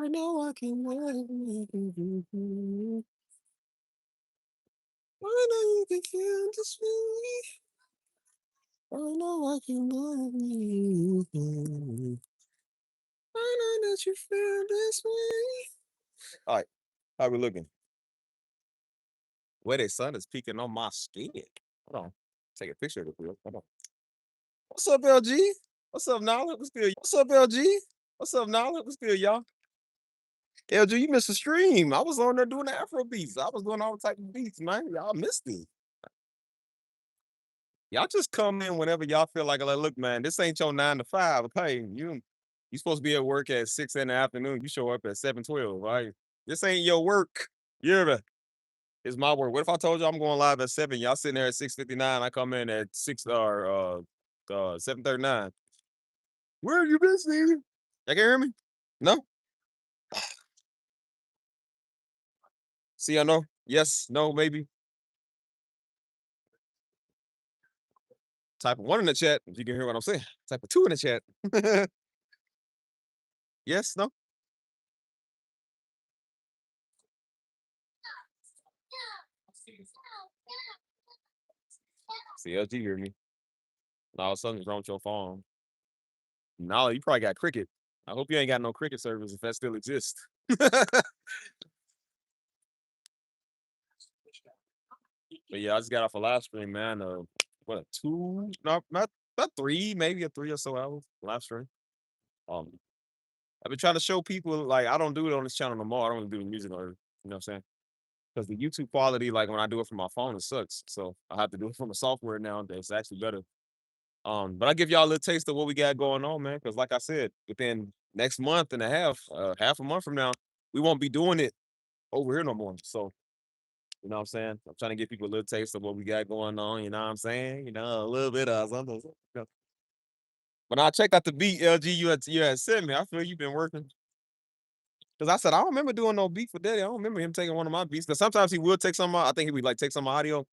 I know I can love you. I know you can feel this way. I know I can love you. I know that you feel this way. All right, how we looking? Where the sun is peeking on my skin. Hold on. Take a picture of it, real. Hold on. What's up, LG? What's up, Nala? What's good? What's up, LG? What's up, Nala? What's good, y'all? LG, you missed the stream. I was on there doing the Afro beats. I was doing all type of beats, man. Y'all missed it. Y'all just come in whenever y'all feel like, look, man, this ain't your 9 to 5. Okay, you supposed to be at work at 6 in the afternoon. You show up at 7:12, right? This ain't your work. You hear me? It's my work. What if I told you I'm going live at 7? Y'all sitting there at 6:59. I come in at 6 or 7:39. Where have you been, Stevie? Y'all can hear me? No? See, I know. Yes, no, maybe. Type of 1 in the chat if you can hear what I'm saying. Type of 2 in the chat. Yes, no? See, LG hear me. No, something's wrong with your phone. No, you probably got cricket. I hope you ain't got no cricket service if that still exists. But yeah, I just got off a live stream, man. What a 2? No, not about 3, maybe a 3 or so hours live stream. Um, I've been trying to show people like I don't do it on this channel no more. I don't really do music or you know what I'm saying? Because the YouTube quality, like when I do it from my phone, it sucks. So I have to do it from the software now. That's actually better. But I give y'all a little taste of what we got going on, man. Because like I said, within next month and a half a month from now, we won't be doing it over here no more. So you know what I'm saying? I'm trying to give people a little taste of what we got going on. You know what I'm saying? You know, a little bit of something. You know. When I checked out the beat, LG, you had sent me. I feel you've been working. Because I said, I don't remember doing no beat for Daddy. I don't remember him taking one of my beats. Because sometimes he will take some. I think he would like take some audio.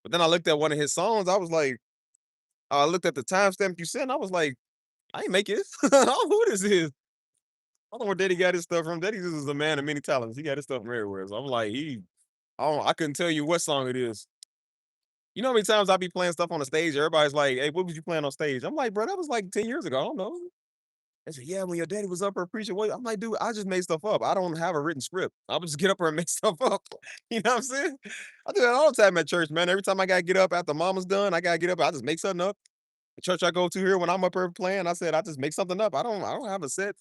But then I looked at one of his songs. I was like, I looked at the timestamp you sent. I was like, I ain't make it. I don't know who this is. I don't know where Daddy got his stuff from. Daddy is a man of many talents. He got his stuff from everywhere. So I'm like, I couldn't tell you what song it is. You know how many times I be playing stuff on the stage? Everybody's like, hey, what was you playing on stage? I'm like, bro, that was like 10 years ago. I don't know. They said, yeah, when your daddy was up there preaching, what? I'm like, dude, I just made stuff up. I don't have a written script. I would just get up there and make stuff up. You know what I'm saying? I do that all the time at church, man. Every time I gotta get up after mama's done, I gotta get up. I just make something up. The church I go to here, when I'm up here playing, I said I just make something up. I don't have a set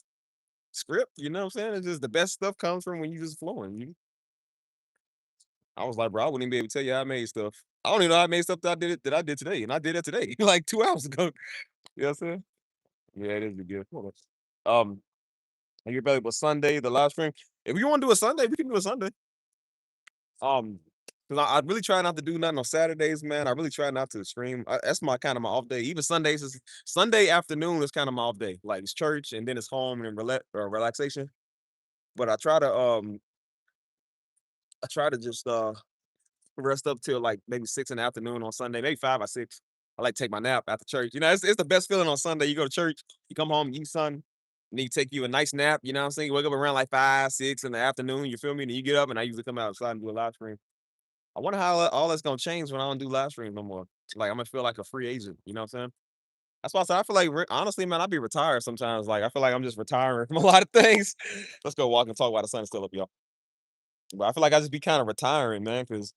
script. You know what I'm saying? It's just the best stuff comes from when you just flowing. I was like, bro, I wouldn't even be able to tell you how I made stuff. I don't even know how I made stuff that I did today, and I did it today, like 2 hours ago. You know what I'm saying? Yeah, it is a good. Hold on. Are you available Sunday, the live stream? If you want to do a Sunday, we can do a Sunday. Um, because I really try not to do nothing on Saturdays, man. I really try not to stream. That's my kind of my off day. Even Sundays is Sunday afternoon is kind of my off day. Like it's church and then it's home and relaxation. But I try to just rest up till like maybe 6 in the afternoon on Sunday, maybe 5 or 6. I like to take my nap after church. You know, it's the best feeling on Sunday. You go to church, you come home, you eat something, and then you take you a nice nap. You know what I'm saying? You wake up around like 5, 6 in the afternoon. You feel me? And then you get up, and I usually come outside and do a live stream. I wonder how all that's gonna change when I don't do live streams no more. Like I'm gonna feel like a free agent. You know what I'm saying? That's why I said I feel like honestly, man, I'd be retired sometimes. Like I feel like I'm just retiring from a lot of things. Let's go walk and talk while the sun's still up, y'all. But I feel like I just be kind of retiring, man, because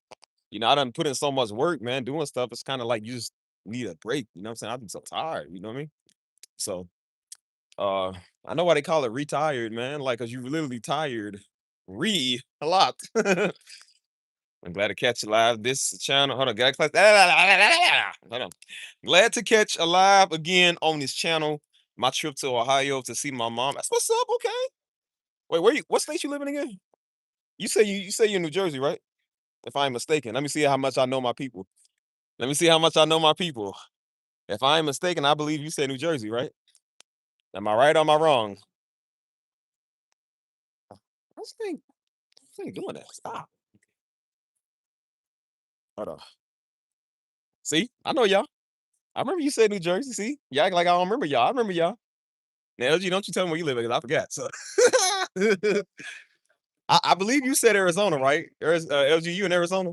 I done put in so much work, man, doing stuff. It's kind of like you just need a break. You know what I'm saying? I've been so tired. You know what I mean? So, uh, I know why they call it retired, man. Like, cause you literally tired, a lot. I'm glad to catch you live. This channel, hold on, hold on. Glad to catch alive again on this channel. My trip to Ohio to see my mom. That's what's up. Okay. Wait, what state you living again? You say you're in New Jersey, right? If I'm mistaken, let me see how much I know my people. Let me see how much I know my people. If I am mistaken, I believe you said New Jersey, right? Am I right or am I wrong? This ain't doing that. Stop. Hold on. See, I know y'all. I remember you said New Jersey. See, you act like I don't remember y'all. I remember y'all. Now, LG, don't you tell me where you live because I forgot. So, I believe you said Arizona, right? LGU in Arizona.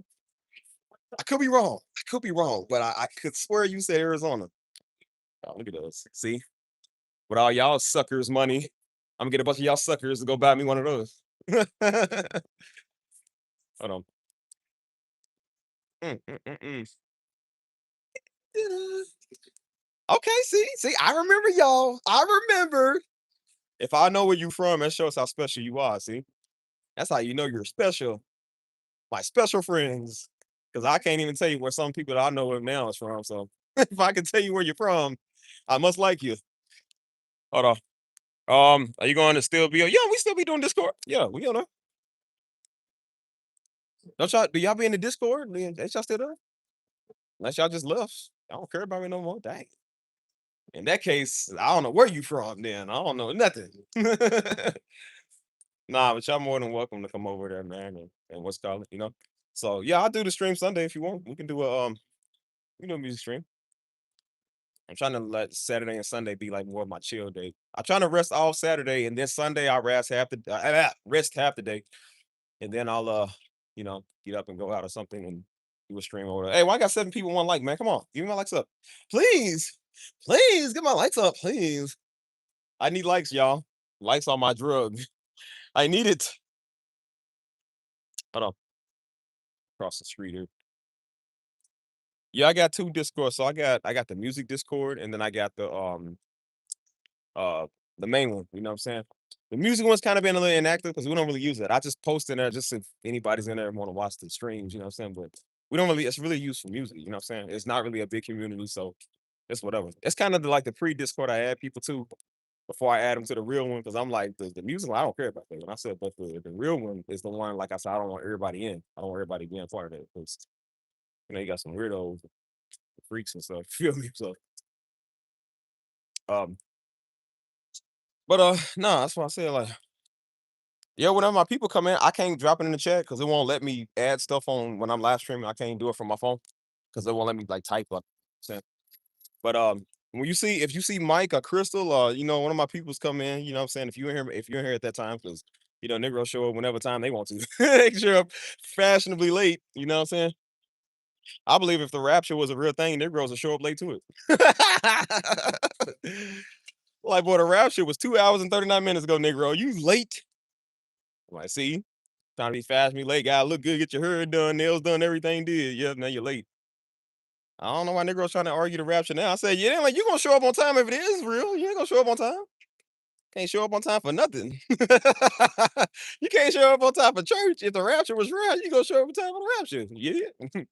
I could be wrong. I could be wrong, but I could swear you said Arizona. Oh, look at those. See, with all y'all suckers' money, I'm gonna get a bunch of y'all suckers to go buy me one of those. Hold on. Mm, mm, mm, mm. Okay, see, I remember y'all. I remember. If I know where you from, that shows how special you are. See, that's how you know you're special. My special friends, because I can't even tell you where some people that I know now is from. So if I can tell you where you're from, I must like you. Hold on. Are you going to still be? Yeah, we still be doing Discord. Yeah, we on there. Don't y'all? Do y'all be in the Discord? Ain't y'all still there? Unless y'all just left. I don't care about me no more. Dang. In that case, I don't know where you from. Then I don't know nothing. Nah, but y'all more than welcome to come over there, man. And what's called it, you know. So yeah, I'll do the stream Sunday if you want. We can do a we can do a music stream. I'm trying to let Saturday and Sunday be like more of my chill day. I'm trying to rest all Saturday and then Sunday I rest half the day, and then I'll get up and go out or something and do a stream over there. Hey, why I got 7 people one like, man? Come on, give me my likes up, please, please get my likes up, please. I need likes, y'all. Likes on my drug. I need it. Hold on, across the street here. Yeah, I got 2 Discord. So I got the music Discord and then I got uh the main one, you know what I'm saying? The music one's kind of been a little inactive because we don't really use it. I just post in there just if anybody's in there and want to watch the streams, you know what I'm saying? But we don't really it's really used for music, you know what I'm saying? It's not really a big community, so it's whatever. It's kind of like the pre-Discord I add people to before I add them to the real one because I'm like the music one, I don't care about that one. I said, but the real one is the one, like I said, I don't want everybody in. I don't want everybody being part of that because you got some weirdos, freaks and stuff. Feel me? So um but no, that's why I said like yeah, whenever my people come in, I can't drop it in the chat because it won't let me add stuff on when I'm live streaming. I can't do it from my phone because it won't let me like type up. But when you see if you see Mike or Crystal or one of my peoples come in, you know what I'm saying? If you're in here at that time, because Negro show up whenever time they want to. They can show up fashionably late, you know what I'm saying? I believe if the rapture was a real thing, Negroes would show up late to it. Like, boy, the rapture was 2 hours and 39 minutes ago, Negro. You late? I'm like, see, trying to be fast, me late, guy. Look good, get your hair done, nails done, everything did. Yeah, now you're late. I don't know why Negroes trying to argue the rapture now. I said, yeah, like you gonna show up on time if it is real. You ain't gonna show up on time. Can't show up on time for nothing. You can't show up on time for church. If the rapture was real, you gonna show up on time for the rapture. Yeah.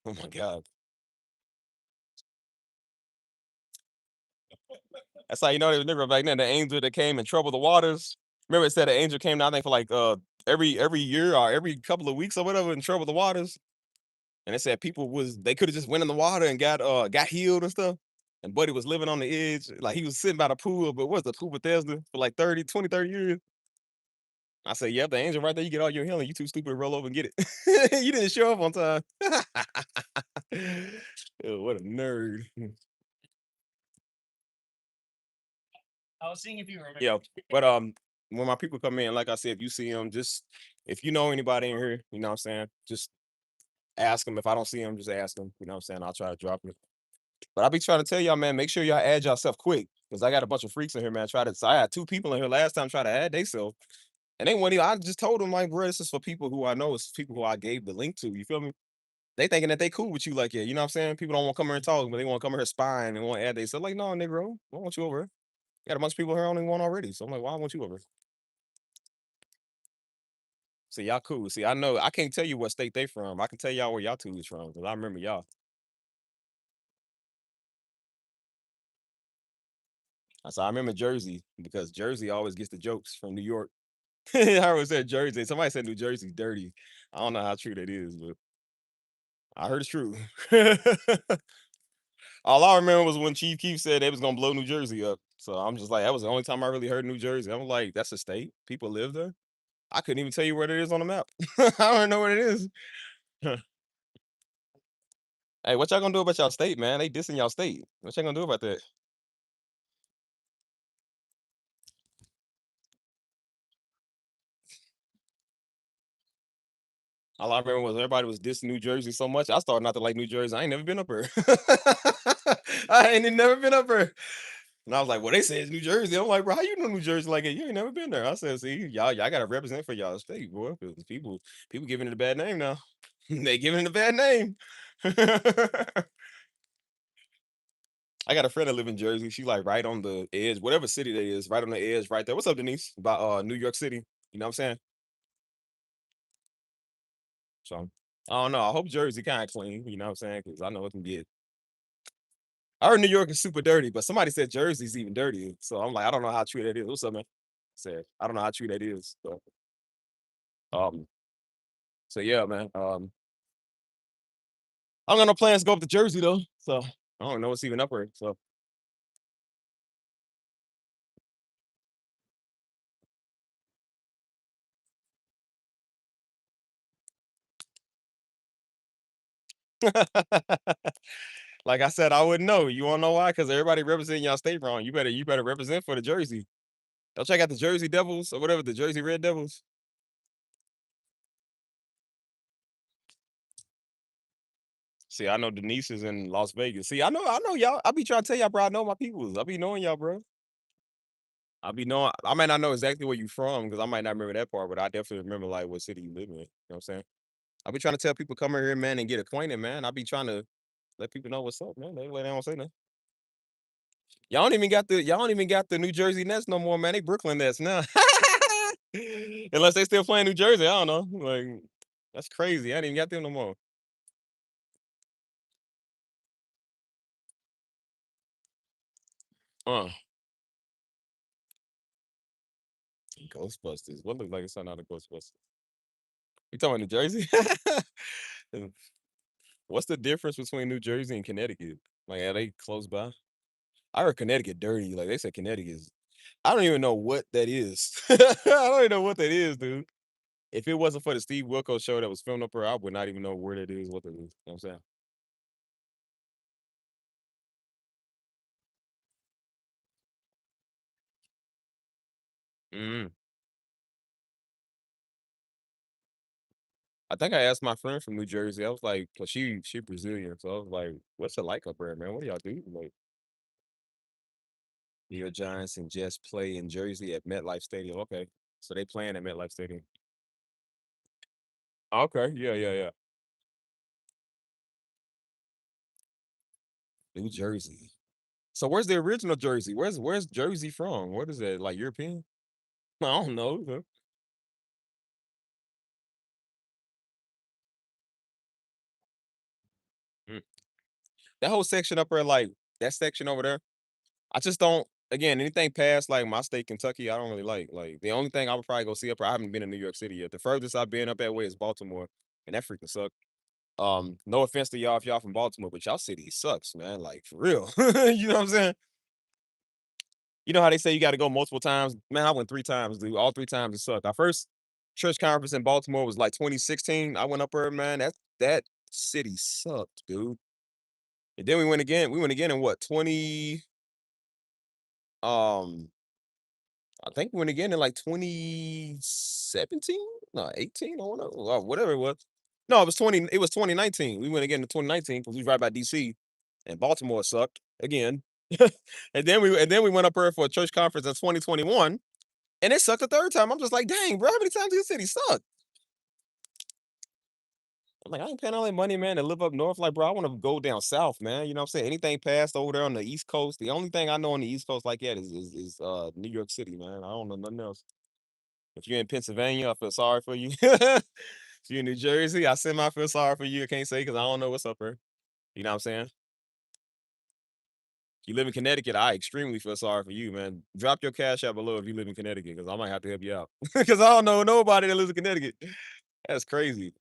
Oh my God. That's how you know they was never back then. The angel that came and troubled the waters. Remember, it said the angel came down there for like every year or every couple of weeks or whatever and troubled the waters. And it said people they could have just went in the water and got healed and stuff. And Buddy was living on the edge, like he was sitting by the pool, but what's the pool Bethesda for like 30 years. I said, yep, the angel right there, you get all your healing. You too stupid to roll over and get it. You didn't show up on time. Oh, what a nerd. Yeah, but when my people come in, like I said, if you see them, just if you know anybody in here, you know what I'm saying, just ask them. If I don't see them, just ask them. You know what I'm saying? I'll try to drop it. But I'll be trying to tell y'all, man, make sure y'all add yourself quick. Because I got a bunch of freaks in here, man. So I had 2 people in here last time try to add theyself. And they went, I just told them, like, bro, this is for people who I know. It's people who I gave the link to. You feel me? They thinking that they cool with you, like, yeah, you know what I'm saying? People don't want to come here and talk, but they want to come here spying and want to add they. So like, no, Negro, I want you over here. Got a bunch of people here I only want already. So I'm like, why I want you over here? See, y'all cool. See, I know I can't tell you what state they from. I can tell y'all where y'all two is from because I remember y'all. I remember Jersey because Jersey always gets the jokes from New York. I always said Jersey. Somebody said New Jersey's dirty. I don't know how true that is, but I heard it's true. All I remember was when Chief Keef said they was gonna blow New Jersey up. So I'm just like, that was the only time I really heard New Jersey. I'm like, that's a state. People live there. I couldn't even tell you where it is on the map. I don't know where it is. Hey, what y'all gonna do about y'all state, man? They dissing y'all state. What y'all gonna do about that? All I remember was everybody was dissing New Jersey so much. I started not to like New Jersey. I ain't never been up there. I ain't never been up there. And I was like, well, they say it's New Jersey. I'm like, bro, how you know New Jersey like it? You ain't never been there. I said, see, y'all gotta represent for y'all state, boy. 'Cause people giving it a bad name now. They giving it a bad name. I got a friend that live in Jersey. She like right on the edge, whatever city that is, right on the edge, right there. What's up, Denise? About New York City. You know what I'm saying? So I don't know. I hope Jersey kind of clean. You know what I'm saying? Because I know it can get. I heard New York is super dirty, but somebody said Jersey's even dirtier. So I'm like, I don't know how true that is. What's up, man? Said I don't know how true that is. Um, so yeah, man. I don't got no plans to go up to Jersey though. So I don't know what's even up there. So like I said, I wouldn't know. You wanna know why? Because everybody representing y'all state wrong. You better represent for the Jersey. Don't check out the Jersey Devils or whatever, the Jersey Red Devils. See, I know Denise is in Las Vegas. See, I know y'all. I be trying to tell y'all, bro. I know my peoples. I be knowing y'all, bro. I be knowing. I might not know exactly where you from because I might not remember that part, but I definitely remember like what city you live in. You know what I'm saying? I be trying to tell people come over here, man, and get acquainted, man. I be trying to let people know what's up, man. They don't say nothing. Y'all don't even got the New Jersey Nets no more, man. They Brooklyn Nets now. Unless they still playing New Jersey, I don't know. Like that's crazy. I ain't even got them no more. Uh, Ghostbusters. What looks like it's something out of Ghostbusters? You talking about New Jersey? What's the difference between New Jersey and Connecticut? Like, are they close by? I heard Connecticut dirty. Like they said Connecticut is. I don't even know what that is. I don't even know what that is, dude. If it wasn't for the Steve Wilkos show that was filmed up here, I would not even know where that is, what that is. You know what I'm saying? Mm. I think I asked my friend from New Jersey. I was like, cause she Brazilian, so I was like, "What's it like up there, man? What do y'all do?" Like, New York Giants and Jets play in Jersey at MetLife Stadium. Okay, so they playing at MetLife Stadium. Okay, yeah, yeah, yeah. New Jersey. So where's the original Jersey? Where's Jersey from? What is that? Like European? I don't know. Mm. That whole section up there, like that section over there, I just don't. Again, anything past like my state, Kentucky, I don't really like. Like the only thing I would probably go see up there, I haven't been in New York City yet. The furthest I've been up that way is Baltimore, and that freaking sucks. No offense to y'all if y'all from Baltimore, but y'all city sucks, man. Like for real. You know what I'm saying? You know how they say you got to go multiple times? Man, I went 3 times, dude. All 3 times it sucked. Our first church conference in Baltimore was like 2016. I went up there, man. That city sucked, dude. And then we went again. We went again in what 20? Um, I think we went again in like 2017, no 18. I don't know, or whatever it was. No, it was 20. It was 2019. We went again in 2019 because we was right by DC, and Baltimore sucked again. And then we went up there for a church conference in 2021. And it sucked the third time. I'm just like, dang, bro, how many times do your city suck? I'm like, I ain't paying all that money, man, to live up north. Like, bro, I want to go down south, man. You know what I'm saying? Anything past over there on the East Coast. The only thing I know on the East Coast like that is New York City, man. I don't know nothing else. If you're in Pennsylvania, I feel sorry for you. If you're in New Jersey, I semi feel sorry for you. I can't say because I don't know what's up there. You know what I'm saying? If you live in Connecticut, I extremely feel sorry for you, man. Drop your cash out below if you live in Connecticut because I might have to help you out. Because I don't know nobody that lives in Connecticut. That's crazy.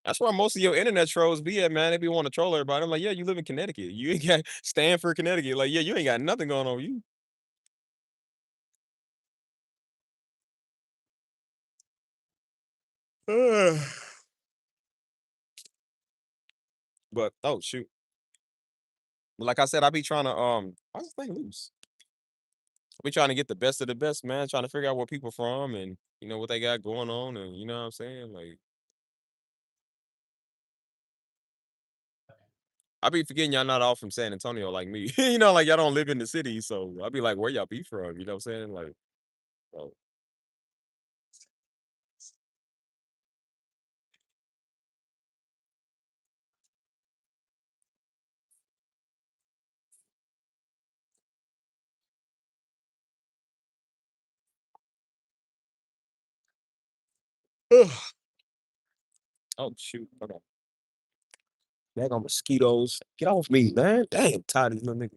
That's where most of your internet trolls be at, man. They be wanting to troll everybody. I'm like, yeah, you live in Connecticut. You ain't got Stanford, Connecticut. Like, yeah, you ain't got nothing going on with you. But oh shoot. But like I said, I be trying to how's this thing loose? We trying to get the best of the best, man. Trying to figure out where people from and what they got going on, and you know what I'm saying. Like I be forgetting y'all not all from San Antonio like me. Like y'all don't live in the city, so I be like, where y'all be from? You know what I'm saying? Like, oh. Oh shoot. Okay. Daggone mosquitoes. Get off me, man. Damn, tired of these little niggas.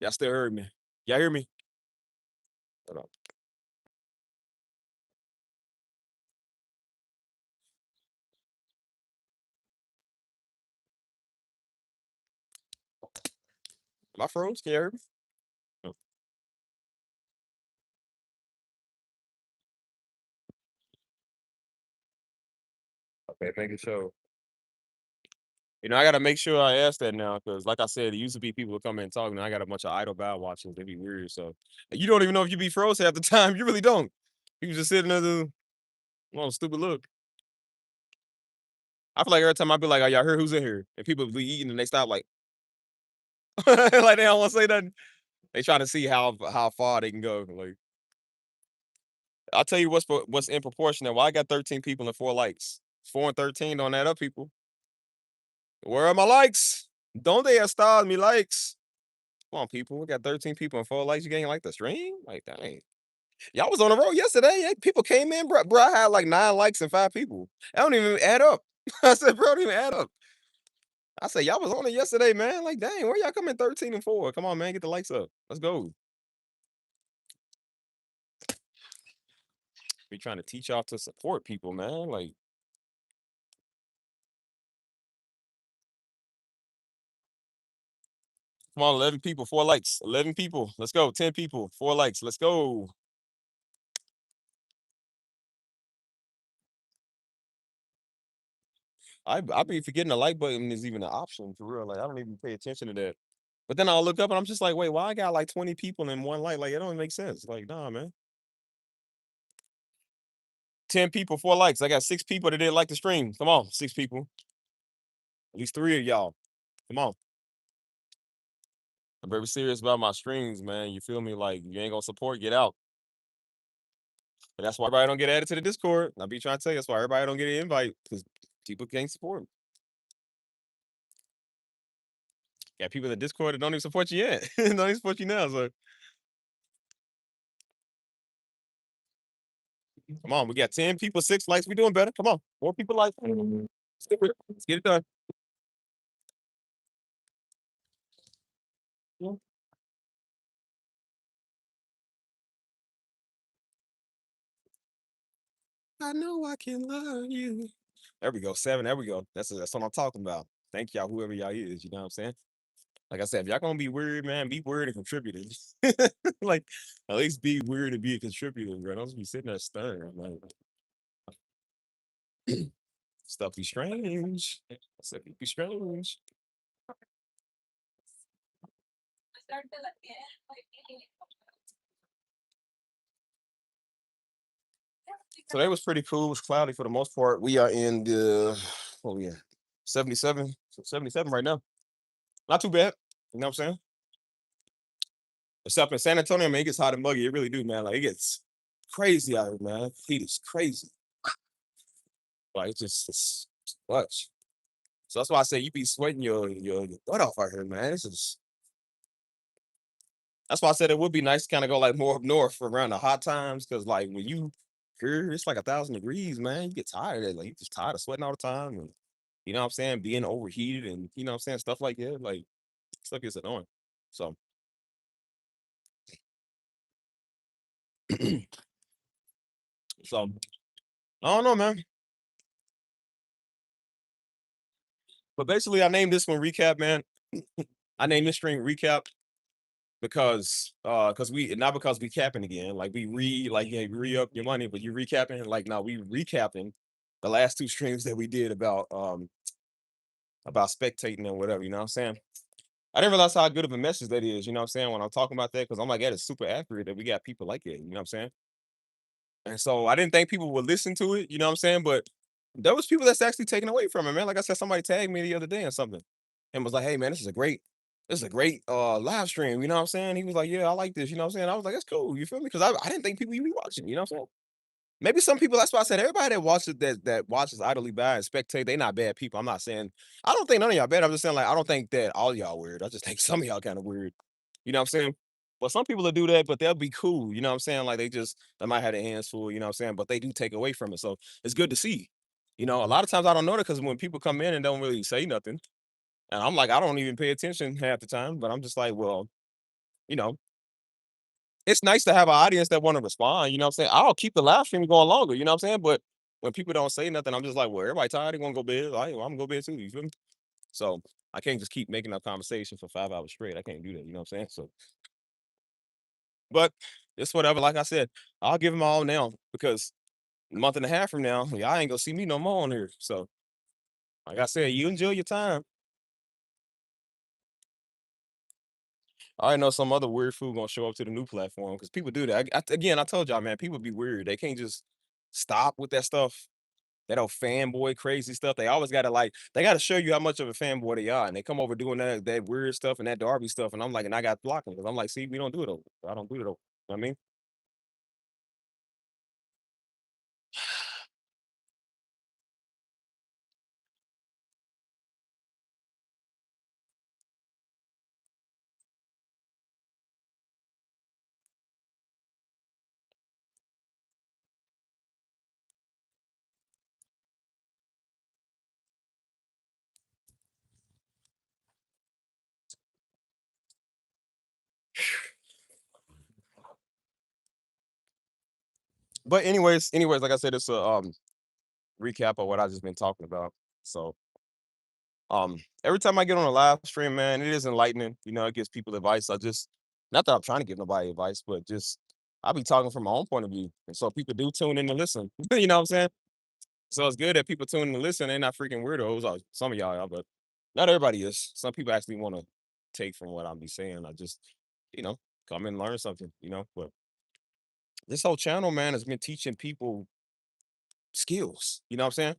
Y'all still heard me. Y'all hear me? Hold on. Am I froze? Can you hear me? Oh, okay, making sure. I gotta make sure I ask that now, because like I said, it used to be people would come in and talk, and I got a bunch of idle bow watching. They be weird. So you don't even know if you be froze half the time. You really don't. You just sitting there, stupid look. I feel like every time I be like, "Oh, y'all heard who's in here?" And people be eating and they stop like, like they don't want to say nothing. They trying to see how far they can go. Like I'll tell you what's in proportion. Well, I got 13 people and 4 likes. 4 and 13 don't add up, people. Where are my likes? Don't they have stars me likes? Come on, people. We got 13 people and 4 likes. You ain't like the stream? Like that ain't. Y'all was on the road yesterday. People came in, bro. I had like 9 likes and 5 people. That don't even add up. I said, bro, don't even add up. I said, y'all was on it yesterday, man. Like, dang, where y'all coming 13 and 4? Come on, man. Get the likes up. Let's go. Be trying to teach y'all to support people, man. Like, come on, 11 people, 4 likes. 11 people. Let's go. 10 people, 4 likes. Let's go. I be forgetting the like button is even an option for real. Like, I don't even pay attention to that. But then I'll look up and I'm just like, wait, why I got like 20 people in one like? Like, it don't make sense. Like, nah, man. 10 people, 4 likes. I got 6 people that didn't like the stream. Come on, 6 people. At least 3 of y'all. Come on. I'm very serious about my streams, man. You feel me? Like, you ain't gonna support, get out. But that's why everybody don't get added to the Discord. I be trying to tell you, that's why everybody don't get an invite, because people can't support. Got people in the Discord that don't even support you yet. Don't even support you now. So come on, we got 10 people, 6 likes. We doing better. Come on. More people like. Let's get it done. I know I can love you. There we go. 7. There we go. That's what I'm talking about. Thank y'all, whoever y'all is. You know what I'm saying? Like I said, if y'all gonna be weird, man, be weird and contributing. Like, at least be weird and be a contributor, bro. Don't just be sitting there staring. Like, stuff be strange. Stuff be strange. Today was pretty cool. It was cloudy for the most part. We are in the, oh yeah, 77. So 77 right now. Not too bad. You know what I'm saying? Except in San Antonio, man, it gets hot and muggy. It really do, man. Like, it gets crazy out here, man. Heat is crazy. Like, it's too much. So that's why I say you be sweating your butt off out here, man. That's why I said it would be nice to kind of go like more up north around the hot times, because like when you here, it's like 1,000 degrees, man. You get tired of it. Like, you just tired of sweating all the time, and you know what I'm saying, being overheated, and you know what I'm saying, stuff like that. Like, stuff gets annoying. So so I don't know, man. But basically, I named this one recap, man. I named this string recap because we not because we capping again. Like, we like, yeah, re up your money, but you recapping. Like, now we recapping the last 2 streams that we did about about spectating and whatever, you know what I'm saying? I didn't realize how good of a message that is, you know what I'm saying, when I'm talking about that, because I'm like, that is super accurate that we got people like that, you know what I'm saying? And so I didn't think people would listen to it, you know what I'm saying? But there was people that's actually taken away from it, man. Like I said, somebody tagged me the other day or something and was like, hey man, this is a great live stream, you know what I'm saying? He was like, yeah, I like this, you know what I'm saying? I was like, that's cool, you feel me? Because I didn't think people would be watching, you know what I'm saying? Maybe some people, that's why I said everybody that watches that watches idly by and spectate, they not bad people. I'm not saying I don't think none of y'all bad. I'm just saying like I don't think that all y'all weird. I just think some of y'all kind of weird. You know what I'm saying? But some people will do that, but they'll be cool. You know what I'm saying? Like they might have their hands full, you know what I'm saying? But they do take away from it. So it's good to see. You know, a lot of times I don't know that because when people come in and don't really say nothing, and I'm like, I don't even pay attention half the time, but I'm just like, well, you know, it's nice to have an audience that wanna respond, you know what I'm saying? I'll keep the live stream going longer, you know what I'm saying? But when people don't say nothing, I'm just like, "Well, everybody tired, they wanna go bed. Well, Imma go bed too," you feel me? So, I can't just keep making up conversation for 5 hours straight. I can't do that, you know what I'm saying? So but it's whatever, like I said, I'll give give 'em all now because a month and a half from now, y'all ain't gonna see me no more on here. So, like I said, you enjoy your time. I know some other weird fool gonna show up to the new platform because people do that. Again, I told y'all, man, people be weird. They can't just stop with that stuff. That old fanboy crazy stuff. They always gotta like they gotta show you how much of a fanboy they are. And they come over doing that weird stuff and that Darby stuff. And I'm like, and I got blocked because I'm like, see, we don't do it over. I don't do it over. You know what I mean? But anyways, like I said, it's a recap of what I just been talking about. So every time I get on a live stream, man, it is enlightening. You know, it gives people advice. I just not that I'm trying to give nobody advice, but just I'll be talking from my own point of view. And so people do tune in to listen. You know what I'm saying? So it's good that people tune in to listen. They're not freaking weirdos. Some of y'all are, but not everybody is. Some people actually want to take from what I'm be saying. I just, you know, come and learn something, you know. But this whole channel, man, has been teaching people skills. You know what I'm saying?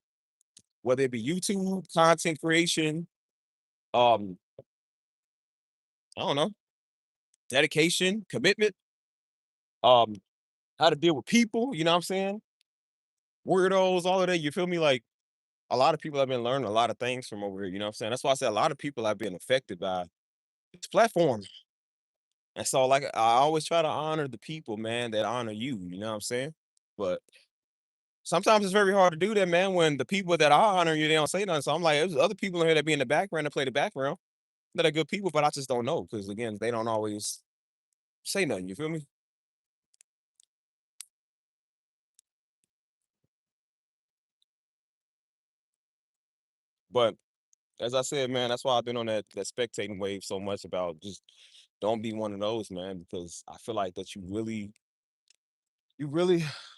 Whether it be YouTube, content creation, um, I don't know, dedication, commitment, um, how to deal with people, you know what I'm saying? Weirdos, all of that. You feel me? Like a lot of people have been learning a lot of things from over here. You know what I'm saying? That's why I said a lot of people have been affected by this platform. And so, like, I always try to honor the people, man, that honor you. You know what I'm saying? But sometimes it's very hard to do that, man, when the people that I honor you, they don't say nothing. So I'm like, there's other people in here that be in the background that play the background that are good people, but I just don't know because again, they don't always say nothing. You feel me? But as I said, man, that's why I've been on that spectating wave so much about just don't be one of those, man, because I feel like that you really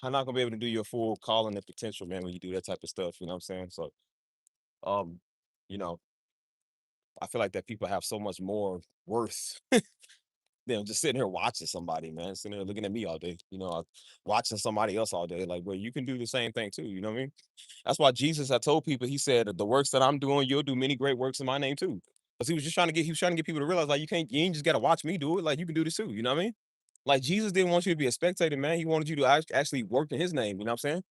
are not gonna be able to do your full calling and potential, man, when you do that type of stuff. You know what I'm saying? So, um, you know, I feel like that people have so much more worth than just sitting here watching somebody, man, sitting there looking at me all day, watching somebody else all day. Like, well, you can do the same thing too. You know what I mean? That's why Jesus had told people, he said, the works that I'm doing, you'll do many great works in my name too. Because he was trying to get people to realize, like, you ain't just gotta watch me do it, like you can do this too. You know what I mean? Like Jesus didn't want you to be a spectator, man. He wanted you to actually work in his name. You know what I'm saying?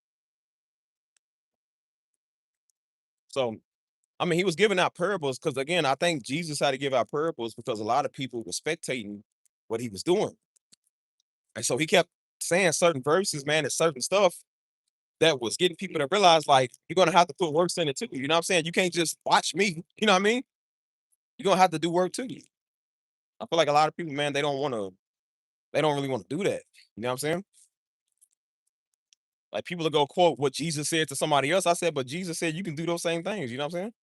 So I mean, he was giving out parables because again, I think Jesus had to give out parables because a lot of people were spectating what he was doing. And so he kept saying certain verses, man, and certain stuff that was getting people to realize, like, you're gonna have to put works in it too. You know what I'm saying? You can't just watch me. You know what I mean? You're gonna have to do work too. I feel like a lot of people, man, they don't really want to do that. You know what I'm saying? Like people will go quote what Jesus said to somebody else. I said, but Jesus said you can do those same things. You know what I'm saying?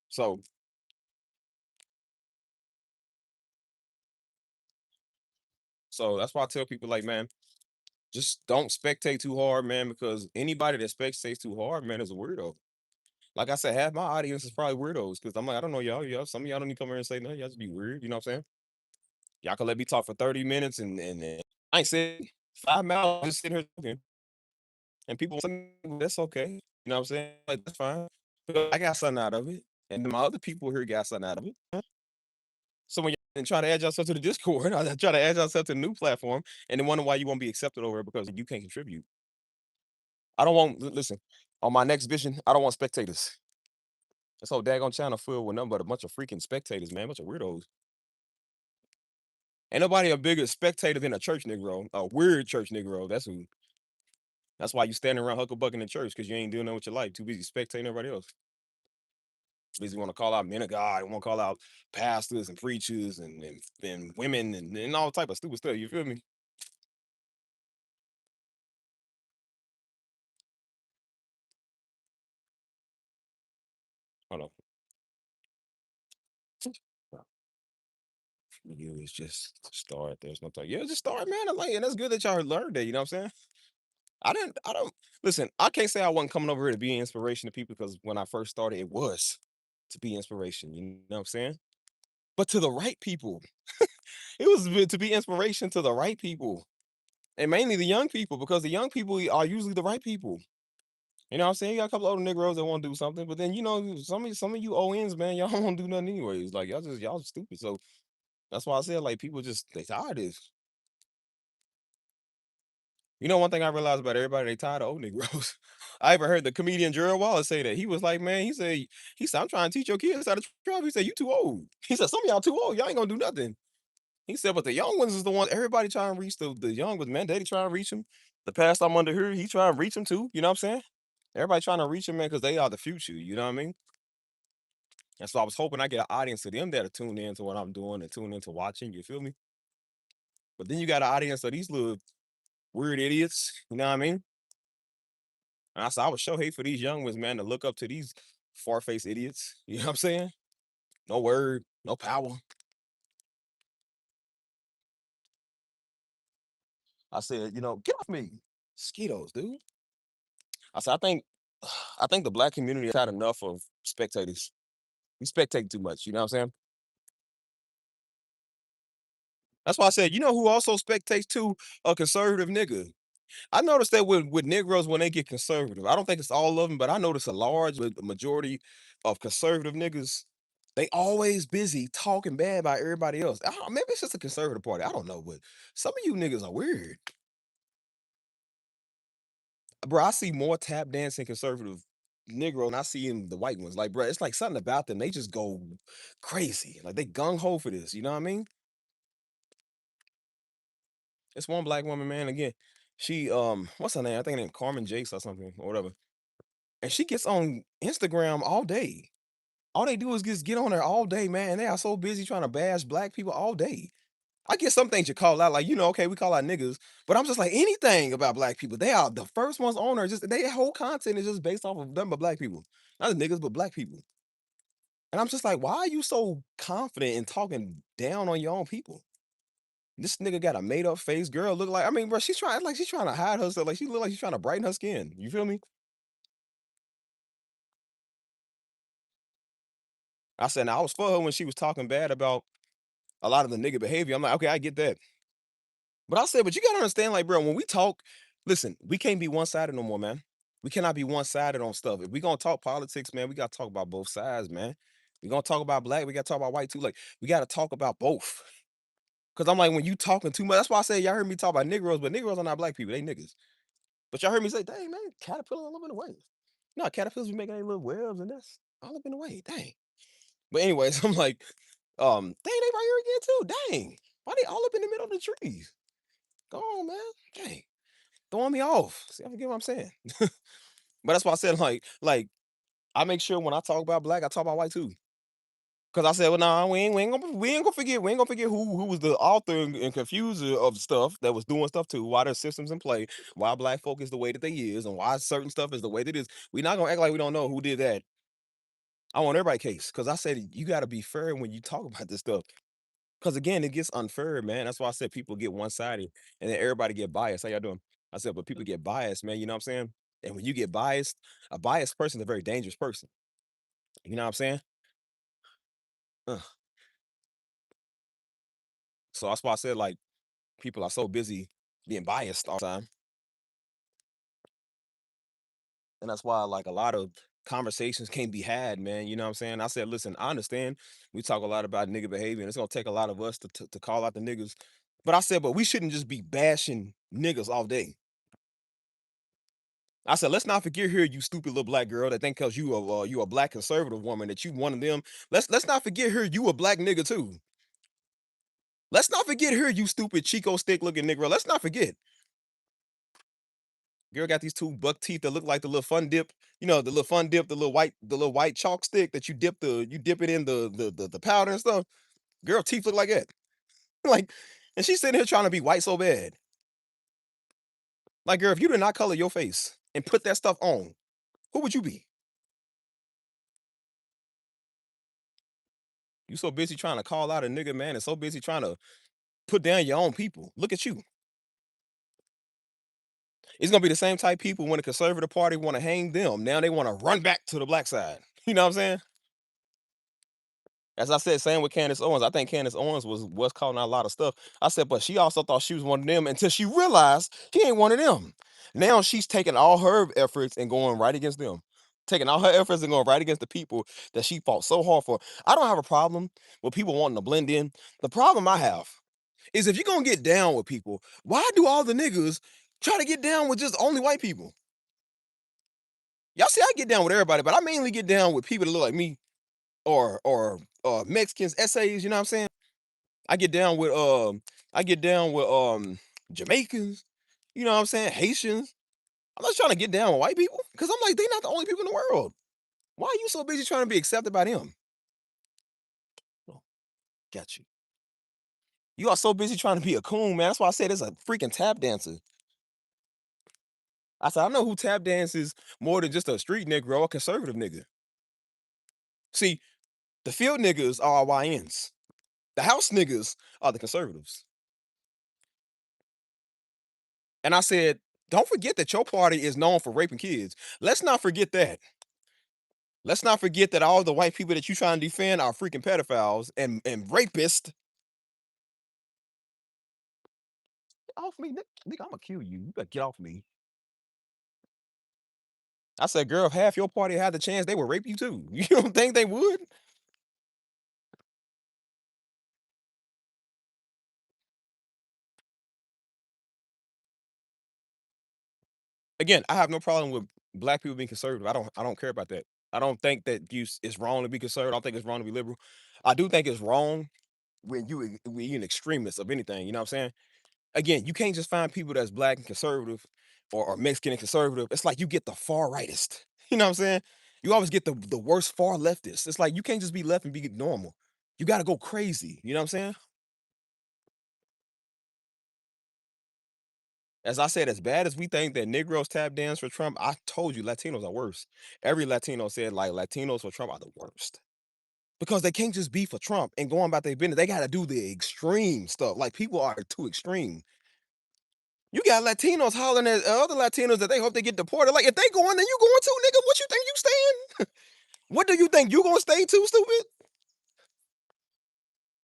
So, so that's why I tell people, like, man, just don't spectate too hard, man, because anybody that spectates too hard, man, is a weirdo. Like I said, half my audience is probably weirdos because I'm like, I don't know y'all. Y'all, some of y'all don't even come here and say nothing. Y'all just be weird. You know what I'm saying? Y'all can let me talk for 30 minutes and I ain't saying 5 minutes, just sitting here talking. And people say, that's okay. You know what I'm saying? Like, that's fine. But I got something out of it. And then my other people here got something out of it. So when y'all try to add yourself to the Discord, I try to add yourself to the new platform and then wonder why you won't be accepted over it because you can't contribute. I don't want, listen, on my next vision, I don't want spectators. This whole daggone channel filled with nothing but a bunch of freaking spectators, man, a bunch of weirdos. Ain't nobody a bigger spectator than a church Negro, a weird church Negro. That's who. That's why you standing around hucklebucking in church because you ain't doing nothing with your life. Too busy spectating everybody else. Busy want to call out men of God, want to call out pastors and preachers and women and all type of stupid stuff. You feel me? Hold on. You is just start. There's no time. Yeah, just start, man. I'm like, and that's good that y'all learned that. You know what I'm saying? I don't listen. I can't say I wasn't coming over here to be an inspiration to people because when I first started, it was to be inspiration. You know what I'm saying? But to the right people, it was to be inspiration to the right people, and mainly the young people because the young people are usually the right people. You know what I'm saying? You got a couple older Negroes that want to do something, but then you know some of you ONs, man, y'all don't do nothing anyways. Like y'all stupid. So that's why I said like people just they tired of this. You know, one thing I realized about everybody, they tired of old Negroes. I ever heard the comedian Gerald Wallace say that. He was like, man, he said, I'm trying to teach your kids how to drive. He said, you too old. He said, some of y'all too old. Y'all ain't gonna do nothing. He said, but the young ones is the ones everybody trying to reach the young ones, man. Daddy trying to reach them. The past I'm under here, he trying to reach them too. You know what I'm saying? Everybody trying to reach them, man, because they are the future. You know what I mean? And so I was hoping I get an audience of them that'll tune in to what I'm doing and tune into watching. You feel me? But then you got an audience of these little weird idiots. You know what I mean? And I said, I would show hate for these young ones, man, to look up to these far-faced idiots. You know what I'm saying? No word, no power. I said, you know, get off me. Mosquitoes, dude. I said, I think the black community has had enough of spectators. We spectate too much, you know what I'm saying? That's why I said, you know who also spectates too? A conservative nigga. I noticed that with Negroes when they get conservative. I don't think it's all of them, but I notice a large majority of conservative niggas. They always busy talking bad about everybody else. Maybe it's just a conservative party. I don't know, but some of you niggas are weird, bro. I see more tap dancing conservative Negro than I see in the white ones. Like, bro, it's like something about them. They just go crazy. Like they gung ho for this. You know what I mean? It's one black woman, man. Again, she what's her name? I think her name Carmen Jace or something or whatever. And she gets on Instagram all day. All they do is just get on there all day, man. And they are so busy trying to bash black people all day. I get some things you call out, like, you know, okay, we call out niggas, but I'm just like anything about black people. They are the first ones on there. Just their whole content is just based off of them but black people. Not the niggas, but black people. And I'm just like, why are you so confident in talking down on your own people? This nigga got a made up face. Girl look like, I mean, bro, she's trying to hide herself. Like she look like she's trying to brighten her skin. You feel me? I said, now I was for her when she was talking bad about a lot of the nigga behavior. I'm like, okay, I get that. But I said, but you gotta understand, like, bro, when we talk, listen, we can't be one sided no more, man. We cannot be one sided on stuff. If we gonna talk politics, man, we gotta talk about both sides, man. We gonna talk about black, we gotta talk about white too. Like, we gotta talk about both. Cause I'm like, when you talking too much, that's why I say y'all heard me talk about Negroes, but Negroes are not black people, they niggas. But y'all heard me say, dang, man, caterpillar all up in the way. No, caterpillars be making their little webs and that's all up in the way. Dang. But anyways, I'm like, dang, they right here again too. Dang. Why they all up in the middle of the trees? Go on, man. Dang. Throwing me off. See, I forget what I'm saying. But that's why I said, I make sure when I talk about black, I talk about white too. Cause I said, well, nah, we ain't gonna forget who was the author and confuser of stuff that was doing stuff too. Why there's systems in play, why black folk is the way that they is, and why certain stuff is the way that it is. We not gonna act like we don't know who did that. I want everybody case. Cause I said you gotta be fair when you talk about this stuff. Cause again, it gets unfair, man. That's why I said people get one-sided and then everybody get biased. How y'all doing? I said, but people get biased, man. You know what I'm saying? And when you get biased, a biased person is a very dangerous person. You know what I'm saying? Ugh. So that's why I said like people are so busy being biased all the time. And that's why like a lot of conversations can't be had, man. You know what I'm saying? I said, listen, I understand we talk a lot about nigga behavior, and it's gonna take a lot of us to call out the niggas. But I said, but we shouldn't just be bashing niggas all day. I said, let's not forget here, you stupid little black girl that think because you a black conservative woman that you one of them. Let's not forget here, you a black nigga too. Let's not forget here, you stupid Chico stick looking nigga. Let's not forget. Girl got these two buck teeth that look like the little fun dip. You know, the little fun dip, the little white chalk stick that you dip it in the powder and stuff. Girl, teeth look like that. Like, and she's sitting here trying to be white so bad. Like, girl, if you did not color your face and put that stuff on, who would you be? You so busy trying to call out a nigga, man, and so busy trying to put down your own people. Look at you. It's gonna be the same type people when the conservative party want to hang them. Now they want to run back to the black side. You know what I'm saying? As I said, same with Candace Owens. I think Candace Owens was calling out a lot of stuff. I said, but she also thought she was one of them until she realized she ain't one of them. Now she's taking all her efforts and going right against them. Taking all her efforts and going right against the people that she fought so hard for. I don't have a problem with people wanting to blend in. The problem I have is if you're gonna get down with people, why do all the niggas try to get down with just only white people? Y'all see, I get down with everybody, but I mainly get down with people that look like me or Mexicans, essays, you know what I'm saying? I get down with Jamaicans, you know what I'm saying? Haitians. I'm not trying to get down with white people because I'm like, they not the only people in the world. Why are you so busy trying to be accepted by them? Oh, got you. You are so busy trying to be a coon, man. That's why I said it's a freaking tap dancer. I said, I know who tap dances more than just a street nigga or a conservative nigga. See, the field niggas are YNs. The house niggas are the conservatives. And I said, don't forget that your party is known for raping kids. Let's not forget that. Let's not forget that all the white people that you trying to defend are freaking pedophiles and rapists. Get off me, nigga, I'm gonna kill you. You better get off me. I said, girl, if half your party had the chance, they would rape you too. You don't think they would? Again, I have no problem with black people being conservative. I don't care about that. I don't think that it's wrong to be conservative. I don't think it's wrong to be liberal. I do think it's wrong when you're an extremist of anything. You know what I'm saying? Again, you can't just find people that's black and conservative or Mexican and conservative. It's like you get the far rightist. You know what I'm saying? You always get the worst far leftists. It's like you can't just be left and be normal. You got to go crazy. You know what I'm saying? As I said, as bad as we think that Negroes tap dance for Trump, I told you Latinos are worse. Every Latino said like Latinos for Trump are the worst because they can't just be for Trump and go on about their business. They got to do the extreme stuff. Like people are too extreme. You got Latinos hollering at other Latinos that they hope they get deported. Like, if they going, then you going too, nigga. What you think you staying? What do you think you gonna stay too, stupid?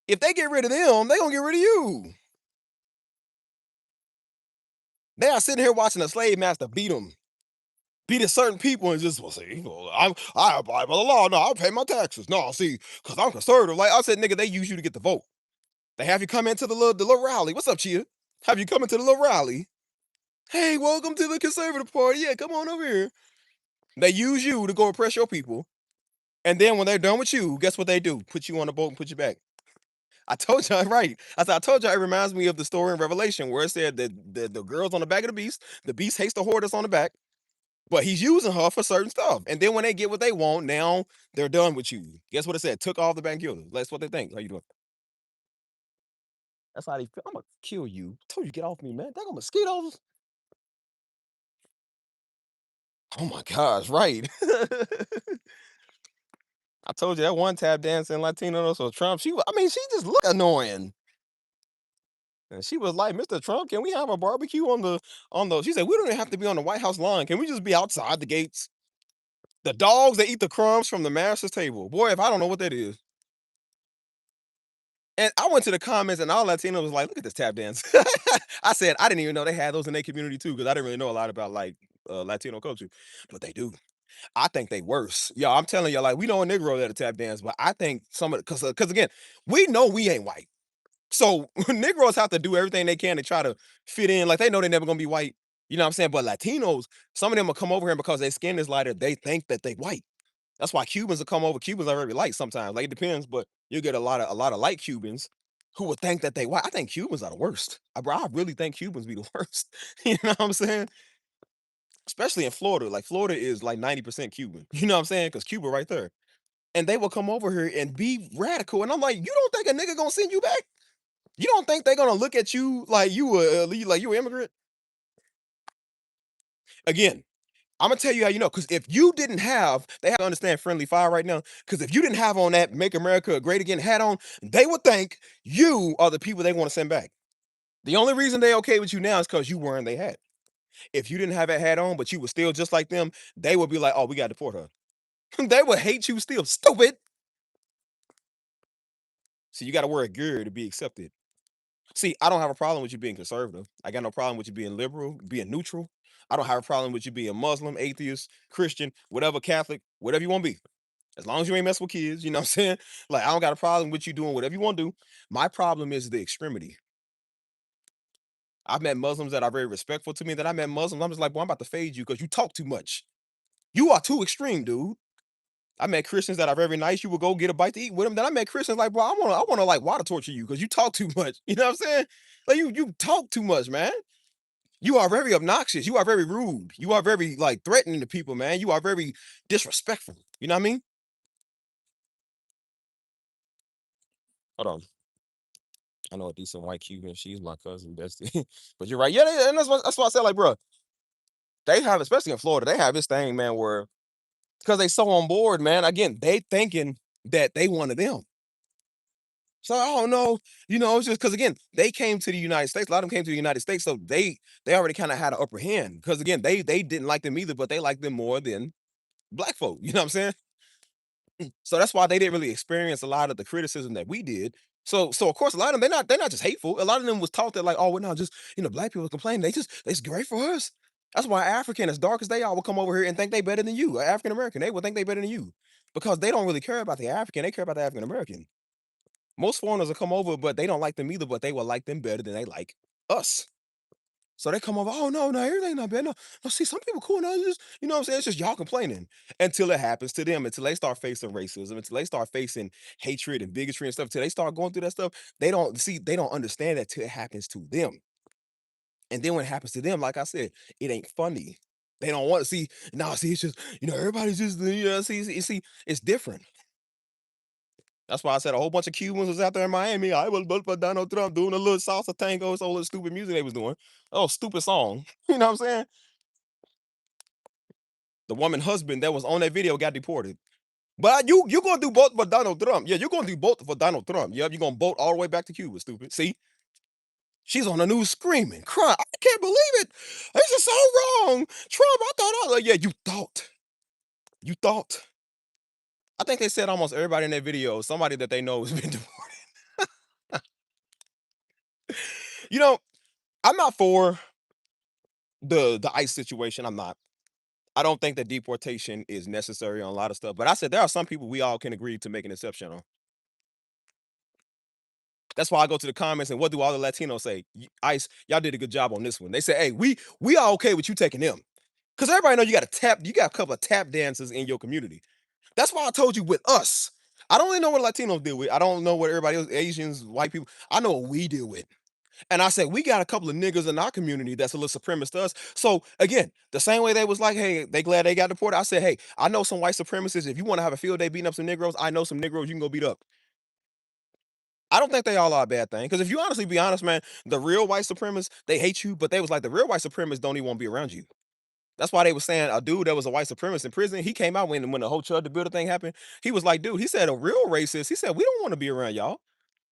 If they get rid of them, they gonna get rid of you. They are sitting here watching a slave master beat a certain people and just well, see, I abide by the law. No, I pay my taxes. No, see, because I'm conservative. Like I said, nigga, they use you to get the vote. They have you come into the little rally. What's up, Chia? Have you come into the little rally? Hey, welcome to the conservative party. Yeah, come on over here. They use you to go oppress your people. And then when they're done with you, guess what they do? Put you on the boat and put you back. I told y'all right. I said I told y'all it reminds me of the story in Revelation where it said that the girl's on the back of the beast hates the whore that's on the back, but he's using her for certain stuff. And then when they get what they want, now they're done with you. Guess what it said? Took off the back and killed her. That's what they think. How you doing? That's how they feel. I'm gonna kill you. I told you get off me, man. They got mosquitoes. Oh my gosh, right. I told you that one tap dancing Latino, so Trump, I mean, she just look annoying. And she was like, "Mr. Trump, can we have a barbecue on the?" She said, "We don't even have to be on the White House lawn. Can we just be outside the gates?" The dogs that eat the crumbs from the master's table. Boy, if I don't know what that is. And I went to the comments and all Latino was like, "Look at this tap dance." I said, "I didn't even know they had those in their community too, because I didn't really know a lot about like Latino culture, but they do. I think they worse. Yeah, I'm telling you, like we know a Negro that a tap dance, but I think some of because again, we know we ain't white, so Negroes have to do everything they can to try to fit in. Like they know they're never gonna be white. You know what I'm saying? But Latinos, some of them will come over here because their skin is lighter. They think that they white. That's why Cubans will come over. Cubans are very light sometimes. Like it depends, but you get a lot of light Cubans who would think that they white. I think Cubans are the worst. Bro, I really think Cubans be the worst. You know what I'm saying? Especially in Florida. Like Florida is like 90% Cuban. You know what I'm saying? Because Cuba right there. And they will come over here and be radical. And I'm like, you don't think a nigga gonna send you back? You don't think they're gonna look at you like you a like you an immigrant? Again, I'm gonna tell you how you know, because if you didn't have, they have to understand friendly fire right now. Because if you didn't have on that "Make America Great Again" hat on, they would think you are the people they want to send back. The only reason they okay with you now is because you wearing they hat. If you didn't have that hat on, but you were still just like them, they would be like, "Oh, we got to deport her." They would hate you still, stupid. So you got to wear a gear to be accepted. See, I don't have a problem with you being conservative. I got no problem with you being liberal, being neutral. I don't have a problem with you being Muslim, atheist, Christian, whatever, Catholic, whatever you want to be. As long as you ain't mess with kids, you know what I'm saying? Like, I don't got a problem with you doing whatever you want to do. My problem is the extremity. I've met Muslims that are very respectful to me. That I met Muslims, I'm just like, boy, I'm about to fade you because you talk too much. You are too extreme, dude. I met Christians that are very nice. You would go get a bite to eat with them. Then I met Christians like, bro, I wanna like water torture you because you talk too much. You know what I'm saying? Like you talk too much, man. You are very obnoxious. You are very rude. You are very like threatening to people, man. You are very disrespectful. You know what I mean? Hold on. I know a decent white Cuban. She's my cousin, bestie. But you're right. Yeah, and that's why I said, like, bro, they have, especially in Florida, they have this thing, man, where because they so on board, man. Again, they thinking that they one of them. So I don't know, it's just because again, they came to the United States. A lot of them came to the United States, so they already kind of had an upper hand. Because again, they didn't like them either, but they liked them more than black folk. You know what I'm saying? So that's why they didn't really experience a lot of the criticism that we did. So of course a lot of them they're not just hateful. A lot of them was taught that like, oh, we're not just black people complain. It's great for us. That's why African, as dark as they are, will come over here and think they better than you. African American, they would think they better than you because they don't really care about the African. They care about the African American. Most foreigners will come over, but they don't like them either. But they will like them better than they like us. So they come over, oh no, everything not bad. No, no, see, some people cool. No, just what I'm saying? It's just y'all complaining until it happens to them, until they start facing racism, until they start facing hatred and bigotry and stuff, until they start going through that stuff. They don't understand that till it happens to them. And then when it happens to them, like I said, it ain't funny. They don't want to see, no, see, it's just, everybody's just, see, it's different. That's why I said a whole bunch of Cubans was out there in Miami. I will vote for Donald Trump doing a little salsa tango, some little stupid music they was doing. Oh, stupid song. You know what I'm saying? The woman husband that was on that video got deported. But you gonna do both for Donald Trump. Yeah, you're gonna do both for Donald Trump. Yep, you're gonna vote all the way back to Cuba, stupid. See, she's on the news screaming, crying. I can't believe it. This is so wrong. Trump, I thought I like, yeah, you thought. You thought. I think they said almost everybody in that video, somebody that they know has been deported. You know, I'm not for the ICE situation. I'm not. I don't think that deportation is necessary on a lot of stuff. But I said there are some people we all can agree to make an exception on. That's why I go to the comments and what do all the Latinos say? ICE, y'all did a good job on this one. They say, hey, we are okay with you taking them. Because everybody know you got a couple of tap dancers in your community. That's why I told you with us. I don't really know what Latinos deal with. I don't know what everybody else, Asians, white people, I know what we deal with. And I said, we got a couple of niggas in our community that's a little supremacist to us. So again, the same way they was like, hey, they glad they got deported. I said, hey, I know some white supremacists. If you want to have a field day beating up some Negroes, I know some Negroes you can go beat up. I don't think they all are a bad thing. Because if you honestly be honest, man, the real white supremacists, they hate you, but they was like the real white supremacists don't even want to be around you. That's why they was saying a dude that was a white supremacist in prison, he came out when the whole Chud the Builder thing happened. He was like, dude, he said a real racist, he said, we don't want to be around y'all.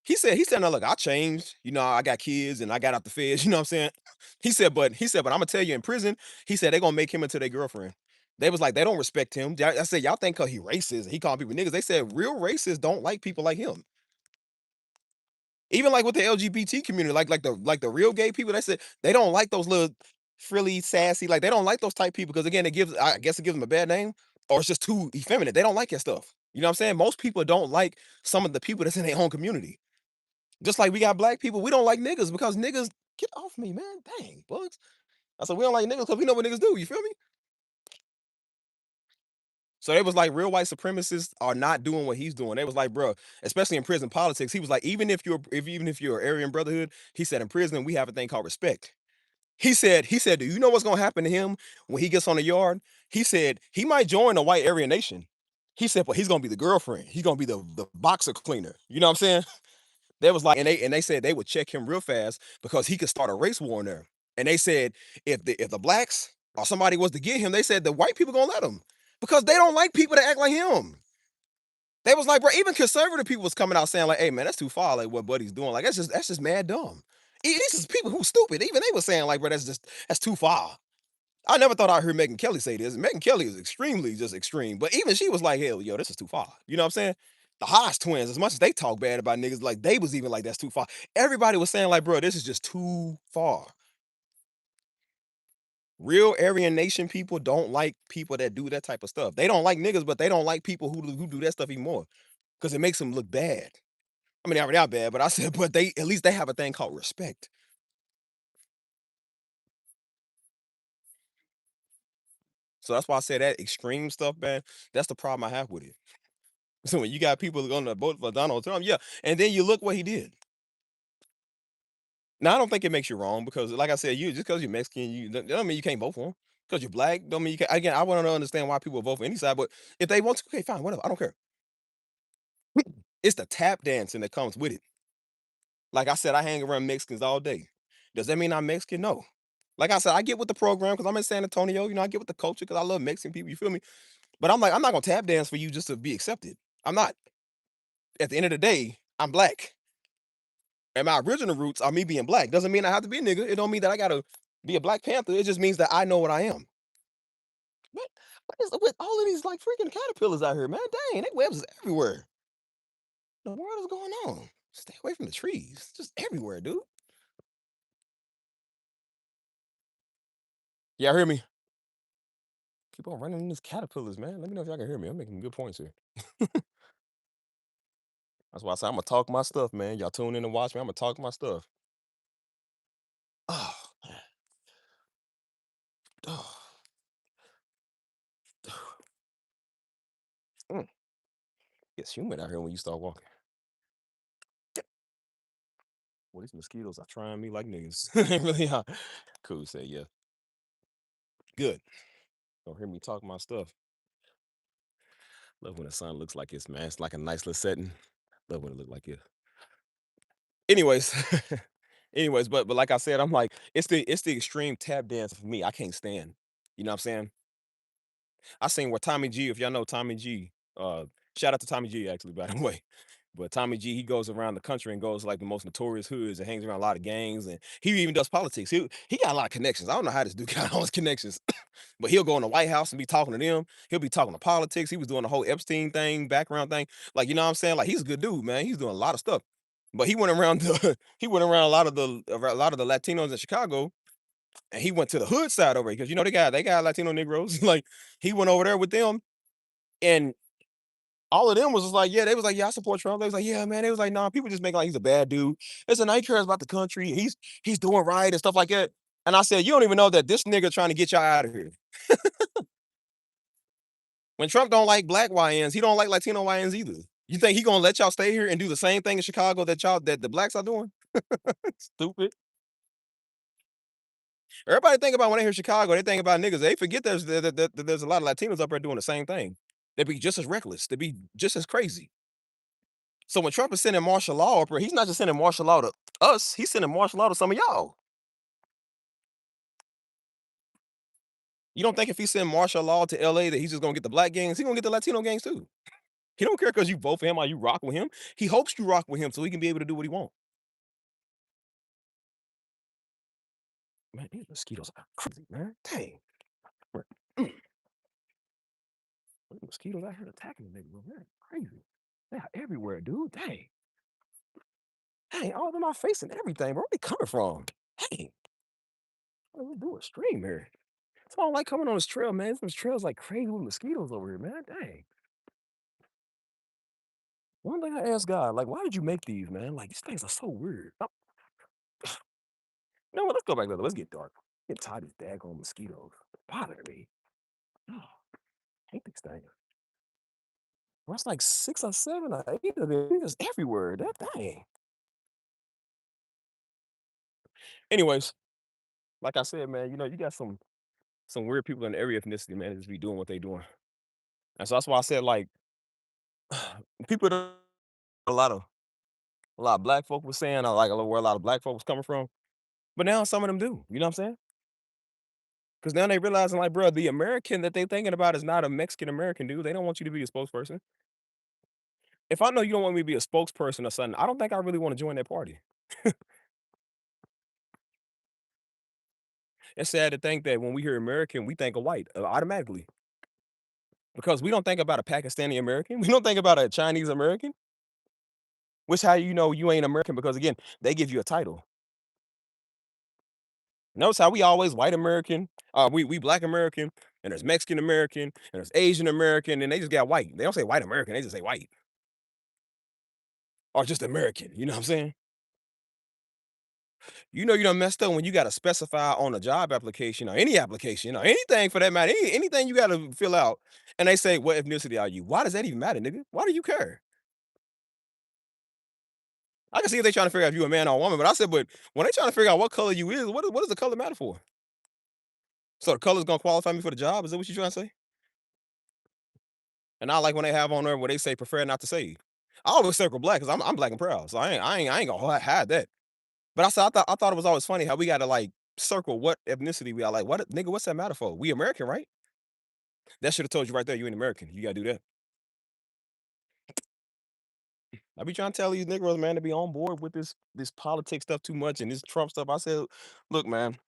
He said, no, look, I changed. I got kids and I got out the feds, you know what I'm saying? But I'm gonna tell you in prison, he said they're gonna make him into their girlfriend. They was like, they don't respect him. I said, y'all think cause he racist, he calling people niggas. They said real racists don't like people like him. Even like with the LGBT community, like the real gay people, they said they don't like those little frilly, sassy, like they don't like those type people because again, it gives I guess it gives them a bad name or it's just too effeminate. They don't like that stuff. You know what I'm saying? Most people don't like some of the people that's in their own community. Just like we got black people, we don't like niggas because niggas get off me, man. Dang, bugs. I said we don't like niggas because we know what niggas do. You feel me? So it was like real white supremacists are not doing what he's doing. They was like, bro, especially in prison politics, he was like, even if you're Aryan Brotherhood, he said in prison we have a thing called respect. He said, do you know what's gonna happen to him when he gets on the yard? He said he might join the white Aryan nation. He said, but he's gonna be the girlfriend. He's gonna be the boxer cleaner. You know what I'm saying? They was like, and they said they would check him real fast because he could start a race war in there. And they said if the blacks or somebody was to get him, they said the white people gonna let him because they don't like people that act like him. They was like, bro, even conservative people was coming out saying like, hey man, that's too far. Like what Buddy's doing, like that's just mad dumb. These is people who stupid. Even they were saying like, bro, that's too far. I never thought I'd hear Megan Kelly say this. Megan Kelly is extremely just extreme, but even she was like, hell, yo, this is too far. You know what I'm saying? The Haas twins, as much as they talk bad about niggas, like they was even like, that's too far. Everybody was saying, like, bro, this is just too far. Real Aryan Nation people don't like people that do that type of stuff. They don't like niggas, but they don't like people who do that stuff even more because it makes them look bad. I mean, they already are bad, but I said, but they at least they have a thing called respect. So that's why I said that extreme stuff, man. That's the problem I have with it. So when you got people going to vote for Donald Trump, yeah, and then you look what he did. Now I don't think it makes you wrong because, like I said, you just because you're Mexican, that don't mean you can't vote for him. Because you're black, don't mean you can't. Again, I want to understand why people vote for any side, but if they want to, okay, fine, whatever. I don't care. It's the tap dancing that comes with it. Like I said, I hang around Mexicans all day. Does that mean I'm Mexican? No. Like I said, I get with the program because I'm in San Antonio. I get with the culture because I love Mexican people. You feel me? But I'm like, I'm not gonna tap dance for you just to be accepted. I'm not. At the end of the day, I'm black. And my original roots are me being black. Doesn't mean I have to be a nigga. It don't mean that I gotta be a Black Panther. It just means that I know what I am. What is with all of these like freaking caterpillars out here, man? Dang, they webs is everywhere. The world is going on? Stay away from the trees. Just everywhere, dude. Y'all hear me? Keep on running in these caterpillars, man. Let me know if y'all can hear me. I'm making good points here. That's why I say I'm gonna talk my stuff, man. Y'all tune in and watch me. I'm gonna talk my stuff. Oh, man. Oh. Mm. It's humid out here when you start walking. Well, these mosquitoes are trying me like niggas. They really are. Cool, say yeah. Good. Don't hear me talk my stuff. Love when the sun looks like it's man. It's like a nice little setting. Love when it look like it. Anyways, anyways, but like I said, I'm like, it's the extreme tap dance for me. I can't stand. You know what I'm saying? I seen where Tommy G, if y'all know Tommy G, shout out to Tommy G actually, by the way. But Tommy G, he goes around the country and goes to, like the most notorious hoods and hangs around a lot of gangs and he even does politics. He got a lot of connections. I don't know how this dude got all his connections, but he'll go in the White House and be talking to them. He'll be talking to politics. He was doing the whole Epstein thing, background thing. Like, you know what I'm saying? Like he's a good dude, man. He's doing a lot of stuff. But he went around he went around a lot of the Latinos in Chicago and he went to the hood side over because they got Latino Negroes. Like he went over there with them and all of them was just like, yeah, they was like, yeah, I support Trump. They was like, yeah, man. They was like, nah, people just make like he's a bad dude. It's a night cares about the country. He's doing right and stuff like that. And I said, you don't even know that this nigga trying to get y'all out of here. When Trump don't like black YNs, he don't like Latino YNs either. You think he gonna let y'all stay here and do the same thing in Chicago that the blacks are doing? Stupid. Everybody think about when they hear Chicago, they think about niggas. They forget there's a lot of Latinos up there doing the same thing. They be just as reckless. They be just as crazy. So when Trump is sending martial law up here, he's not just sending martial law to us, he's sending martial law to some of y'all. You don't think if he send martial law to LA that he's just gonna get the black gangs, he gonna get the Latino gangs too. He don't care because you vote for him or you rock with him. He hopes you rock with him so he can be able to do what he wants. Man, these mosquitoes are crazy, man. Dang. Mosquitoes out here attacking the nigga, bro. They're crazy. They are everywhere, dude. Dang. Dang, all in my face and everything, bro. Where they coming from? Dang. What do we do a stream here? That's why I don't like coming on this trail, man. This trail's like crazy with mosquitoes over here, man. Dang. One thing I asked God, like, why did you make these, man? Like, these things are so weird. You know what? Let's go back there. Let's get dark. Get tired of these daggone mosquitoes. Bother me. Oh, I hate these things. Well, it's like 6 or 7 or 8 of them. They're just everywhere. That dang. Anyways, like I said, man, you got some weird people in the area ethnicity, man, that just be doing what they doing. And so that's why I said, like, people don't a lot of black folk was saying, I like where a lot of black folks coming from. But now some of them do. You know what I'm saying? Because now they realizing, like, bro, the American that they thinking about is not a Mexican American, dude. They don't want you to be a spokesperson. If I know you don't want me to be a spokesperson or something, I don't think I really want to join that party. It's sad to think that when we hear American, we think of white automatically because we don't think about a Pakistani American. We don't think about a Chinese American, which how you know you ain't American because again, they give you a title. Notice how we always white American, we black American, and there's Mexican American, and there's Asian American, and they just got white. They don't say white American, they just say white or just American. You know what I'm saying? You know you done messed up when you gotta specify on a job application or any application or anything for that matter, anything you gotta fill out, and they say, "What ethnicity are you?" Why does that even matter, nigga? Why do you care? I can see if they trying to figure out if you a man or a woman, but I said, but when they trying to figure out what color you is, what does the color matter for? So the color's gonna qualify me for the job? Is that what you trying to say? And I like when they have on there where they say prefer not to say. I always circle black because I'm black and proud, so I ain't gonna hide that. But I thought it was always funny how we gotta like circle what ethnicity we are. Like, what nigga, what's that matter for? We American, right? That should have told you right there, you ain't American. You gotta do that. I be trying to tell these niggas, man, to be on board with this politics stuff too much and this Trump stuff. I said, look, man,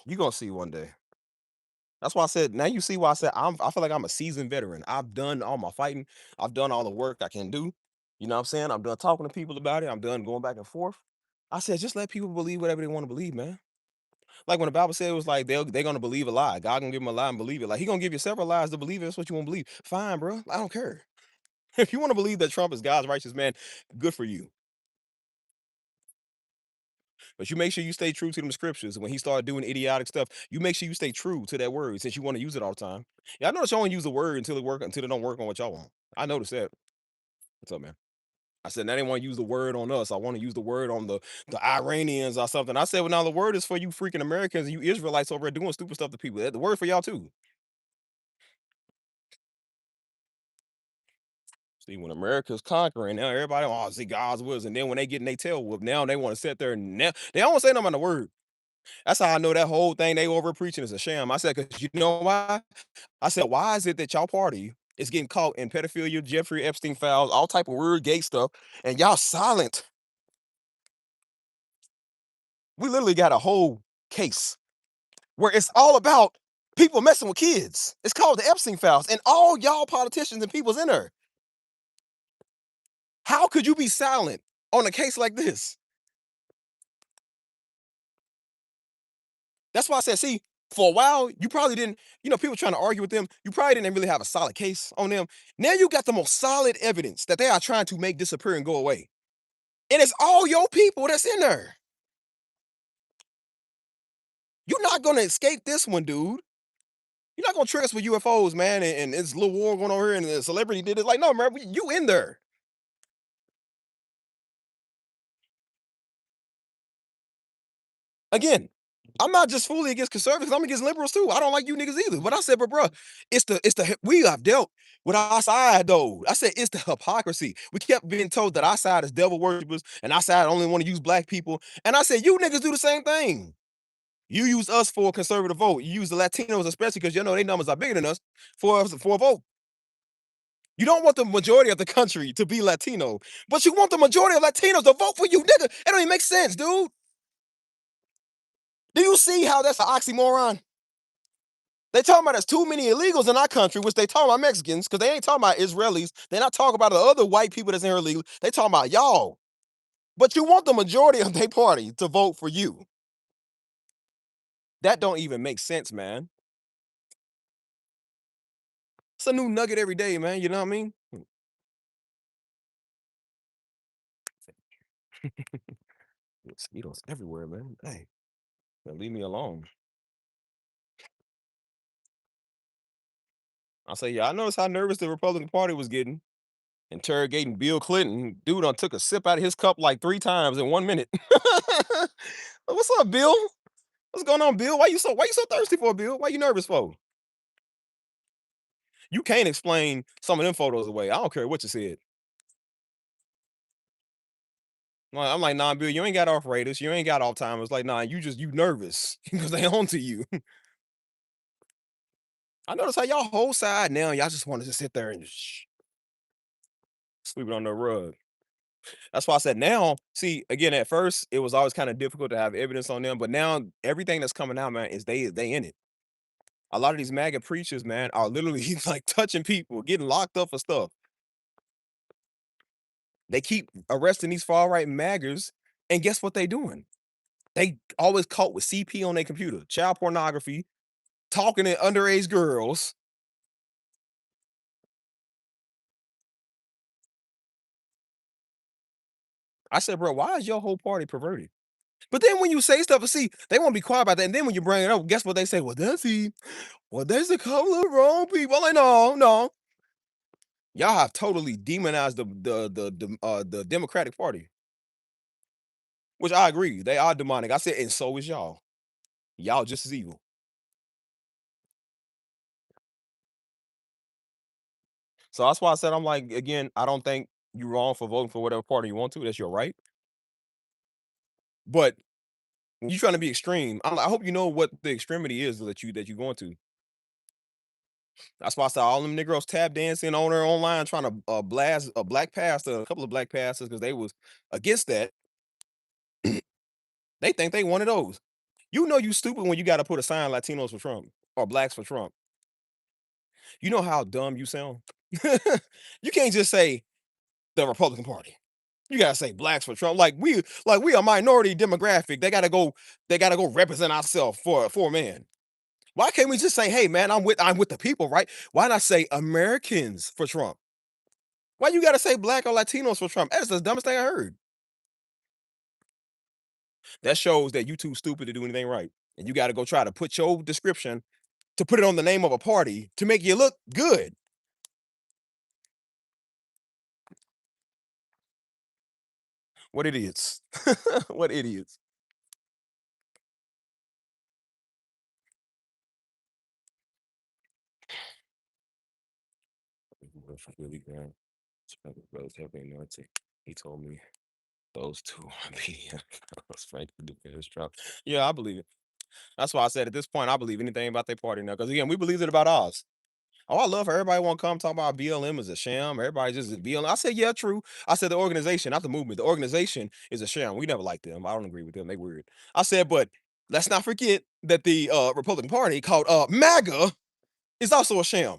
you gonna see one day. That's why I said, now you see why I said I feel like I'm a seasoned veteran. I've done all my fighting. I've done all the work I can do. You know what I'm saying? I'm done talking to people about it. I'm done going back and forth. I said, just let people believe whatever they want to believe, man. Like when the Bible said it was like they're gonna believe a lie. God gonna give them a lie and believe it. Like he gonna give you several lies to believe it. That's what you want to believe. Fine, bro. I don't care. If you want to believe that Trump is God's righteous man, good for you. But you make sure you stay true to them scriptures. When he started doing idiotic stuff, you make sure you stay true to that word since you want to use it all the time. Yeah, I notice y'all only use the word until it don't work on what y'all want. I noticed that. What's up, man? I said now they want to use the word on us. I want to use the word on the Iranians or something. I said, well, now the word is for you freaking Americans and you Israelites over there doing stupid stuff to people. The word for y'all too. See, when America's conquering, now everybody, oh, see God's wills, and then when they get in their tail whoop, now they want to sit there and now they don't say nothing on the word. That's how I know that whole thing they over preaching is a sham. I said, because you know why? I said, why is it that y'all party is getting caught in pedophilia, Jeffrey Epstein files, all type of weird gay stuff, and y'all silent? We literally got a whole case where it's all about people messing with kids. It's called the Epstein files, and all y'all politicians and people's in there. How could you be silent on a case like this? That's why I said, see, for a while, you probably didn't, people trying to argue with them, you probably didn't really have a solid case on them. Now you got the most solid evidence that they are trying to make disappear and go away. And it's all your people that's in there. You're not gonna escape this one, dude. You're not gonna trick us with UFOs, man, and it's a little war going on here, and the celebrity did it. Like, no, man, you in there. Again, I'm not just fully against conservatives. I'm against liberals too. I don't like you niggas either. But I said, but bro, it's the we have dealt with our side though. I said it's the hypocrisy. We kept being told that our side is devil worshippers and our side only want to use black people. And I said, you niggas do the same thing. You use us for a conservative vote. You use the Latinos, especially because you know their numbers are bigger than us for a vote. You don't want the majority of the country to be Latino, but you want the majority of Latinos to vote for you, nigga. It don't even make sense, dude. Do you see how that's an oxymoron? They talking about there's too many illegals in our country, which they talking about Mexicans, because they ain't talking about Israelis. They're not talking about the other white people that's in here illegal. They talking about y'all. But you want the majority of their party to vote for you. That don't even make sense, man. It's a new nugget every day, man. You know what I mean? Mosquitoes everywhere, man. Hey, leave me alone. I'll say, yeah, I noticed how nervous the Republican Party was getting. Interrogating Bill Clinton. Dude done took a sip out of his cup like 3 times in 1 minute. What's up, Bill? What's going on, Bill? Why you so thirsty for, Bill? Why you nervous for? You can't explain some of them photos away. I don't care what you said. I'm like, nah, Bill, you ain't got arthritis. You ain't got Alzheimer's. Like, nah, you nervous because they on to you. I notice how y'all whole side now, y'all just want to just sit there and sweep it on the rug. That's why I said now, see, again, at first it was always kind of difficult to have evidence on them, but now everything that's coming out, man, is they in it. A lot of these MAGA preachers, man, are literally like touching people, getting locked up for stuff. They keep arresting these far right MAGAs, and guess what they doing? They always caught with CP on their computer, child pornography, talking to underage girls. I said, bro, why is your whole party perverted? But then when you say stuff, and see, they won't be quiet about that. And then when you bring it up, guess what they say? Well, that's he. Well, there's a couple of wrong people. I'm like, no, no. Y'all have totally demonized the Democratic Party, which I agree. They are demonic. I said, and so is y'all. Y'all just as evil. So that's why I said I'm like, again, I don't think you're wrong for voting for whatever party you want to. That's your right. But when you're trying to be extreme, I hope you know what the extremity is that you're going to. That's why I saw all them Negroes tap dancing on there online trying to blast a black pastor, a couple of black pastors because they was against that. They think they one of those. You know you stupid when you got to put a sign Latinos for Trump or blacks for Trump. You know how dumb you sound. You can't just say the Republican Party. You gotta say blacks for Trump. Like we a minority demographic. They gotta go represent ourselves for a man. Why can't we just say, hey man, I'm with the people, right? Why not say Americans for Trump? Why you gotta say black or Latinos for Trump? That's the dumbest thing I heard. That shows that you too stupid to do anything right. And you gotta go try to put your description to put it on the name of a party to make you look good. What idiots. What idiots. Really grand. Brothers helping anointing. He told me those two are obedient. Frank Lucas Trump. Yeah, I believe it. That's why I said at this point, I believe anything about their party now. Because again, we believe it about ours. Oh, I love how everybody want to come talk about BLM is a sham. Everybody just BLM. I said, yeah, true. I said the organization, not the movement. The organization is a sham. We never liked them. I don't agree with them. They weird. I said, but let's not forget that the Republican Party called MAGA is also a sham.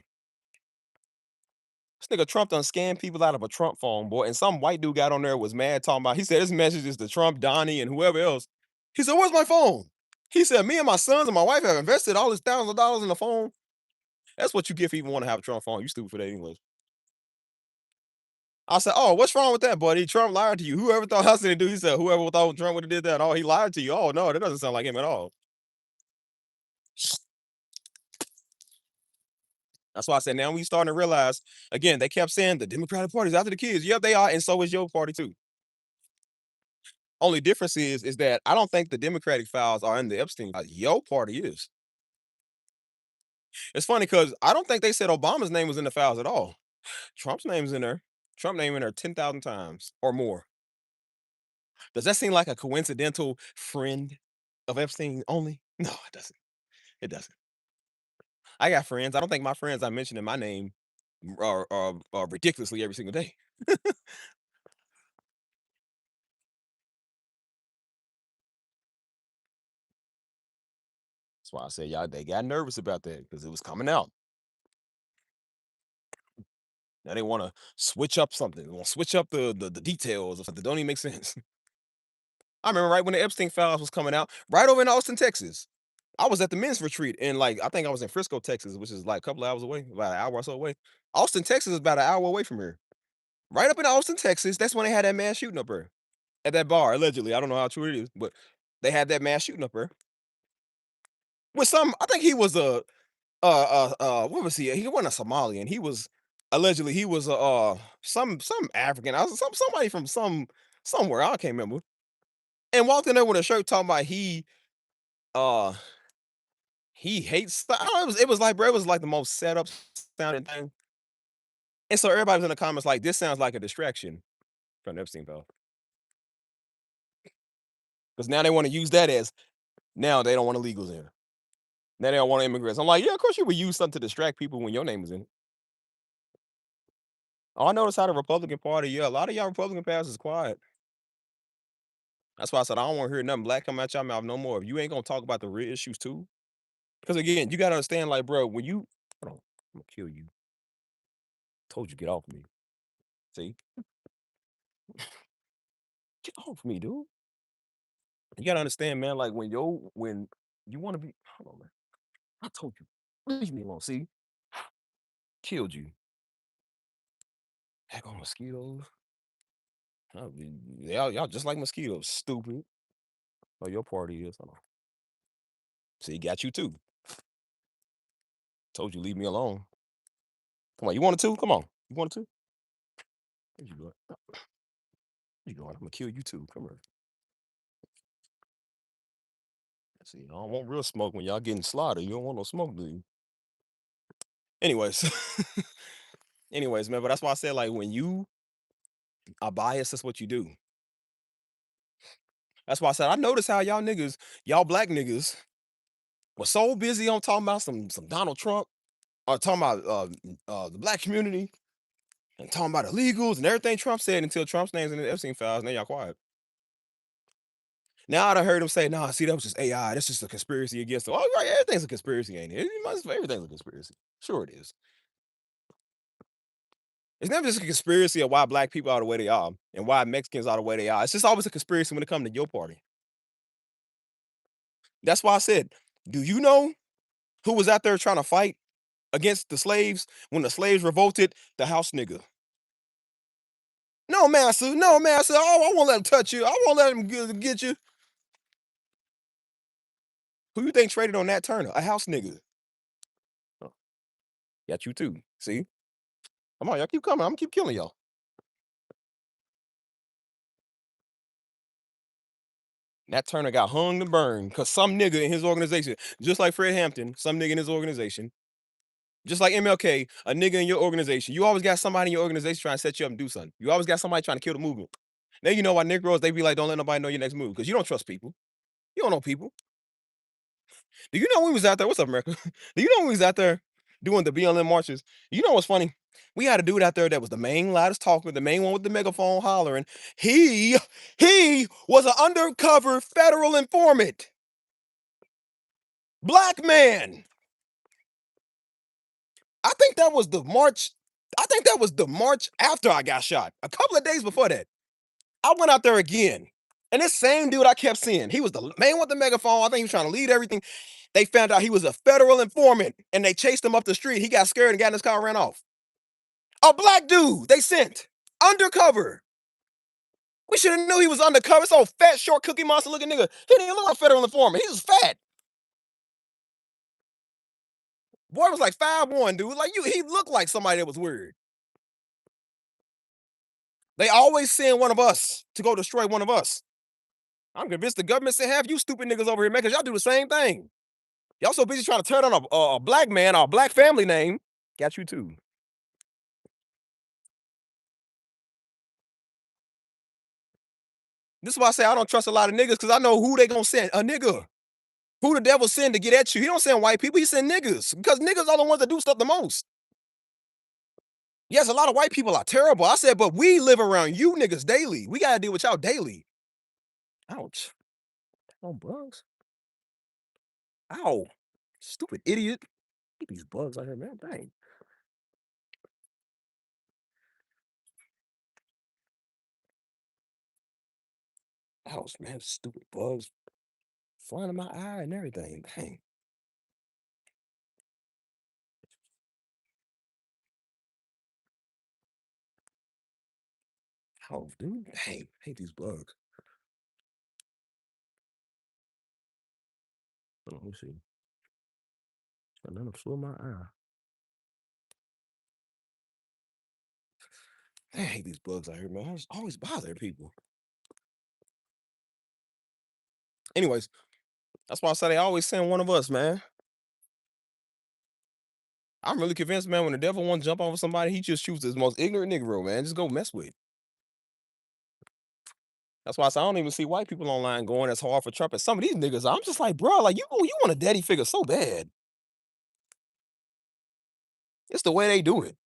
This nigga Trump done scammed people out of a Trump phone, boy. And some white dude got on there was mad talking about, he said his message is to Trump, Donnie, and whoever else. He said, where's my phone? He said, me and my sons and my wife have invested all this thousands of dollars in the phone. That's what you get if you even want to have a Trump phone. You stupid for that anyways. I said, oh, what's wrong with that, buddy? Trump lied to you. Whoever thought I was gonna do, he said, whoever thought Trump would have did that. Oh, he lied to you. Oh no, that doesn't sound like him at all. That's why I said now we starting to realize again, they kept saying the Democratic Party is after the kids. Yep, they are, and so is your party too. Only difference is that I don't think the Democratic files are in the Epstein. Your party is. It's funny because I don't think they said Obama's name was in the files at all. Trump's name's in there. Trump name in there 10,000 times or more. Does that seem like a coincidental friend of Epstein only? No, it doesn't. It doesn't. I got friends. I don't think my friends I mentioned in my name are ridiculously every single day. why I said y'all they got nervous about that because it was coming out. Now they want to switch up something. They want to switch up the details of something that don't even make sense. I remember right when the Epstein files was coming out, right over in Austin, Texas. I was at the men's retreat and like I think I was in Frisco, Texas, which is like a couple of hours away, about an hour or so away. Austin, Texas is about an hour away from here. Right up in Austin, Texas, that's when they had that mass shooting up there at that bar, allegedly. I don't know how true it is, but they had that mass shooting up there with some. I think he was a what was he? He wasn't a Somalian. He was allegedly he was a some African. I was somebody from somewhere. I can't remember. And walked in there with a shirt talking about uh he hates. I don't know, it was like bro, it was like the most set up sounding thing. And so everybody was in the comments like, this sounds like a distraction from the Epstein file. Because now they want to use that as now they don't want illegals in. Now they don't want immigrants. I'm like, yeah, of course you would use something to distract people when your name is in it. Oh, I noticed how the Republican Party, yeah, a lot of y'all Republican pastors is quiet. That's why I said I don't want to hear nothing black come out y'all mouth no more. If you ain't gonna talk about the real issues too, because again, you gotta understand, like, bro, when you hold on, I'm gonna kill you. Told you get off me. See, get off me, dude. You gotta understand, man. Like when you want to be, hold on, man. I told you, leave me alone. See, killed you. Heck on mosquitoes. Y'all just like mosquitoes, stupid. Oh, your party is. Hold on. See, got you too. Told you, leave me alone. Come on, you wanted to? Come on, you wanted to? Where you going? Where you going? I'm gonna kill you too. Come here. See, I don't want real smoke when y'all getting slaughtered. You don't want no smoke, do you? Anyways, anyways, man. But that's why I said like when you are biased, that's what you do. That's why I said I noticed how y'all niggas, y'all black niggas, was so busy on talking about some Donald Trump or talking about the black community and talking about illegals and everything Trump said until Trump's name's in the Epstein files. Now y'all quiet. Now I done heard him say, "Nah, see, that was just AI. That's just a conspiracy against them." Oh, right, everything's a conspiracy, ain't it? Everything's a conspiracy. Sure, it is. It's never just a conspiracy of why black people are the way they are and why Mexicans are the way they are. It's just always a conspiracy when it comes to your party. That's why I said, do you know who was out there trying to fight against the slaves when the slaves revolted? The house nigga. No, master. No, master. Oh, I won't let him touch you. I won't let him get you. Who you think traded on Nat Turner? A house nigga. Oh, got you too. See? Come on, y'all keep coming. I'm gonna keep killing y'all. Nat Turner got hung and burned because some nigga in his organization, just like Fred Hampton, some nigga in his organization, just like MLK, a nigga in your organization. You always got somebody in your organization trying to set you up and do something. You always got somebody trying to kill the movement. Now you know why Negroes, they be like, don't let nobody know your next move because you don't trust people. You don't know people. Do you know when we was out there? What's up, America? Do you know when we was out there doing the BLM marches? You know what's funny? We had a dude out there that was the main loudest talker, the main one with the megaphone hollering. He was an undercover federal informant. Black man. I think that was the march. I think that was the march after I got shot. A couple of days before that. I went out there again. And this same dude I kept seeing, he was the man with the megaphone. I think he was trying to lead everything. They found out he was a federal informant and they chased him up the street. He got scared and got in his car and ran off. A black dude they sent undercover. We should have knew he was undercover. This old fat, short cookie monster looking nigga. He didn't even look like a federal informant. He was fat. Boy was like 5'1", dude. Like he looked like somebody that was weird. They always send one of us to go destroy one of us. I'm convinced the government sent half you stupid niggas over here, man, because y'all do the same thing. Y'all so busy trying to turn on a black man or a black family name. Got you too. This is why I say I don't trust a lot of niggas because I know who they gonna send. A nigga. Who the devil send to get at you? He don't send white people. He send niggas because niggas are the ones that do stuff the most. Yes, a lot of white people are terrible. I said, but we live around you niggas daily. We gotta deal with y'all daily. Ouch. Oh, bugs. Ow. Stupid idiot. Get these bugs out here, man. Dang. Ouch, man. Stupid bugs flying in my eye and everything. Dang. Oh, dude. Dang. Hate these bugs. Hold on, let me see. Another flew in my eye. I hate these bugs out here, man. I just always bother people. Anyways, that's why I say they always send one of us, man. I'm really convinced, man, when the devil wants to jump over somebody, he just chooses the most ignorant Negro, man. Just go mess with it. That's why I say I don't even see white people online going as hard for Trump as some of these niggas. I'm just like, bro, like you want a daddy figure so bad. It's the way they do it.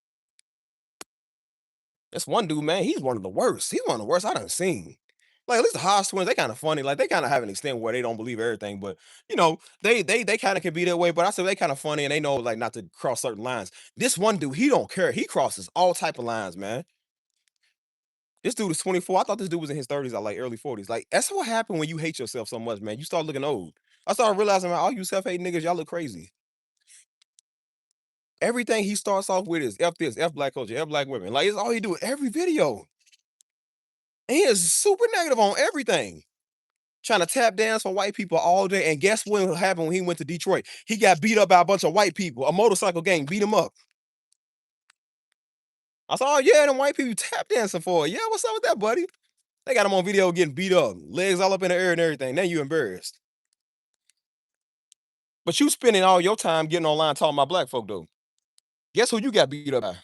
This one dude, man, he's one of the worst. He's one of the worst I done seen. Like at least the Haas twins, they kind of funny. Like they kind of have an extent where they don't believe everything, but they kind of can be that way. But I said they kind of funny and they know like not to cross certain lines. This one dude, he don't care. He crosses all type of lines, man. This dude is 24. I thought this dude was in his 30s or like early 40s. Like that's what happened when you hate yourself so much, man. You start looking old. I started realizing, man, all you self-hating niggas, y'all look crazy. Everything he starts off with is F this, F black culture, F black women. Like it's all he do in every video. And he is super negative on everything. Trying to tap dance for white people all day. And guess what happened when he went to Detroit? He got beat up by a bunch of white people. A motorcycle gang beat him up. I saw, oh, yeah, them white people tap dancing for it. Yeah, what's up with that, buddy? They got him on video getting beat up, legs all up in the air and everything. Now you embarrassed. But you spending all your time getting online talking about black folk, though. Guess who you got beat up by?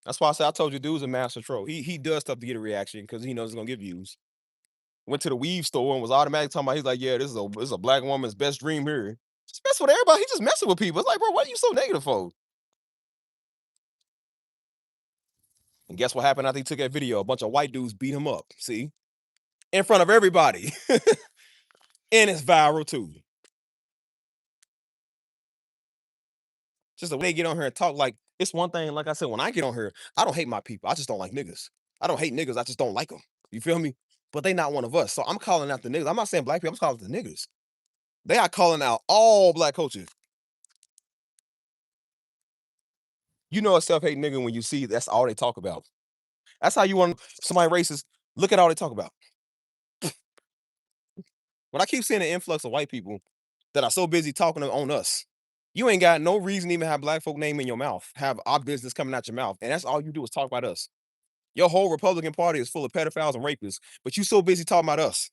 That's why I said I told you dude's a master troll. He does stuff to get a reaction because he knows it's gonna give views. Went to the weave store and was automatically talking about, he's like, yeah, this is a black woman's best dream here. Just mess with everybody. He just messing with people. It's like, bro, why are you so negative for? And guess what happened after he took that video? A bunch of white dudes beat him up. See? In front of everybody. And it's viral too. Just the way they get on here and talk, like, it's one thing, like I said, when I get on here, I don't hate my people. I just don't like niggas. I don't hate niggas. I just don't like them. You feel me? But they not one of us. So I'm calling out the niggas. I'm not saying black people. I'm calling out the niggas. They are calling out all black coaches. You know a self-hate nigga when you see that's all they talk about. That's how you want somebody racist. Look at all they talk about. When I keep seeing an influx of white people that are so busy talking on us, you ain't got no reason to even have black folk name in your mouth, have our business coming out your mouth, and that's all you do is talk about us. Your whole Republican Party is full of pedophiles and rapists, but you so busy talking about us.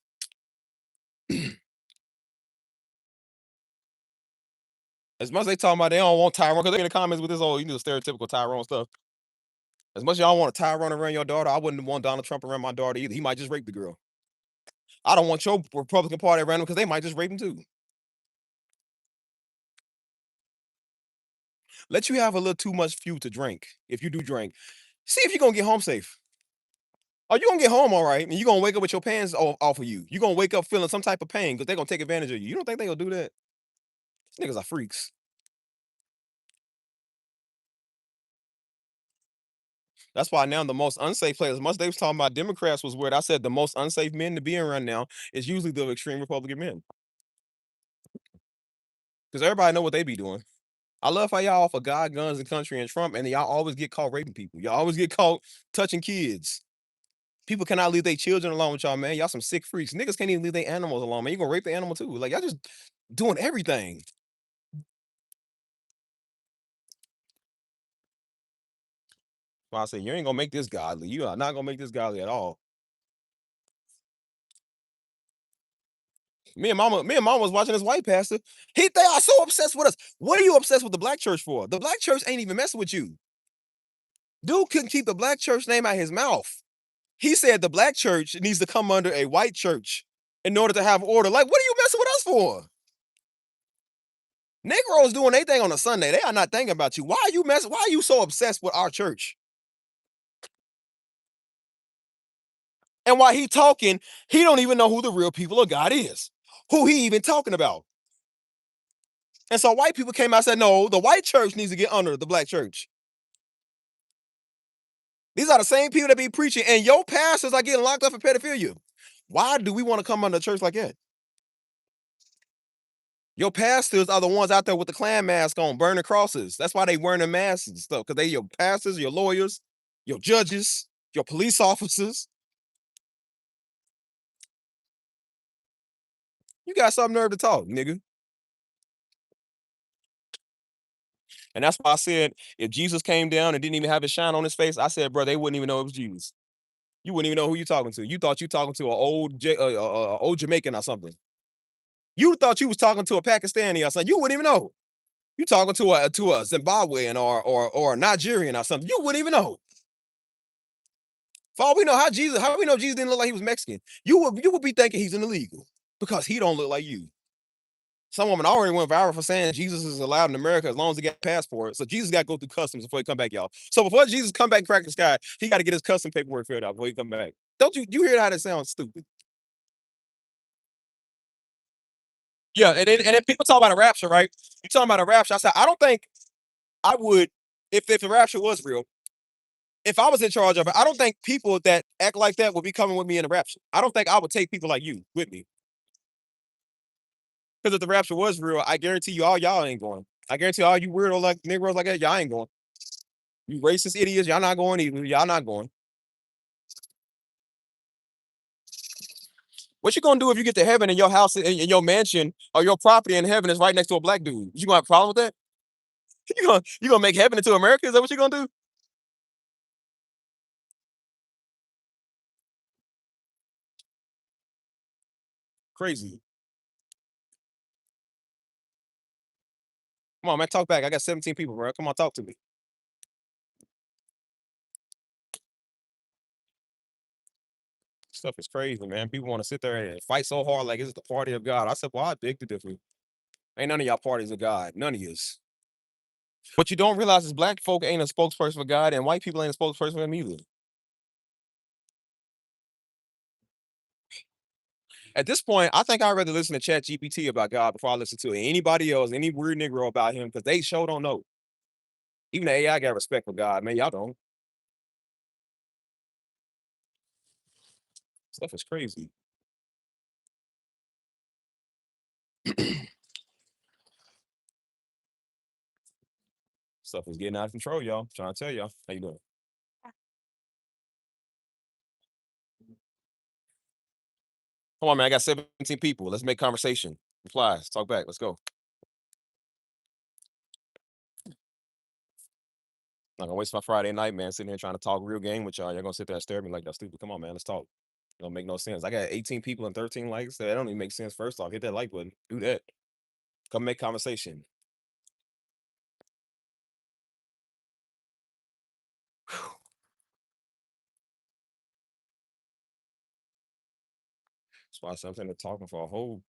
As much as they talking about they don't want Tyrone, because they in the comments with this old, stereotypical Tyrone stuff. As much as y'all want a Tyrone around your daughter, I wouldn't want Donald Trump around my daughter either. He might just rape the girl. I don't want your Republican Party around him because they might just rape him too. Let you have a little too much fuel to drink if you do drink. See if you're gonna get home safe. Oh, you gonna get home all right, and you gonna wake up with your pants off of you. You gonna wake up feeling some type of pain because they're gonna take advantage of you. You don't think they gonna do that? These niggas are freaks. That's why now the most unsafe players, as much they was talking about Democrats was weird. I said the most unsafe men to be around now is usually the extreme Republican men. Because everybody know what they be doing. I love how y'all offer God, guns, and country and Trump, and y'all always get caught raping people. Y'all always get caught touching kids. People cannot leave their children alone with y'all, man. Y'all some sick freaks. Niggas can't even leave their animals alone, man. You gonna rape the animal too. Like y'all just doing everything. Well, I say you ain't gonna make this godly. You are not gonna make this godly at all. Me and mama was watching this white pastor. They are so obsessed with us. What are you obsessed with the black church for? The black church ain't even messing with you. Dude couldn't keep the black church name out his mouth. He said the black church needs to come under a white church in order to have order. Like, what are you messing with us for? Negroes doing their thing on a Sunday. They are not thinking about you. Why are you messing? Why are you so obsessed with our church? And while he talking, he don't even know who the real people of God is. Who he even talking about. And so white people came out and said, no, the white church needs to get under the black church. These are the same people that be preaching, and your pastors are getting locked up for pedophilia. Why do we want to come under a church like that? Your pastors are the ones out there with the Klan mask on, burning crosses. That's why they wearing the masks and stuff, because they your pastors, your lawyers, your judges, your police officers. You got some nerve to talk, nigga. And that's why I said, if Jesus came down and didn't even have his shine on his face, I said, bro, they wouldn't even know it was Jesus. You wouldn't even know who you talking to. You thought you talking to an old Jamaican or something. You thought you was talking to a Pakistani or something. You wouldn't even know. You talking to a Zimbabwean or a Nigerian or something. You wouldn't even know. For all we know, how we know Jesus didn't look like he was Mexican? You would be thinking he's an illegal because he don't look like you. Some woman already went viral for saying Jesus is allowed in America as long as he got a passport. So Jesus got to go through customs before he come back, y'all. So before Jesus come back and crack the sky, he got to get his custom paperwork filled out before he come back. Don't you hear how that sounds stupid? Yeah, and then people talk about a rapture, right? You talking about a rapture? I said I don't think I would if the rapture was real. If I was in charge of it, I don't think people that act like that would be coming with me in the rapture. I don't think I would take people like you with me. Because if the rapture was real, I guarantee you all y'all ain't going. I guarantee all you weirdo like Negroes like that, y'all ain't going. You racist idiots, y'all not going either. Y'all not going. What you gonna do if you get to heaven and your house and your mansion or your property in heaven is right next to a black dude? You gonna have a problem with that? You gonna make heaven into America? Is that what you gonna do? Crazy. Come on, man, talk back. I got 17 people, bro. Come on, talk to me. Stuff is crazy, man. People want to sit there and fight so hard like it's the party of God. I said, well, I beg to differ. Ain't none of y'all parties of God. None of yous. What you don't realize is black folk ain't a spokesperson for God, and white people ain't a spokesperson for him either. At this point, I think I'd rather listen to Chat GPT about God before I listen to anybody else, any weird Negro about him, because they sure don't know. Even the AI got respect for God, man. Y'all don't. Stuff is crazy. Stuff is getting out of control, y'all. Trying to tell y'all. How you doing? Come on, man. I got 17 people. Let's make conversation. Replies. Talk back. Let's go. Not gonna waste my Friday night, man. Sitting here trying to talk real game with y'all. Y'all gonna sit there and stare at me like that's stupid. Come on, man. Let's talk. It don't make no sense. I got 18 people and 13 likes. That don't even make sense. First off, hit that like button. Do that. Come make conversation. That's why I said I'm sitting there talking for a whole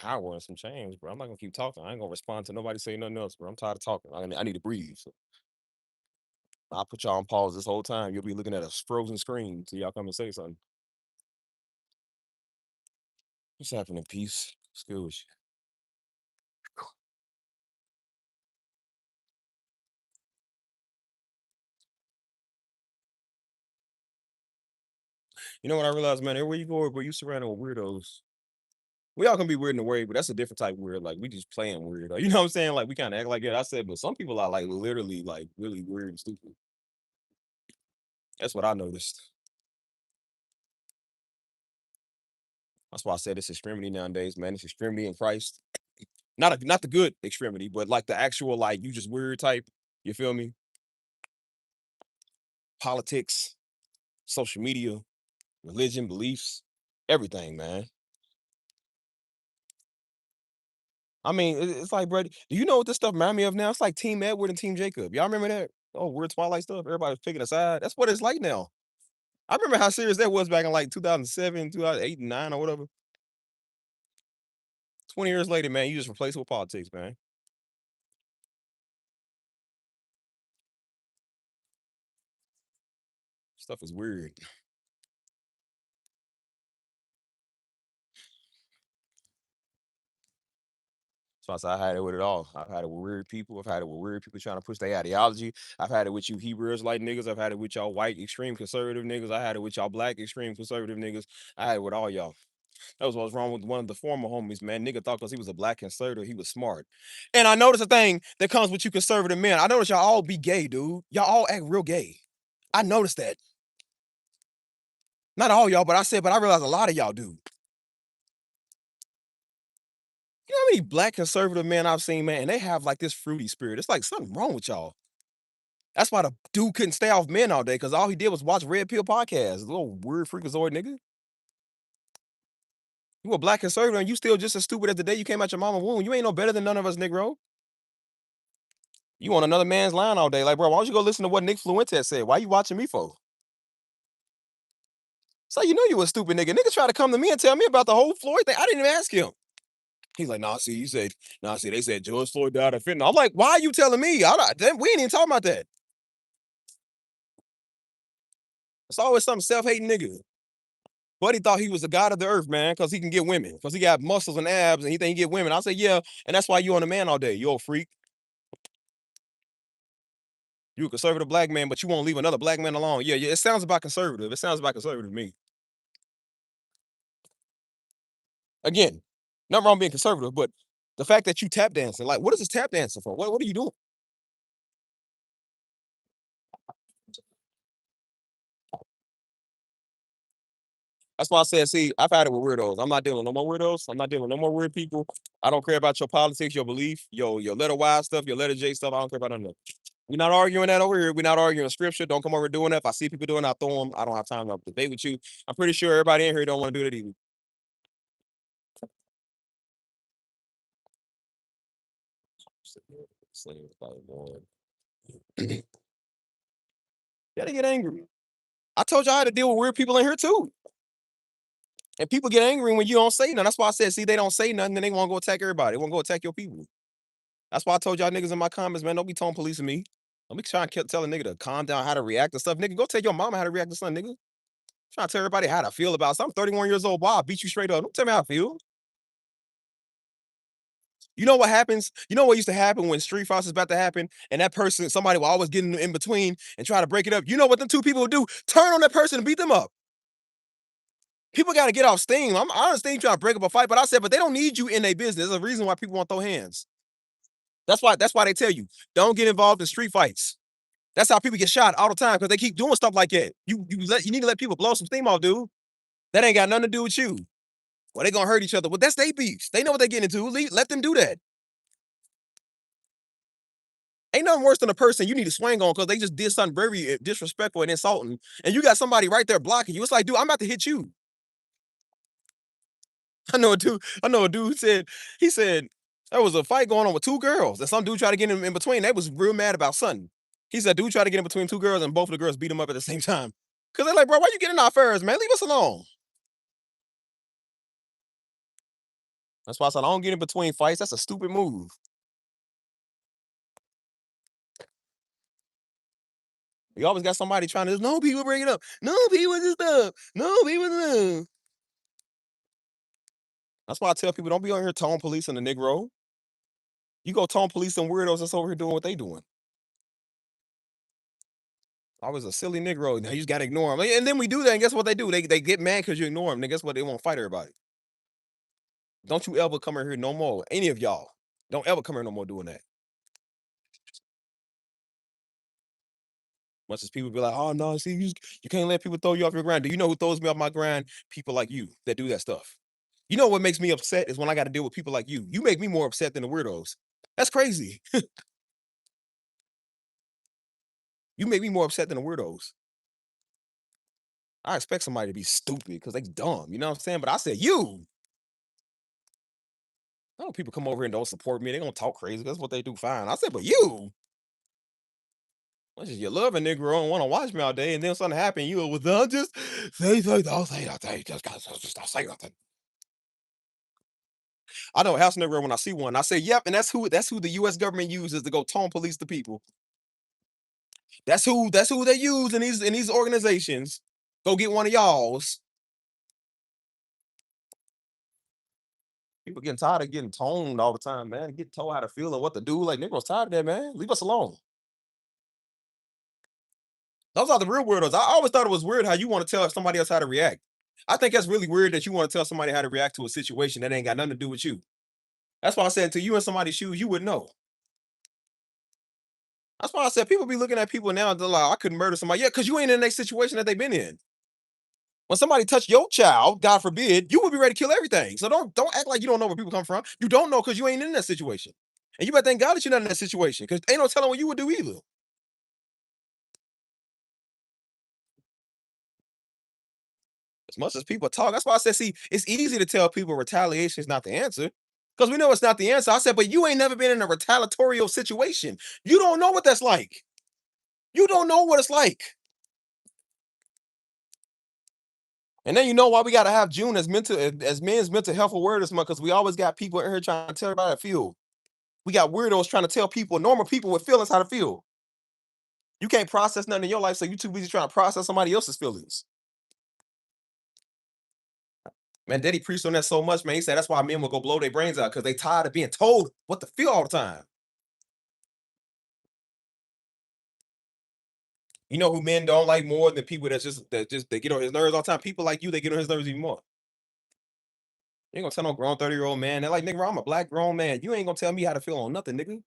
hour and some change, bro. I'm not gonna keep talking. I ain't gonna respond to nobody saying nothing else, bro. I'm tired of talking. I need to breathe. So I'll put y'all on pause this whole time. You'll be looking at a frozen screen till y'all come and say something. What's happening? Peace. It's good with you. You know what I realized, man? Everywhere you go, bro, you surrounded with weirdos. We all can be weird in a way, but that's a different type of weird. Like we just playing weird. You know what I'm saying? Like we kind of act like it. I said, but some people are like literally like really weird and stupid. That's what I noticed. That's why I said it's extremity nowadays, man. It's extremity in Christ. Not the good extremity, but like the actual like you just weird type. You feel me? Politics, social media, religion, beliefs, everything, man. I mean, it's like, bro, do you know what this stuff remind me of now? It's like Team Edward and Team Jacob. Y'all remember that? Oh, weird Twilight stuff. Everybody's picking a side. That's what it's like now. I remember how serious that was back in like 2007, 2008, and 9 or whatever. 20 years later, man, you just replace it with politics, man. Stuff is weird. So I said, I had it with it all. I've had it with weird people. I've had it with weird people trying to push their ideology. I've had it with you Hebrews like niggas. I've had it with y'all white extreme conservative niggas. I had it with y'all black extreme conservative niggas. I had it with all y'all. That was what was wrong with one of the former homies, man. Nigga thought because he was a black conservative, he was smart. And I noticed a thing that comes with you conservative men. I noticed y'all all be gay, dude. Y'all all act real gay. I noticed that. Not all y'all, but I realize a lot of y'all do. You know how many black conservative men I've seen, man, and they have like this fruity spirit. It's like something wrong with y'all. That's why the dude couldn't stay off men all day, because all he did was watch Red Pill podcasts. Little weird freakazoid nigga. You a black conservative and you still just as stupid as the day you came out your mama womb. You ain't no better than none of us, Negro. You on another man's line all day. Like, bro, why don't you go listen to what Nick Fluentes said? Why you watching me for? So you know you a stupid nigga. Nigga try to come to me and tell me about the whole Floyd thing. I didn't even ask him. He's like, nah, see, they said George Floyd died of fentanyl. I'm like, why are you telling me? We ain't even talking about that. It's always some self-hating nigga. Buddy thought he was the god of the earth, man, because he can get women. Because he got muscles and abs and he think he get women. I said, yeah, and that's why you on the man all day. You old freak. You a conservative black man, but you won't leave another black man alone. Yeah, it sounds about conservative. It sounds about conservative to me. Again, nothing wrong being conservative, but the fact that you tap dancing, like, what is this tap dancing for? What are you doing? That's why I said, see, I've had it with weirdos. I'm not dealing with no more weirdos. I'm not dealing with no more weird people. I don't care about your politics, your belief, your letter Y stuff, your letter J stuff. I don't care about none of that. We're not arguing that over here. We're not arguing scripture. Don't come over doing that. If I see people doing, I throw them. I don't have time to debate with you. I'm pretty sure everybody in here don't want to do that either. Gotta get angry. I told you I had to deal with weird people in here too. And people get angry when you don't say nothing. That's why I said, see, they don't say nothing, then they want to go attack everybody. They want to go attack your people. That's why I told y'all niggas in my comments, man, don't be telling police me. Don't be trying to tell a nigga to calm down, how to react to stuff. Nigga, go tell your mama how to react to something, nigga. Trying to tell everybody how to feel about something. I'm 31 years old. Boy, I'll beat you straight up. Don't tell me how I feel. You know what happens? You know what used to happen when street fights is about to happen, and that person, somebody will always get in between and try to break it up. You know what them two people will do? Turn on that person and beat them up. People got to get off steam. I understand you trying to break up a fight, but I said, but they don't need you in their business. There's a reason why people want to throw hands. That's why they tell you, don't get involved in street fights. That's how people get shot all the time because they keep doing stuff like that. You need to let people blow some steam off, dude. That ain't got nothing to do with you. Well, they gonna hurt each other. Well, that's their beefs. They know what they're getting into. Let them do that. Ain't nothing worse than a person you need to swing on because they just did something very disrespectful and insulting, and you got somebody right there blocking you. It's like, dude, I'm about to hit you. I know a dude said, he said there was a fight going on with two girls, and some dude tried to get in between. They was real mad about something. He said, dude tried to get in between two girls, and both of the girls beat him up at the same time. Cause they're like, bro, why you getting our affairs, man? Leave us alone. That's why I said I don't get in between fights. That's a stupid move. You always got somebody trying to, no, people bring it up. No, people just stuff. No, people do. That's why I tell people don't be on here tone police in the Negro. You go tone police and weirdos that's over here doing what they doing. I was a silly Negro. Now you just gotta ignore them. And then we do that, and guess what they do? They get mad because you ignore them. Then guess what? They won't fight everybody. Don't you ever come in here no more. Any of y'all. Don't ever come here no more doing that. Much as people be like, oh no, see, you can't let people throw you off your grind. Do you know who throws me off my grind? People like you that do that stuff. You know what makes me upset is when I got to deal with people like you. You make me more upset than the weirdos. That's crazy. You make me more upset than the weirdos. I expect somebody to be stupid because they dumb. You know what I'm saying? But I said you. I know people come over here and don't support me. They gonna talk crazy. That's what they do. Fine. I said, but you. Much as you love a nigga and want to watch me all day, and then something happen, you was just don't say nothing. Just don't say nothing. I know a house nigga when I see one. I say, yep, and that's who the US government uses to go tone police the people. That's who they use in these organizations. Go get one of y'all's. People getting tired of getting toned all the time, man. Get told how to feel and what to do. Like Negroes tired of that, man. Leave us alone. Those are the real weirdos. I always thought it was weird how you want to tell somebody else how to react. I think that's really weird that you want to tell somebody how to react to a situation that ain't got nothing to do with you. That's why I said until you in somebody's shoes, you wouldn't know. That's why I said people be looking at people now and they're like, I couldn't murder somebody. Yeah, because you ain't in the next situation that they've been in. When somebody touch your child, God forbid, you would be ready to kill everything. So don't act like you don't know where people come from. You don't know because you ain't in that situation. And you better thank God that you're not in that situation because ain't no telling what you would do either. As much as people talk, that's why I said, see, it's easy to tell people retaliation is not the answer. Because we know it's not the answer. I said, but you ain't never been in a retaliatorial situation. You don't know what that's like. You don't know what it's like. And then you know why we gotta have June as men's mental health awareness month, because we always got people in here trying to tell everybody how to feel. We got weirdos trying to tell people, normal people with feelings, how to feel. You can't process nothing in your life, so you too busy trying to process somebody else's feelings. Man, Daddy preached on that so much, man. He said that's why men will go blow their brains out because they tired of being told what to feel all the time. You know who men don't like more than people that they get on his nerves all the time? People like you, they get on his nerves even more. You ain't gonna tell no grown 30-year-old man. They're like, nigga, I'm a black grown man. You ain't gonna tell me how to feel on nothing, nigga.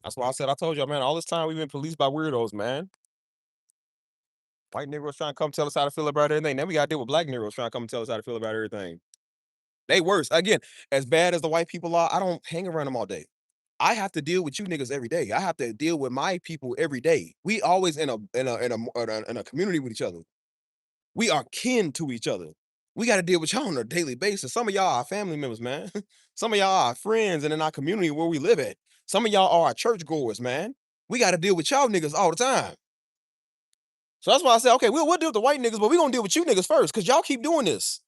That's why I said I told y'all, man, all this time we've been policed by weirdos, man. White Negroes trying to come tell us how to feel about everything. Then we got to deal with black Negroes trying to come tell us how to feel about everything. They worse. Again, as bad as the white people are, I don't hang around them all day. I have to deal with you niggas every day. I have to deal with my people every day. We always in a community with each other. We are kin to each other. We got to deal with y'all on a daily basis. Some of y'all are family members, man. Some of y'all are friends and in our community where we live at. Some of y'all are our church goers, man. We got to deal with y'all niggas all the time. So that's why I said, okay, we'll deal with the white niggas, but we're gonna deal with you niggas first, because y'all keep doing this.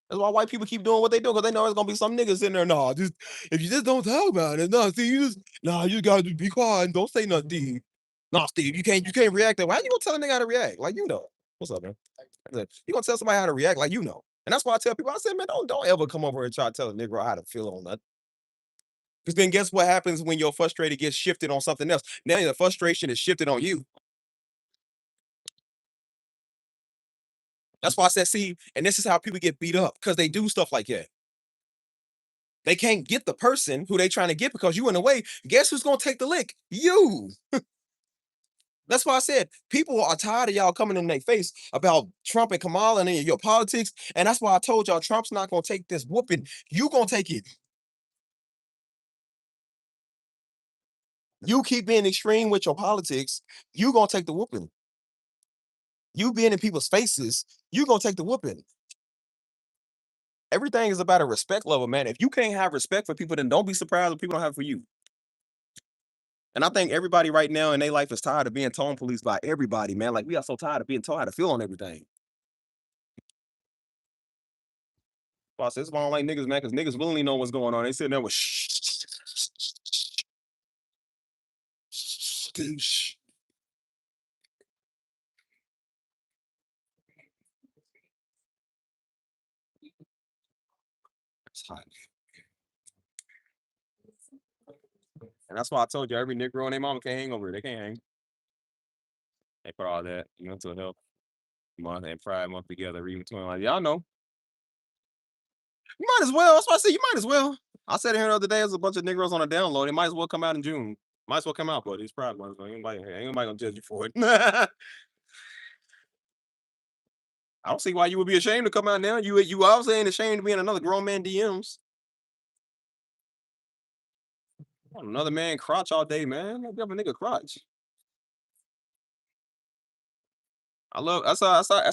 That's why white people keep doing what they do, because they know there's gonna be some niggas in there. Nah, just if you just don't talk about it, nah, see, you gotta be quiet and don't say nothing, Steve. Nah, Steve, you can't react that way. How you gonna tell a nigga how to react? Like you know. What's up, man? You gonna tell somebody how to react like you know. And that's why I tell people, I said, man, don't ever come over and try to tell a nigga how to feel on that. Because then guess what happens when your frustrated gets shifted on something else? Now the frustration is shifted on you. That's why I said, see, and this is how people get beat up because they do stuff like that. They can't get the person who they trying to get because you in the way. Guess who's gonna take the lick? You. That's why I said people are tired of y'all coming in their face about Trump and Kamala and your politics. And that's why I told y'all Trump's not gonna take this whooping. You gonna take it. You keep being extreme with your politics, you gonna take the whooping. You being in people's faces, you gonna take the whooping. Everything is about a respect level, man. If you can't have respect for people, then don't be surprised when people don't have it for you. And I think everybody right now in their life is tired of being tone police by everybody, man. Like we are so tired of being told how to feel on everything. Boss, that's why I don't like niggas, man, because niggas willingly know what's going on. They sitting there with shh, shh. It's hot. And that's why I told you every nigga and their mama can't hang over it. They can't hang. They put all that mental health month and pride month together, reading between like y'all know. You might as well. That's why I said you might as well. I said it here the other day, there's a bunch of Negroes on a download. It might as well come out in June. Might as well come out, but it's Pride Month. So ain't nobody gonna judge you for it. I don't see why you would be ashamed to come out now. You obviously ain't ashamed to be in another grown man DMs. Another man crotch all day, man. Give a nigga crotch. I love that's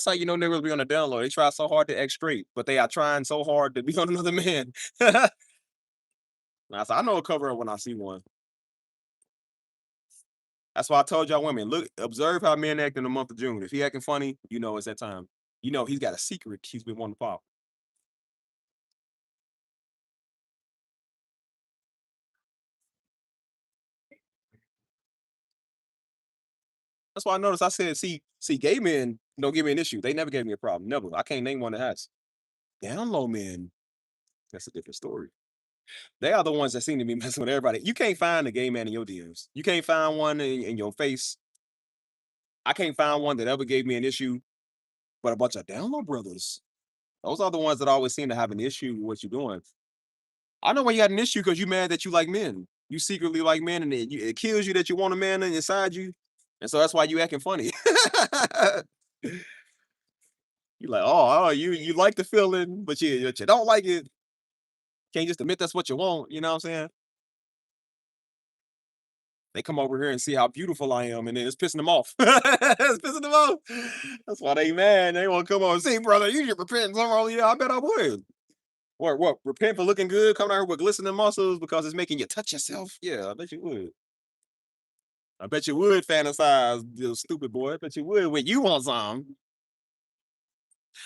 how you know niggas be on the download. They try so hard to act straight, but they are trying so hard to be on another man. I know a cover up when I see one. That's why I told y'all women, look, observe how men act in the month of June. If he acting funny, you know it's that time. You know he's got a secret he's been wanting to pop. That's why I noticed. I said, see, gay men don't give me an issue. They never gave me a problem. Never. I can't name one that has. Down low men, that's a different story. They are the ones that seem to be messing with everybody. You can't find a gay man in your DMs. You can't find one in your face. I can't find one that ever gave me an issue. But a bunch of down low brothers, those are the ones that always seem to have an issue with what you're doing. I know when you got an issue because you mad that you like men. You secretly like men, and it kills you that you want a man inside you, and so that's why you acting funny. You like, oh, you like the feeling, but you don't like it. Can't just admit that's what you want. You know what I'm saying? They come over here and see how beautiful I am, and then it's pissing them off. It's pissing them off. That's why they mad. They want to come over and say, brother, you should repent. Something wrong. Yeah, I bet I would. What? Repent for looking good, coming out here with glistening muscles because it's making you touch yourself? Yeah, I bet you would. I bet you would fantasize, you stupid boy. I bet you would when you want some.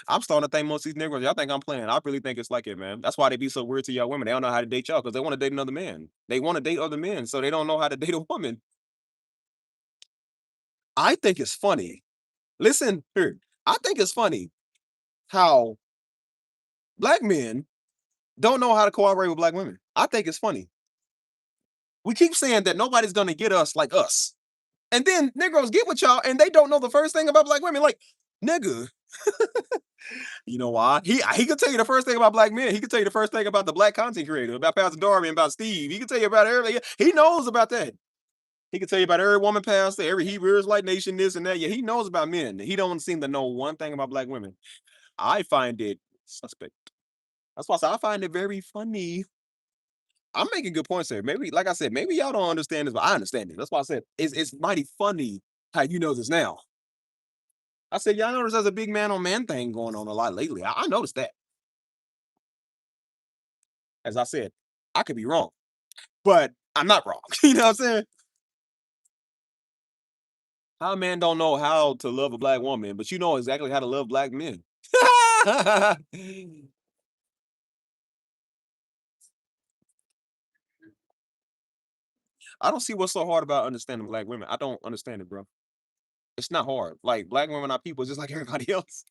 I'm starting to think most of these niggas, y'all think I'm playing. I really think it's like it, man. That's why they be so weird to y'all women. They don't know how to date y'all because they want to date another man. They want to date other men, so they don't know how to date a woman. I think it's funny. Listen here. I think it's funny how black men don't know how to cooperate with black women. I think it's funny. We keep saying that nobody's gonna get us like us. And then Negroes get with y'all and they don't know the first thing about black women. Like, nigga, you know why? He could tell you the first thing about black men. He could tell you the first thing about the black content creator, about Pastor Darby and about Steve. He could tell you about everything. He knows about that. He can tell you about every woman pastor, every Hebrew Israelite nation, this and that. Yeah, he knows about men. He don't seem to know one thing about black women. I find it suspect. That's why I say I find it very funny. I'm making good points there. Maybe, like I said, maybe y'all don't understand this, but I understand it. That's why I said it's mighty funny how you know this now. I said, y'all notice there's a big man on man thing going on a lot lately. I noticed that. As I said, I could be wrong, but I'm not wrong. You know what I'm saying? How a man don't know how to love a black woman, but you know exactly how to love black men. I don't see what's so hard about understanding black women. I don't understand it, bro. It's not hard. Like black women are people just like everybody else.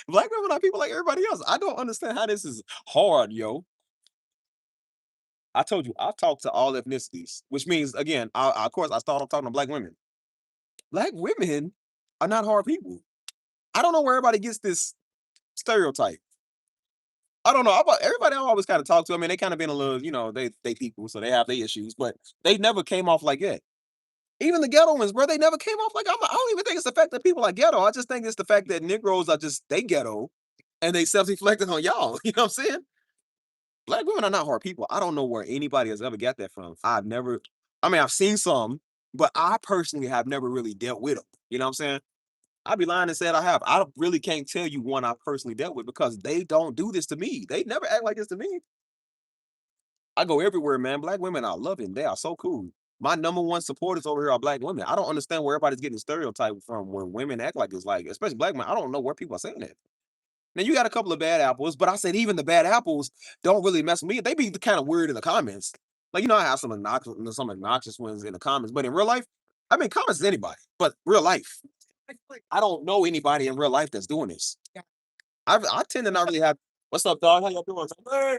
Black women are people like everybody else. I don't understand how this is hard, yo. I told you, I've talked to all ethnicities, which means again, of course, I started talking to black women. Black women are not hard people. I don't know where everybody gets this stereotype. I don't know. Everybody I always kind of talk to. I mean, they kind of been a little, they people, so they have their issues, but they never came off like that. Even the ghetto ones, bro, they never came off like I don't even think it's the fact that people are ghetto. I just think it's the fact that Negroes are just they ghetto and they self-reflecting on y'all. You know what I'm saying? Black women are not hard people. I don't know where anybody has ever got that from. I've never, I mean, I've seen some, but I personally have never really dealt with them. You know what I'm saying? I'd be lying and said I have. I really can't tell you one I personally dealt with because they don't do this to me. They never act like this to me. I go everywhere, man. Black women are loving. They are so cool. My number one supporters over here are black women. I don't understand where everybody's getting stereotyped from when women act like it's like, especially black men. I don't know where people are saying that. Now you got a couple of bad apples, but I said even the bad apples don't really mess with me. They be kind of weird in the comments. Like I have some obnoxious ones in the comments, but in real life, I mean comments is anybody, but real life, I don't know anybody in real life that's doing this. I tend to not really have. What's up, dog? How y'all doing?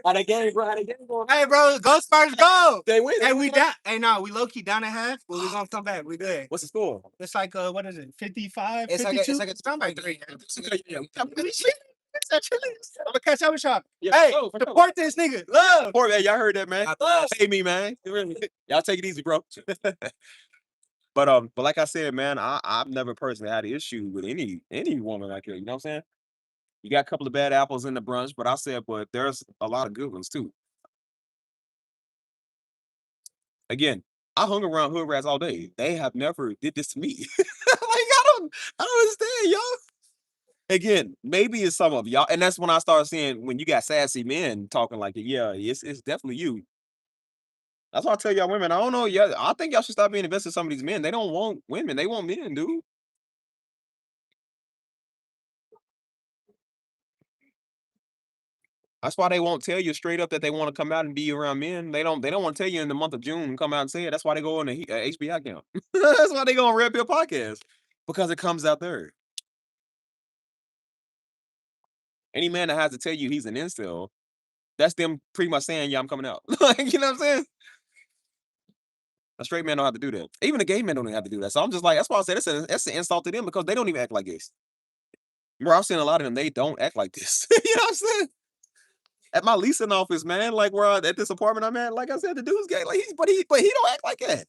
How they game, bro? How they game going? Hey, bro, go Spurs, go! They win. Hey, we down. Hey, no, we low key down at half, but we gonna come back. We good. What's the score? It's like what is it? 55, It's 52? like a Something like three. yeah. I'm gonna catch up with y'all. Yeah, Hey, for sure. support this nigga. Love. Poor man, y'all heard that, man. Love. Pay me, man. Y'all take it easy, bro. But like I said, man, I've never personally had an issue with any woman like that. You know what I'm saying? You got a couple of bad apples in the brunch, but I said, but there's a lot of good ones too. Again, I hung around hood rats all day. They have never did this to me. Like I don't understand, y'all. Again, maybe it's some of y'all, and that's when I started seeing when you got sassy men talking like it. Yeah, it's definitely you. That's why I tell y'all women, I don't know. Yeah, I think y'all should stop being invested in some of these men. They don't want women, they want men, dude. That's why they won't tell you straight up that they want to come out and be around men. They don't want to tell you in the month of June and come out and say it. That's why they go on the HBI account. That's why they go on Red Pill Podcast because it comes out there. Any man that has to tell you he's an incel, that's them pretty much saying, "Yeah, I'm coming out." Like, you know what I'm saying? A straight man don't have to do that. Even a gay man don't even have to do that. So I'm just like, that's why I said that's an insult to them because they don't even act like this. Bro, I've seen a lot of them. They don't act like this. You know what I'm saying? At my leasing office, man, like where at this apartment I'm at, like I said, the dude's gay. Like but he don't act like that.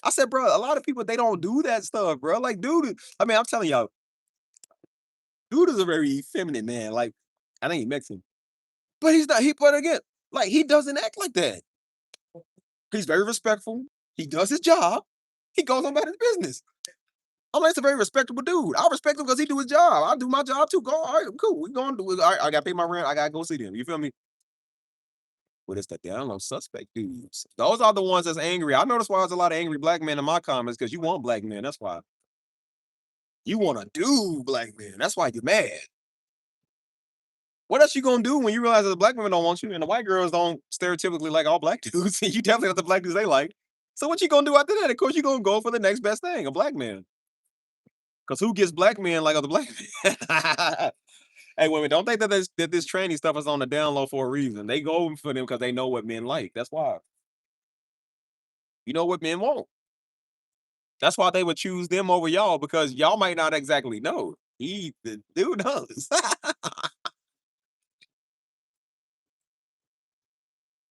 I said, bro, a lot of people they don't do that stuff, bro. Like, dude, I mean, I'm telling y'all, dude is a very feminine man. Like, I think he's Mexican, but he's not. But again, like he doesn't act like that. He's very respectful. He does his job. He goes on about his business. I'm like, it's a very respectable dude. I respect him because he do his job. I do my job too. Go, all right, cool. We going to do it. All right, I gotta pay my rent. I gotta go see them. You feel me? But it's the down low suspect dudes. Those are the ones that's angry. I notice why there's a lot of angry black men in my comments because you want black men. That's why. You want to do black men. That's why you're mad. What else you gonna do when you realize that the black women don't want you and the white girls don't stereotypically like all black dudes? You definitely got the black dudes they like. So what you gonna do after that? Of course, you're gonna go for the next best thing, a black man. Because who gets black men like other black men? Hey, women, don't think that this tranny stuff is on the down low for a reason. They go for them because they know what men like. That's why. You know what men want. That's why they would choose them over y'all because y'all might not exactly know. The dude knows.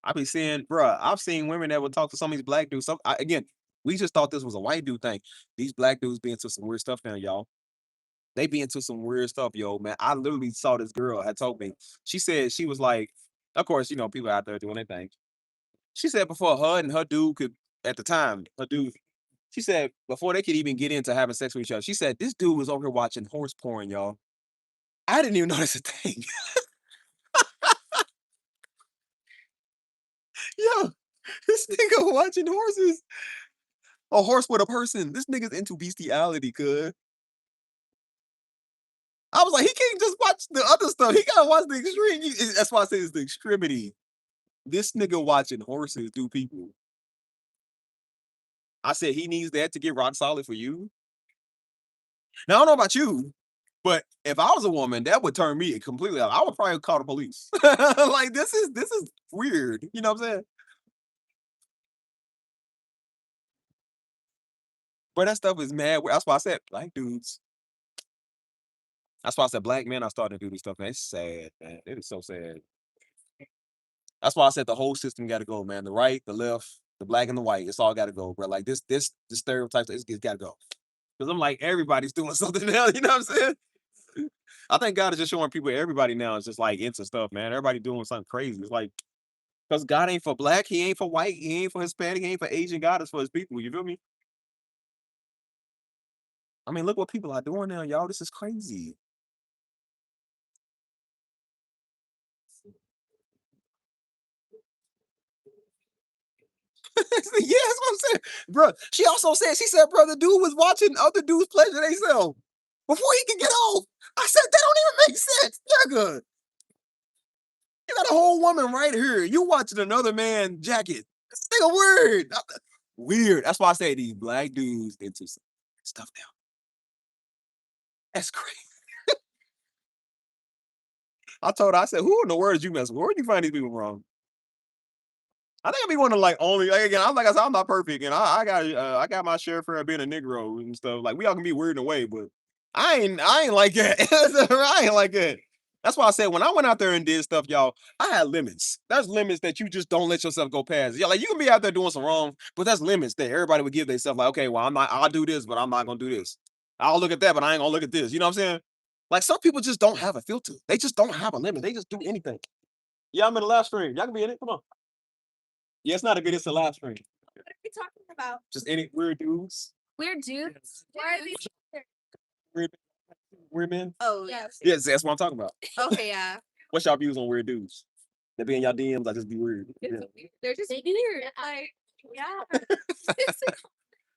I be seeing, bruh, I've seen women that would talk to some of these black dudes. Again, we just thought this was a white dude thing. These black dudes be into some weird stuff now, y'all. They be into some weird stuff, yo, man. I literally saw this girl had told me. She said she was like, of course, people out there doing their thing. She said before her and her dude could, at the time, her dude, she said before they could even get into having sex with each other, she said this dude was over here watching horse porn, y'all. I didn't even know that's a thing. Yo, this nigga watching horses. A horse with a person. This nigga's into bestiality, cuz. I was like, he can't just watch the other stuff. He gotta watch the extreme. That's why I say it's the extremity. This nigga watching horses do people. I said he needs that to get rock solid for you. Now I don't know about you, but if I was a woman, that would turn me completely out. I would probably call the police. Like this is weird. You know what I'm saying? But that stuff is mad. That's why I said black dudes. That's why I said black men are starting to do this stuff, man. It's sad, man. It is so sad. That's why I said the whole system got to go, man. The right, the left, the black and the white. It's all got to go, bro. Like this stereotypes, it's got to go. Because I'm like, everybody's doing something now. You know what I'm saying? I think God is just showing people, everybody now is just like into stuff, man. Everybody doing something crazy. It's like, because God ain't for black, he ain't for white, he ain't for Hispanic, he ain't for Asian. God is for his people. You feel me? I mean, look what people are doing now, y'all. This is crazy. Yeah, that's what I'm saying. Bro, she also said, she said, bro, the dude was watching other dudes pleasure themselves before he could get off. I said, that don't even make sense, nigga. You got a whole woman right here. You watching another man jacket. This nigga weird. Weird. That's why I say these black dudes into some stuff now. That's crazy. I told her, I said, who in the world did you mess with? Where did you find these people from? I think I be one of like only like again. I'm like I said, I'm not perfect, and I got my share for being a Negro and stuff. Like we all can be weird in a way, but I ain't like that. I ain't like that. That's why I said when I went out there and did stuff, y'all, I had limits. There's limits that you just don't let yourself go past. Yeah, like you can be out there doing some wrong, but there's limits that everybody would give themselves. Like, okay, well, I'll do this, but I'm not gonna do this. I'll look at that, but I ain't gonna look at this. You know what I'm saying? Like some people just don't have a filter. They just don't have a limit. They just do anything. Yeah, I'm in the last stream. Y'all can be in it. Come on. Yeah, it's not a good. It's a live stream. What are we talking about? Just any weird dudes, Weird dudes? Why are these? weird, weird men. Oh, yeah. Yes, that's what I'm talking about. Okay, yeah. What's y'all views on weird dudes? They be in y'all DMs. I just be weird. Yeah. They're just weird. Like, yeah.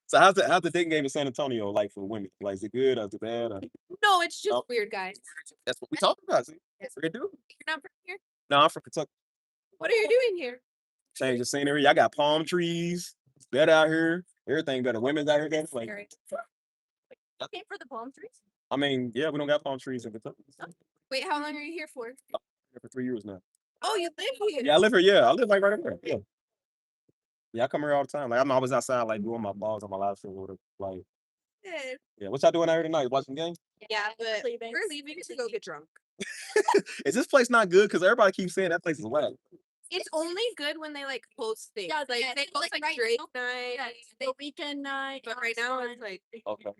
So how's the dating game in San Antonio like for women? Like is it good or is it bad? Or... No, it's just Oh. weird guys. That's what we talking about. See? Yes. Weird dude. You're not from here? No, I'm from Kentucky. What are you doing here? Change the scenery. I got palm trees. It's better out here. Everything better. Women's out here. Like, Scary. Came for the palm trees. I mean, yeah, we don't got palm trees in Kentucky. Wait, how long are you here for? Here for 3 years now. Oh, you live here. Yeah, I live here. Yeah, I live like right up there. Yeah. Yeah, I come here all the time. Like I'm always outside, like doing my balls on my live stream or whatever. Like, Good. yeah. What y'all doing out here tonight? Watching the game? Yeah, but we're leaving to go get drunk. Is this place not good? Because everybody keeps saying that place is whack. It's only good when they like post things. Yeah, like yeah, they post like right Drake now. night. Yeah, the weekend night. But right now it's like Okay.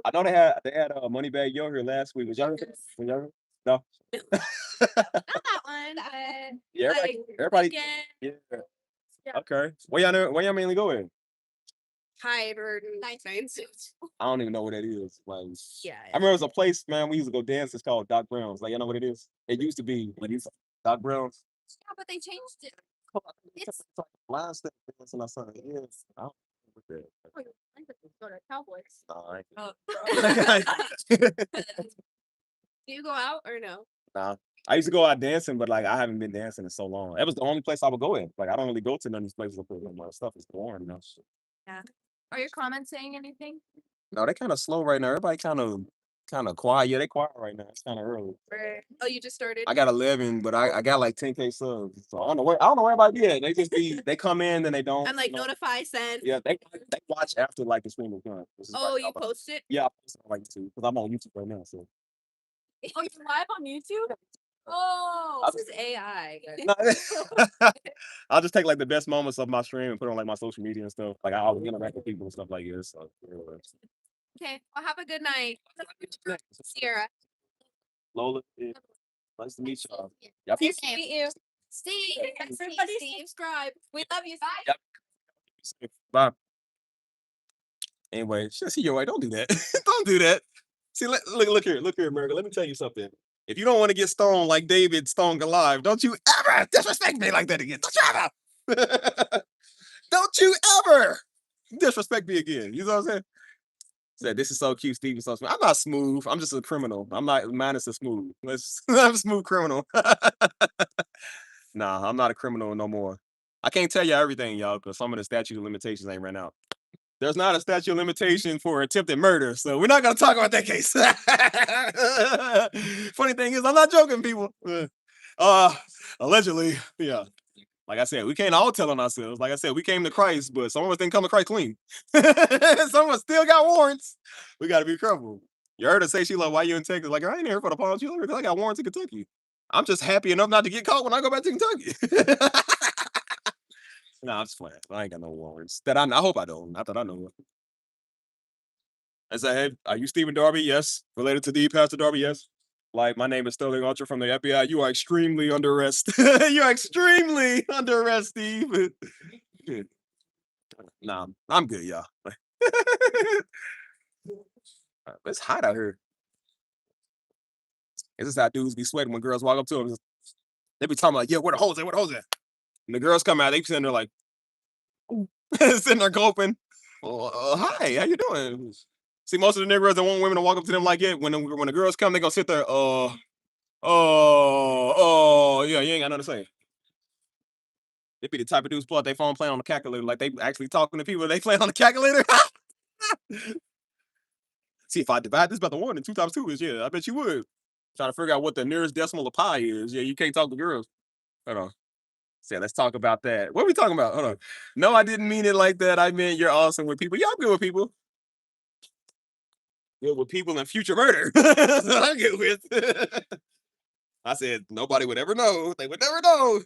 I know they had Moneybag Yo here last week. Was y'all here? Was y'all here? No. not that one. But Yeah, like, everybody. weekend, Yeah. Okay. Where y'all mainly go in? Hyde or Nine. I don't even know what that is. Like, Yeah. I remember it was a place, man. We used to go dance. It's called Doc Brown's. Like, you know what it is? It used to be when it's Doc Brown's. Yeah, but they changed it. It's like last thing dancing or something. Yes. I don't know what that. Oh, you like to go to Cowboys. I ain't- Do you go out or no? Nah. I used to go out dancing, but like I haven't been dancing in so long. That was the only place I would go in. Like I don't really go to none of these places up there. My stuff is boring now. Are your comments saying anything? No, they kind of slow right now. Everybody kind of quiet. Yeah, they quiet right now. It's kind of early. Oh, you just started? I got 11, but I got like 10K subs. So I don't know where everybody is. They just they come in then they don't. And like you know. notify send. Yeah, they watch after like the stream is done. This is Oh, like, you post it? Yeah, I post it on like YouTube because I'm on YouTube right now. So Oh, you're live on YouTube? Oh, I- This is AI. No, I'll just take like the best moments of my stream and put it on like my social media and stuff. Like I'll interact with people and stuff like this. So, Okay. Well, have a good night, Sierra. Lola, yeah, nice to meet y'all. Y'all Nice to meet you. Steve, everybody subscribe. We love you. Bye. Yep. Bye. Anyway, see your way. Don't do that. Don't do that. See, look here, America. Let me tell you something. If you don't want to get stoned like David stoned Goliath, don't you ever disrespect me like that again. Don't you ever. Don't you ever disrespect me again. You know what I'm saying? Said this is so cute, Steve is so smooth. I'm not smooth. I'm just a criminal. I'm not minus the smooth. I'm a smooth criminal. Nah, I'm not a criminal no more. I can't tell you everything, y'all, because some of the statute of limitations ain't ran out. There's not a statute of limitation for attempted murder, so we're not gonna talk about that case. Funny thing is, I'm not joking, people. Allegedly, yeah. Like I said, we can't all tell on ourselves. Like I said, we came to Christ, but some of us didn't come to Christ clean. Some of us still got warrants. We got to be careful. You heard her say, Sheila, why you in Texas? Like, I ain't here for the palm Sheila because I got warrants in Kentucky. I'm just happy enough not to get caught when I go back to Kentucky. Nah, I'm just playing. I ain't got no warrants. I hope I don't. Not that I know. I say, hey, are you Stephen Darby? Yes. Related to the Pastor Darby? Yes. Like, my name is Sterling Archer from the FBI. You are extremely under arrest. You are extremely under arrest, Steve. Nah, I'm good, y'all. It's hot out here. This is how dudes be sweating when girls walk up to them. They be talking like, yeah, where the hoes at? Where the hoes at? And the girls come out, they be sitting there like, sitting there gulping. Hi, how you doing? See, most of the niggas that want women to walk up to them like it. When the girls come, they gonna sit there, yeah, you ain't got nothing to say. They be the type of dudes pull out their phone playing on the calculator, like they actually talking to people. They playing on the calculator. See, if I divide this by the 1 and 2 times 2 is, yeah, I bet you would. Trying to figure out what the nearest decimal of pi is. Yeah, you can't talk to girls. Hold on. So let's talk about that. What are we talking about? Hold on. No, I didn't mean it like that. I meant you're awesome with people. Yeah, I'm good with people. Good with people and future murder. That's what I'm good with. I said nobody would ever know. They would never know.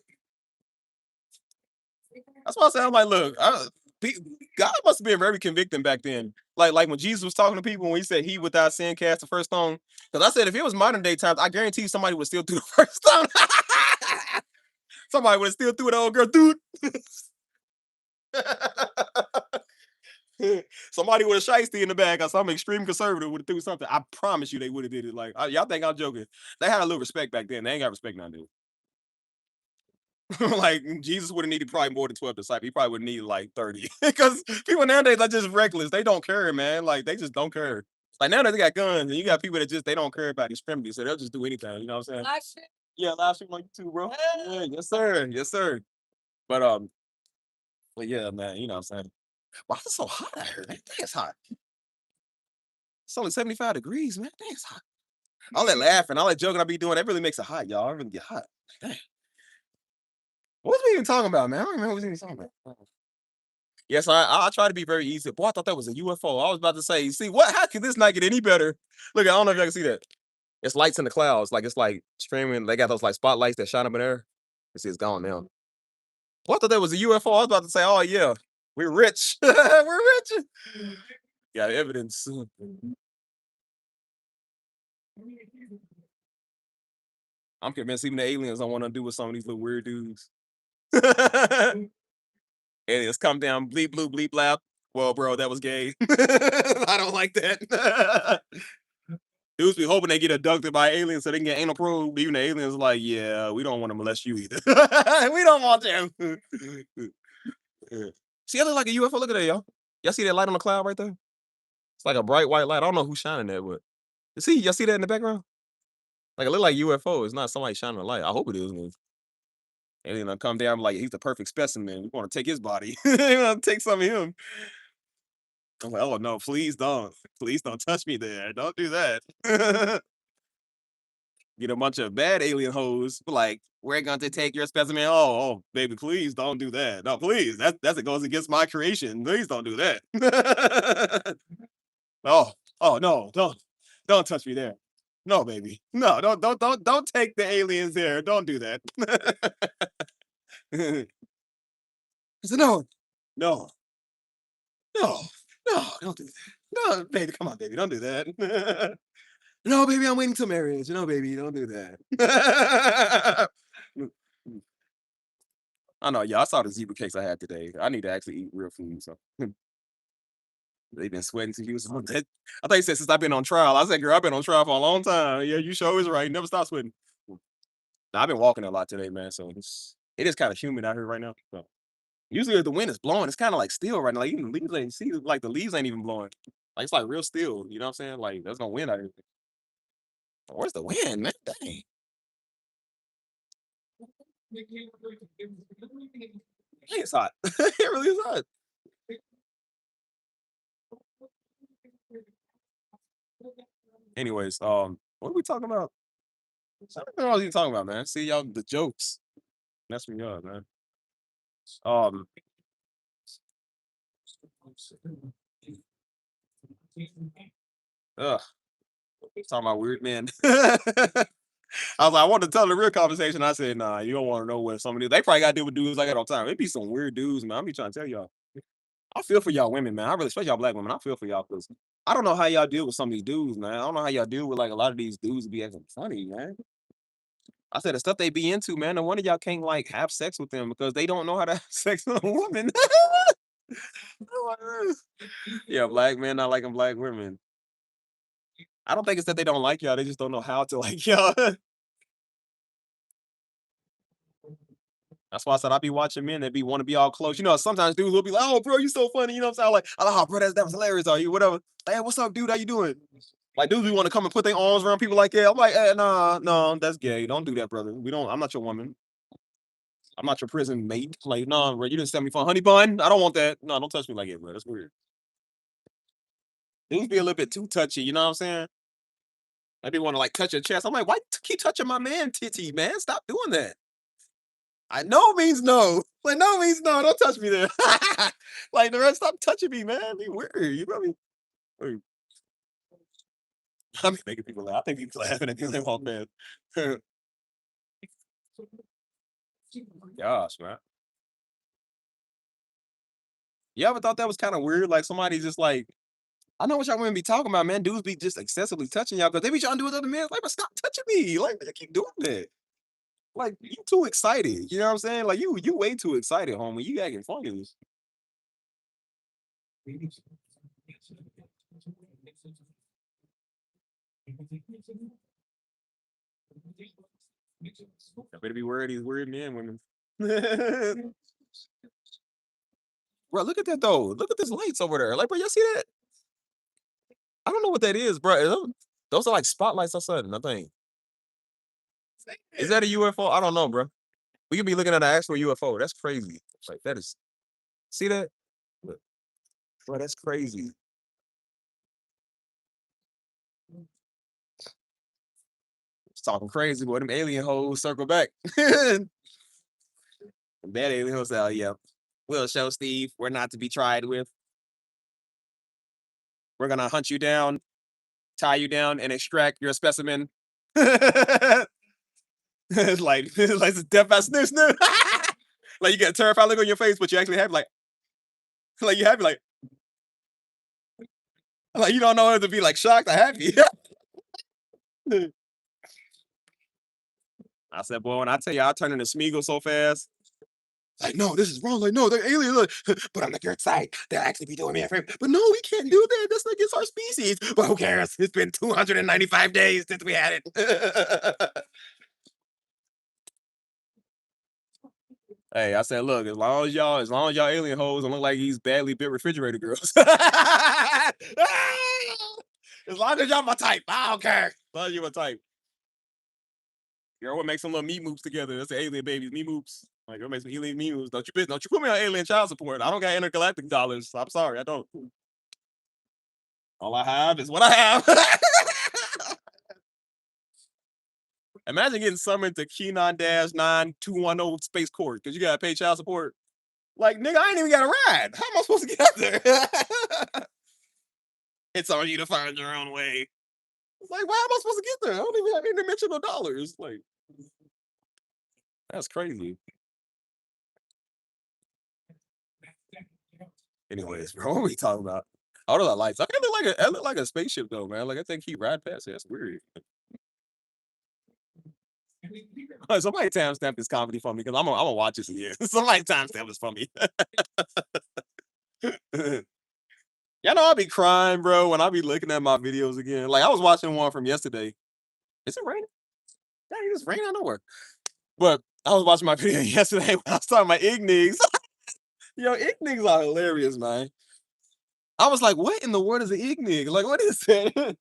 That's why I said, I'm like, look, God must have been very convicting back then. Like when Jesus was talking to people when he said he without sin cast the first stone. Because I said if it was modern day times, I guarantee somebody would still do the first stone. Somebody would have still threw the old girl, dude. Somebody with a shiesty in the bag or some extreme conservative would have threw something. I promise you they would have did it. Like, y'all think I'm joking. They had a little respect back then. They ain't got respect now, dude. Like, Jesus would have needed probably more than 12 disciples. He probably would have needed like 30. Because people nowadays are just reckless. They don't care, man. Like, they just don't care. Like, nowadays they got guns and you got people that just, they don't care about extremity. So they'll just do anything. You know what I'm saying? Yeah, live stream on YouTube, bro. Yeah, yes, sir. Yes, sir. But but yeah, man, you know what I'm saying? Why is it so hot out here, man? Dang, it's hot. It's only 75 degrees, man. Dang, it's hot. All that laughing, all that joking I be doing, that really makes it hot, y'all. I really get hot. Dang. What was we even talking about, man? I don't remember what we even talking about. Yes, I try to be very easy. Boy, I thought that was a UFO. I was about to say, see, what? How could this not get any better? Look, I don't know if y'all can see that. It's lights in the clouds, like it's like streaming. They got those like spotlights that shine up in there. You see, it's gone now. Boy, I thought that was a UFO. I was about to say, oh yeah, we're rich. We're rich. Got evidence. I'm convinced even the aliens don't want to do with some of these little weird dudes. Aliens come down, bleep, bloop, bleep, blap. Well, bro, that was gay. I don't like that. Dudes be hoping they get abducted by aliens so they can get anal probe. Even the aliens like, yeah, we don't want to molest you either. We don't want them. See, I look like a UFO. Look at that, y'all. Y'all see that light on the cloud right there? It's like a bright white light. I don't know who's shining that, but y'all see that in the background? Like it look like UFO. It's not somebody shining a light. I hope it is. Alien gonna come down like he's the perfect specimen. We want to take his body. We want to take some of him. I'm like, oh no, please don't touch me there. Don't do that. Get a bunch of bad alien hoes. Like, we're going to take your specimen. Oh, baby, please don't do that. No, please. It goes against my creation. Please don't do that. Oh, no, don't touch me there. No, baby. No, don't take the aliens there. Don't do that. I said, no, no, don't do that. No, baby, come on, baby, don't do that. No, baby, I'm waiting till marriage. No, baby, don't do that. I know, yeah, I saw the zebra cakes I had today. I need to actually eat real food. So they've been sweating since you was on that. I thought you said since I've been on trial. I said, girl, I've been on trial for a long time. Yeah, you sure is right. Never stop sweating. Now, I've been walking a lot today, man. So it is kind of humid out here right now. So usually if the wind is blowing, it's kind of like still right now. Like even the leaves ain't see like the leaves ain't even blowing. Like it's like real still. You know what I'm saying? Like there's no wind out here. Where's the wind, man? Dang. It's hot. It really is hot. Anyways, what are we talking about? I don't know what I was even talking about, man. See y'all the jokes. That's me up, man. Um ugh, talking about weird men. I was like, I wanted to tell the real conversation. I said, nah, you don't want to know what some of these. They probably got to deal with dudes like that all the time. It be some weird dudes, man. I be trying to tell y'all. I feel for y'all women, man. I really, especially y'all black women. I feel for y'all because I don't know how y'all deal with some of these dudes, man. I don't know how y'all deal with like a lot of these dudes be acting funny, man. I said the stuff they be into, man. No wonder y'all can't like have sex with them because they don't know how to have sex with a woman. Yeah, black men not liking black women. I don't think it's that they don't like y'all. They just don't know how to like y'all. That's why I said I be watching men that be want to be all close. You know, sometimes dudes will be like, "Oh, bro, you so funny." You know what I'm saying? Like, "Oh, bro, that was hilarious." Are you whatever? Hey, what's up, dude? How you doing? Like, dudes, we want to come and put their arms around people like that. I'm like, nah, no, that's gay. Don't do that, brother. We don't. I'm not your woman. I'm not your prison mate. Like, no, bro, you didn't send me for a honey bun. I don't want that. No, don't touch me like that, bro. That's weird. Dudes be a little bit too touchy. You know what I'm saying? They be want to like touch your chest. I'm like, why keep touching my man titty, man? Stop doing that. I know means no. Like no means no. Don't touch me there. Like the rest, stop touching me, man. Be weird. You know what I mean? I'm making people laugh. I think people laughing at me when they walk past. Gosh, man. You ever thought that was kind of weird? Like somebody just like, I know what y'all women be talking about, man. Dudes be just excessively touching y'all because they be trying to do with other men. Like, but stop touching me. Like, you keep doing that. Like, you too excited. You know what I'm saying? Like, you way too excited, homie. You acting funny. I better be worried these weird men, women. Bro, look at that though. Look at this lights over there. Like, bro, y'all see that? I don't know what that is, bro. Those are like spotlights or something, I think. Is that a UFO? I don't know, bro. We could be looking at an actual UFO. That's crazy. Like that is. See that? Look. Bro, that's crazy. It's talking crazy, boy. Them alien hoes circle back. Bad alien hoes say, "Oh yeah, we'll show Steve. We're not to be tried with. We're gonna hunt you down, tie you down, and extract your specimen." It's like it's death by snoo snoo. Like you get a terrified look on your face, but you actually have like you happy like you don't know whether to be like shocked or happy. I said, boy, when I tell you I turn into Smeagol so fast. Like, no, this is wrong. Like, no, they're aliens. Like, but on the good side, they'll actually be doing me a favor. But no, we can't do that. That's against our species. But who cares? It's been 295 days since we had it. Hey, I said, look, as long as y'all alien hoes don't look like these badly built refrigerator girls. As long as y'all my type, I don't care. As long as you my type. Girl, what makes some little meat moves together? That's the alien babies, meat moves. Like, what makes me alien meat moves? Don't you put me on alien child support. I don't got intergalactic dollars. I'm sorry, I don't. All I have is what I have. Imagine getting summoned to Keynon-9210 Space Court because you gotta pay child support. Like, nigga, I ain't even got a ride. How am I supposed to get out there? It's on you to find your own way. Like, why am I supposed to get there? I don't even have interdimensional dollars. Like, that's crazy. Anyways, bro, what are we talking about? Oh, those are lights. I look like a spaceship though, man. Like I think he ride past it. That's weird. Somebody timestamp this comedy for me because I'm gonna watch this again. Somebody timestamp this for me. Y'all know I'll be crying, bro, when I be looking at my videos again. Like I was watching one from yesterday. Is it raining? Dang, it's raining out of nowhere. But I was watching my video yesterday when I was talking about ignigs. Yo, ignigs are hilarious, man. I was like, what in the world is an ignig? Like, what is that?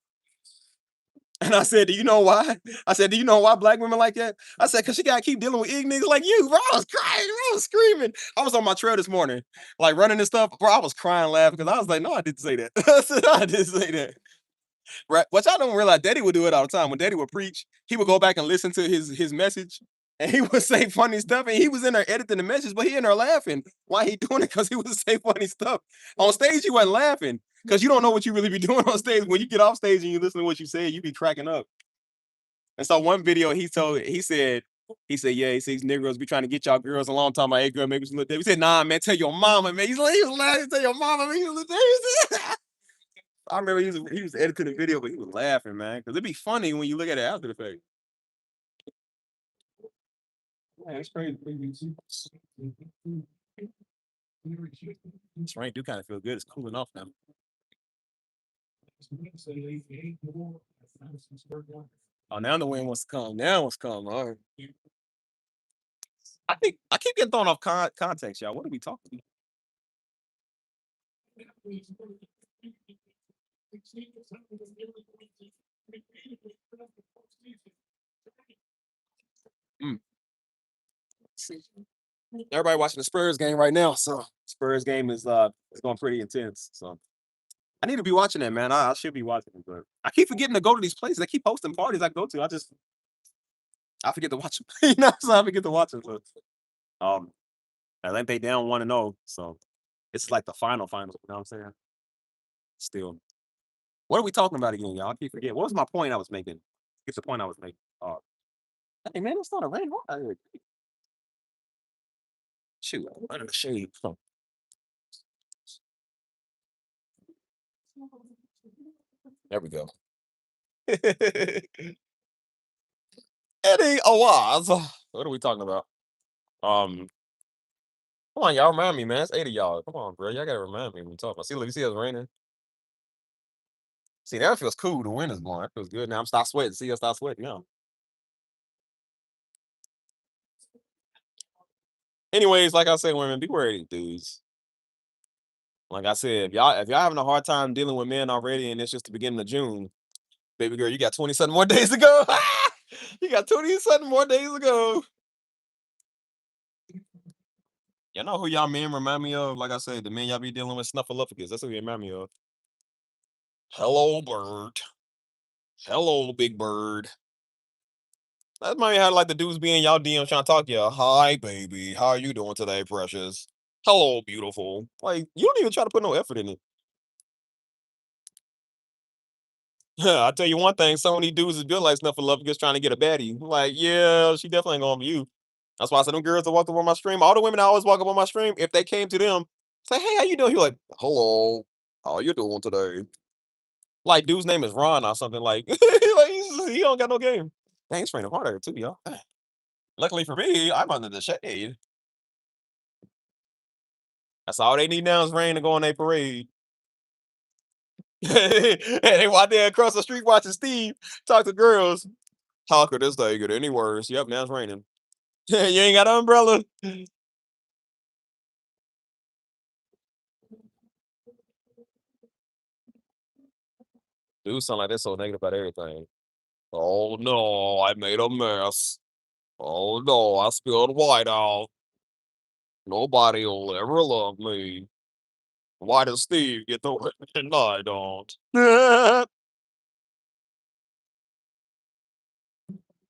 And I said, do you know why? I said, do you know why black women like that? I said, because she got to keep dealing with ignigs like you, bro. I was crying, bro. I was screaming. I was on my trail this morning, like running and stuff. Bro, I was crying, laughing because I was like, no, I didn't say that. I said, no, I didn't say that. Right? Which I don't realize Daddy would do it all the time. When Daddy would preach, he would go back and listen to his message. And he would say funny stuff. And he was in there editing the message, but he in there laughing. Why he doing it? Because he would say funny stuff. On stage, he wasn't laughing. Because you don't know what you really be doing on stage. When you get off stage and you listen to what you say, you be cracking up. And so one video he said, yeah, he says Negroes be trying to get y'all girls a long time. My girl maybe some little He said, nah, man, tell your mama, man. He was laughing, tell your mama, man. He was I remember he was editing the video, but he was laughing, man. Because it'd be funny when you look at it after the fact. Man, it's crazy. This rain do kind of feel good. It's cooling off now. Oh, now the wind wants to come. Now it's come. All right. I think I keep getting thrown off context, y'all. What are we talking about? Everybody watching the Spurs game right now. So Spurs game is going pretty intense. So I need to be watching that, man. I should be watching it, but I keep forgetting to go to these places. They keep hosting parties I go to. I forget to watch them. You know, so I forget to watch them. So, I think they down 1-0. So it's like the final. You know what I'm saying? Still. What are we talking about again, y'all? I keep forgetting. What was my point I was making? It's the point I was making. Hey man, it's not a rain. Shoot, I'm under the shade. Oh. There we go. Eddie Awaz. What are we talking about? Come on, y'all remind me, man. It's 8 of y'all. Come on, bro. Y'all gotta remind me when we talk about. See, look, you see it's raining. See, now it feels cool. The wind is blowing. It feels good. Now I'm stop sweating. See, I stop sweating now. Anyways, like I said, women, be worried, dudes. Like I said, if y'all having a hard time dealing with men already, and it's just the beginning of June, baby girl, you got 27 more days to go. You got 27 more days to go. You know who y'all men remind me of? Like I said, the men y'all be dealing with, Snuffleupagus. That's who you remind me of. Hello, bird. Hello, big bird. That's might how like the dudes be in y'all DM trying to talk to you. Hi, baby. How are you doing today, precious? Hello, beautiful. Like, you don't even try to put no effort in it. I tell you one thing, some of these dudes is built like Snuffleupagus trying to get a baddie. Like, yeah, she definitely ain't gonna be you. That's why I said them girls that walk up on my stream, all the women that always walk up on my stream, if they came to them, say, hey, how you doing? He like, hello, how you doing today? Like, dude's name is Ron or something. Like, he don't got no game. Dang, it's raining harder too, y'all. Luckily for me, I'm under the shade. That's all they need now is rain to go on their parade. And they walk there across the street watching Steve talk to girls. How could this day get any worse? Yep, now it's raining. You ain't got an umbrella. Dude sound like they're so negative about everything. Oh no, I made a mess. Oh no, I spilled white out. Nobody will ever love me. Why does Steve get the women and I don't?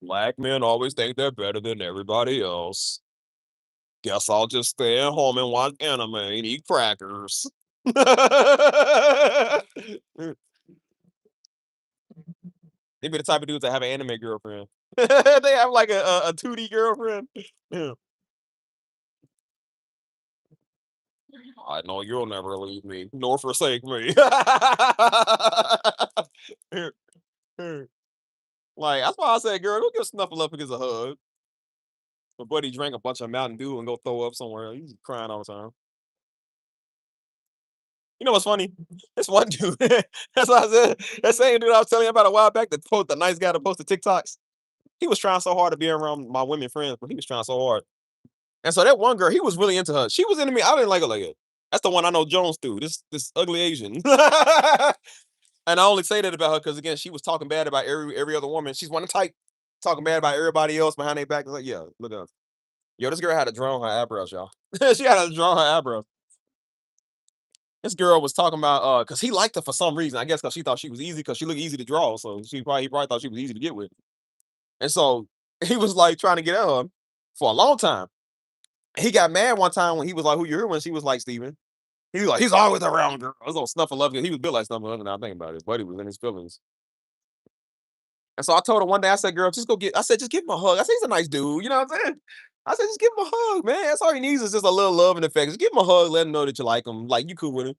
Black men always think they're better than everybody else. Guess I'll just stay at home and watch anime and eat crackers. They be the type of dudes that have an anime girlfriend. They have like a 2D girlfriend. Yeah. I know you'll never leave me nor forsake me. Like, that's why I said, girl, don't give Snuffleupagus a hug. My buddy drank a bunch of Mountain Dew and go throw up somewhere. He's crying all the time. You know what's funny? This one dude. That's what I said. That same dude I was telling you about a while back, the nice guy that posted TikToks. He was trying so hard to be around my women friends, but he was trying so hard. And so that one girl, he was really into her. She was into me. I didn't like her like it. That's the one I know Jones through. This ugly Asian. And I only say that about her because again, she was talking bad about every other woman. She's one type talking bad about everybody else behind their back. Like, yeah, look at her. Yo, this girl had to draw on her eyebrows, y'all. She had to draw on her eyebrows. This girl was talking about because he liked her for some reason. I guess because she thought she was easy because she looked easy to draw. So he probably thought she was easy to get with. And so he was like trying to get at her for a long time. He got mad one time when he was like, "Who you here?" When she was like, "Steven." He was like, "He's always around girls." I was on Snuffleupagus. He was built like Snuffleupagus. Now I think about it, buddy was in his feelings. And so I told her one day, I said, "Girl, just go get." I said, "Just give him a hug." I said, "He's a nice dude." You know what I'm saying? I said, "Just give him a hug, man. That's all he needs is just a little love and affection. Just give him a hug, let him know that you like him, like you cool with him."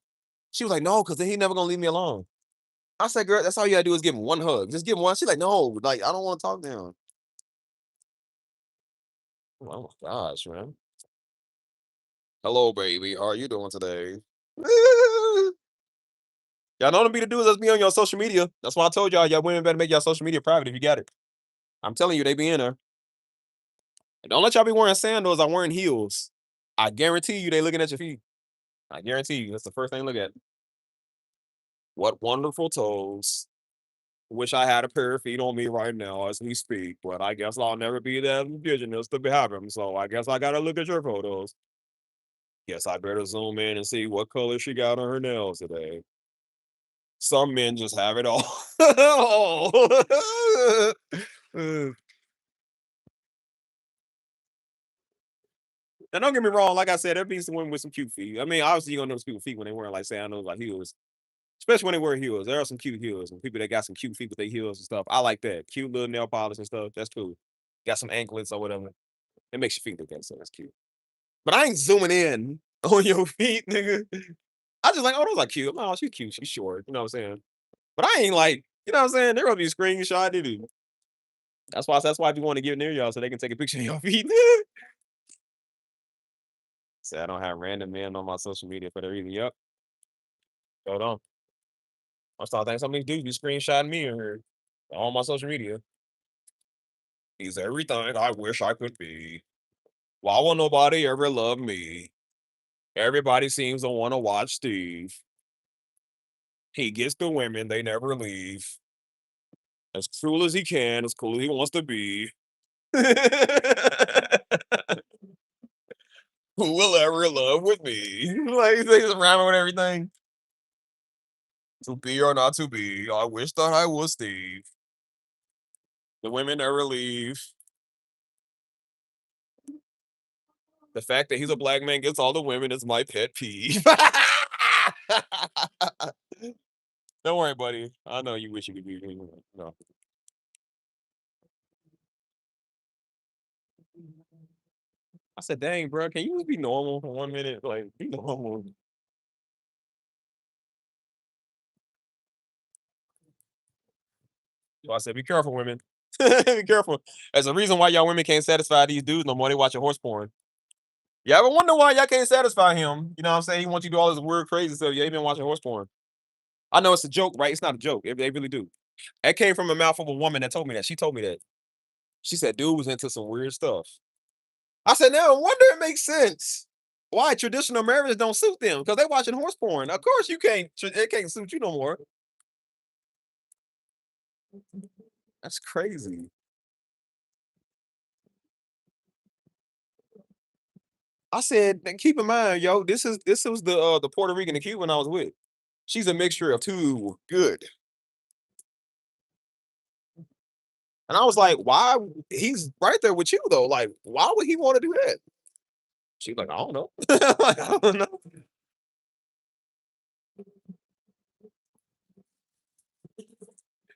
She was like, "No, because then he never gonna leave me alone." I said, "Girl, that's all you gotta do is give him one hug. Just give him one." She's like, "No, like I don't want to talk to him." Oh my gosh, man. Hello, baby. How are you doing today? Y'all know to be the dudes that's be on your social media. That's why I told y'all women better make y'all social media private if you got it. I'm telling you, they be in there. And don't let y'all be wearing sandals or wearing heels. I guarantee you they looking at your feet. I guarantee you that's the first thing they look at. What wonderful toes. Wish I had a pair of feet on me right now as we speak, but I guess I'll never be that indigenous to have them. So I guess I gotta look at your photos. Guess I better zoom in and see what color she got on her nails today. Some men just have it all. And don't get me wrong, like I said, there be some women with some cute feet. I mean, obviously you're gonna know some people's feet when they wearing like sandals, like heels. Especially when they wear heels. There are some cute heels and people that got some cute feet with their heels and stuff. I like that. Cute little nail polish and stuff. That's cool. Got some anklets or whatever. It makes your feet look that, so that's cute. But I ain't zooming in on your feet, nigga. I just like, oh, those are cute. Oh, she's cute. She's short. You know what I'm saying? But I ain't like, you know what I'm saying? They're gonna be screenshotted. And that's why people want to get near y'all so they can take a picture of your feet. Say I don't have random men on my social media for the reason. Yep. Hold on. I start thinking some of these dudes be screenshotting me or her on my social media. He's everything I wish I could be. Why will nobody ever love me? Everybody seems to want to watch Steve. He gets the women, they never leave. As cool as he can, as cool as he wants to be. Who will ever love with me? Like he's rhyming with everything. To be or not to be, I wish that I was Steve. The women never leave. The fact that he's a black man gets all the women is my pet peeve. Don't worry, buddy. I know you wish you could be me. No. I said, dang, bro, can you just be normal for 1 minute? Like, be normal. So I said, be careful, women. Be careful. There's a reason why y'all women can't satisfy these dudes no more. They watching horse porn. You ever wonder why y'all can't satisfy him? You know what I'm saying? He wants you to do all this weird, crazy stuff. Yeah, he been watching horse porn. I know it's a joke, right? It's not a joke. They really do. That came from the mouth of a woman that told me that. She told me that. She said, dude was into some weird stuff. I said, now, no wonder it makes sense. Why traditional marriages don't suit them? Because they watching horse porn. Of course you can't. It can't suit you no more. That's crazy. I said, and keep in mind, yo, this was the Puerto Rican and Cuban I was with. She's a mixture of two. Good. And I was like, why? He's right there with you though. Like, why would he want to do that? She's like, I don't know. Like, I don't know.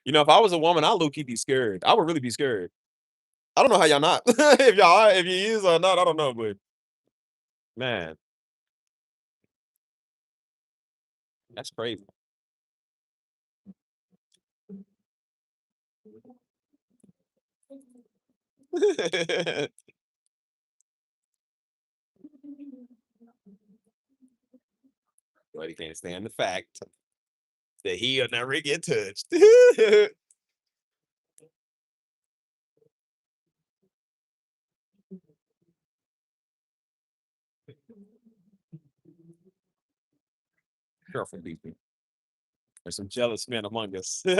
You know, if I was a woman, I'd low-key be scared. I would really be scared. I don't know how y'all not. If y'all are, if you is or not, I don't know, but man, that's crazy. But he can't stand the fact that he'll never get touched. Careful, people. There's some jealous men among us. Bro,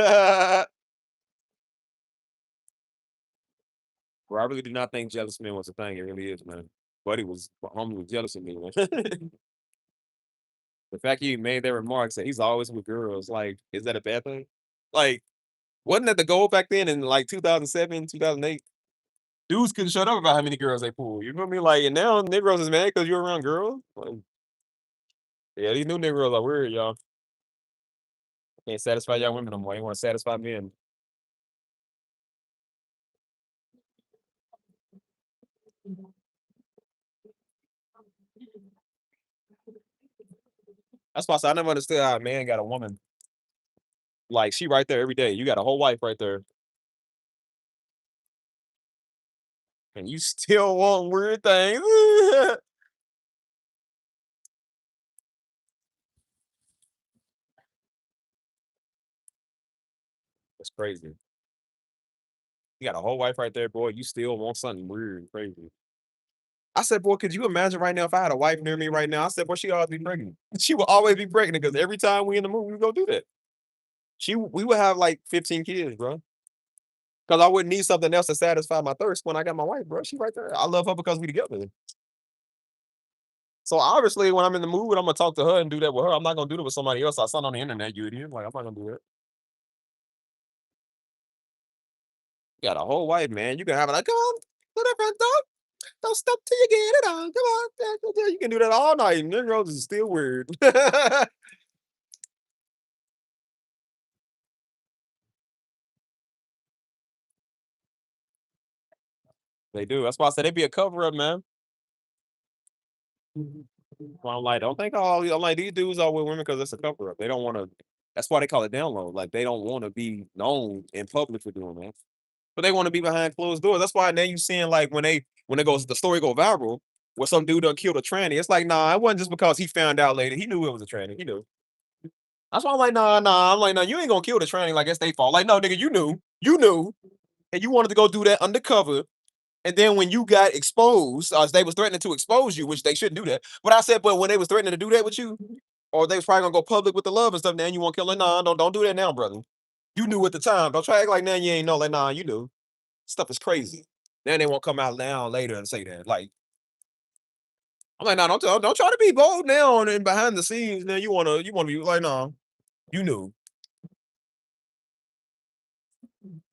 I really do not think jealous men was a thing. It really is, man. Buddy was homie was jealous of me, man. The fact he made that remark that he's always with girls, like, is that a bad thing? Like, wasn't that the goal back then in like 2007, 2008? Dudes couldn't shut up about how many girls they pull. You feel me? Like, and now Negroes is mad because you're around girls. Like, yeah, these new Negroes are weird, y'all. Can't satisfy y'all women no more. You want to satisfy men. That's why I said I never understood how a man got a woman. Like, she right there every day. You got a whole wife right there. And you still want weird things. That's crazy. You got a whole wife right there, boy. You still want something weird and crazy. I said, boy, could you imagine right now if I had a wife near me right now? I said, boy, she always be pregnant. She will always be pregnant because every time we in the movie, we go do that. We would have like 15 kids, bro. Because I wouldn't need something else to satisfy my thirst when I got my wife, bro. She right there. I love her because we together. So obviously, when I'm in the mood, I'm gonna talk to her and do that with her. I'm not gonna do that with somebody else. I saw it on the internet, you idiot. Like, I'm not gonna do that. You got a whole wife, man. You can have it like, come on, to the front door. Don't stop till you get it on. Come on. You can do that all night. Negroes is still weird. They do. That's why I said they be a cover up, man. Well, I'm like, don't think I'm like these dudes are with women because it's a cover up. They don't want to. That's why they call it download. Like they don't want to be known in public for doing that, but they want to be behind closed doors. That's why now you seeing like when it goes the story go viral where some dude done killed a tranny. It's like nah, it wasn't just because he found out later. He knew it was a tranny. He knew. That's why I'm like nah. I'm like nah, you ain't gonna kill the tranny like it's their fault. Like no, nigga, you knew, and you wanted to go do that undercover. And then when you got exposed, they was threatening to expose you, which they shouldn't do that. But I said, but when they was threatening to do that with you, or they was probably gonna go public with the love and stuff, now you want to kill her? Nah, don't do that now, brother. You knew at the time. Don't try to act like now you ain't know. Like, nah, you knew. Stuff is crazy. Then they won't come out now later and say that. Like, I'm like, nah, don't try to be bold now and behind the scenes. Now you wanna be like, nah, you knew.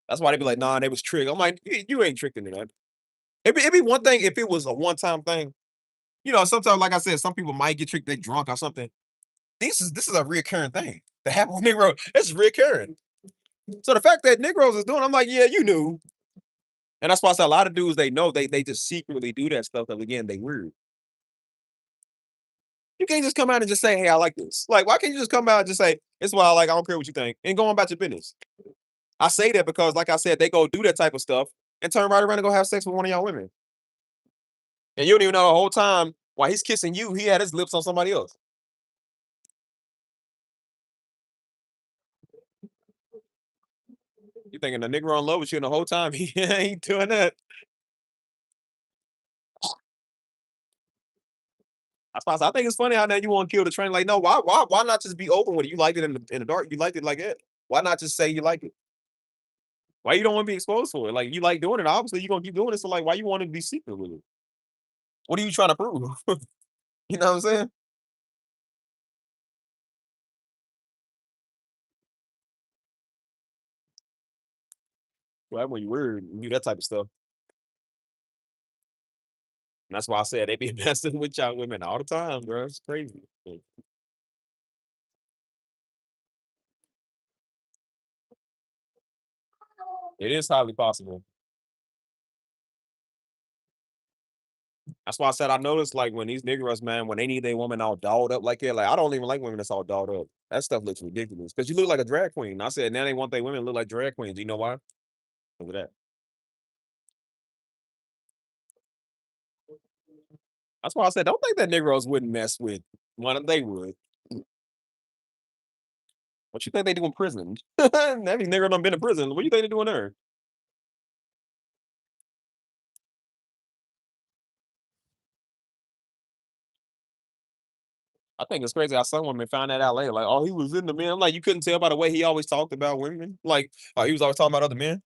That's why they be like, nah, they was tricked. I'm like, you ain't tricked into that. It'd be one thing if it was a one-time thing. You know, sometimes, like I said, some people might get tricked, they drunk or something. This is a reoccurring thing. The happen with Negro, it's reoccurring. So the fact that Negroes is doing, I'm like, yeah, you knew. And that's why I said a lot of dudes they know they just secretly do that stuff because again, they weird. You can't just come out and just say, hey, I like this. Like, why can't you just come out and just say, it's what I like, I don't care what you think, and go on about your business. I say that because, like I said, they go do that type of stuff and turn right around and go have sex with one of y'all women. And you don't even know the whole time while he's kissing you, he had his lips on somebody else. You thinking the nigga in love with you the whole time? He ain't doing that. I think it's funny how now you want to kill the train. Like, no, why not just be open with it? You liked it in the dark. You liked it like that. Why not just say you like it? Why you don't want to be exposed for it? Like, you like doing it. Obviously, you're gonna keep doing it. So, like, why you want to be secret with it? What are you trying to prove? You know what I'm saying? Well, when you weird, you do that type of stuff. And that's why I said they be messing with y'all women all the time, bro. It's crazy. It is highly possible. That's why I said I noticed like when these niggas, man, when they need their woman all dolled up like that, like I don't even like women that's all dolled up. That stuff looks ridiculous. Because you look like a drag queen. I said now they want their women to look like drag queens. You know why? Look at that. That's why I said don't think that Negroes wouldn't mess with one. They would. What you think they do in prison? Every nigga done been in prison. What do you think they doing there? I think it's crazy how some women found that out later. Like, oh, he was in the men. I'm like, you couldn't tell by the way he always talked about women. Like, oh, he was always talking about other men.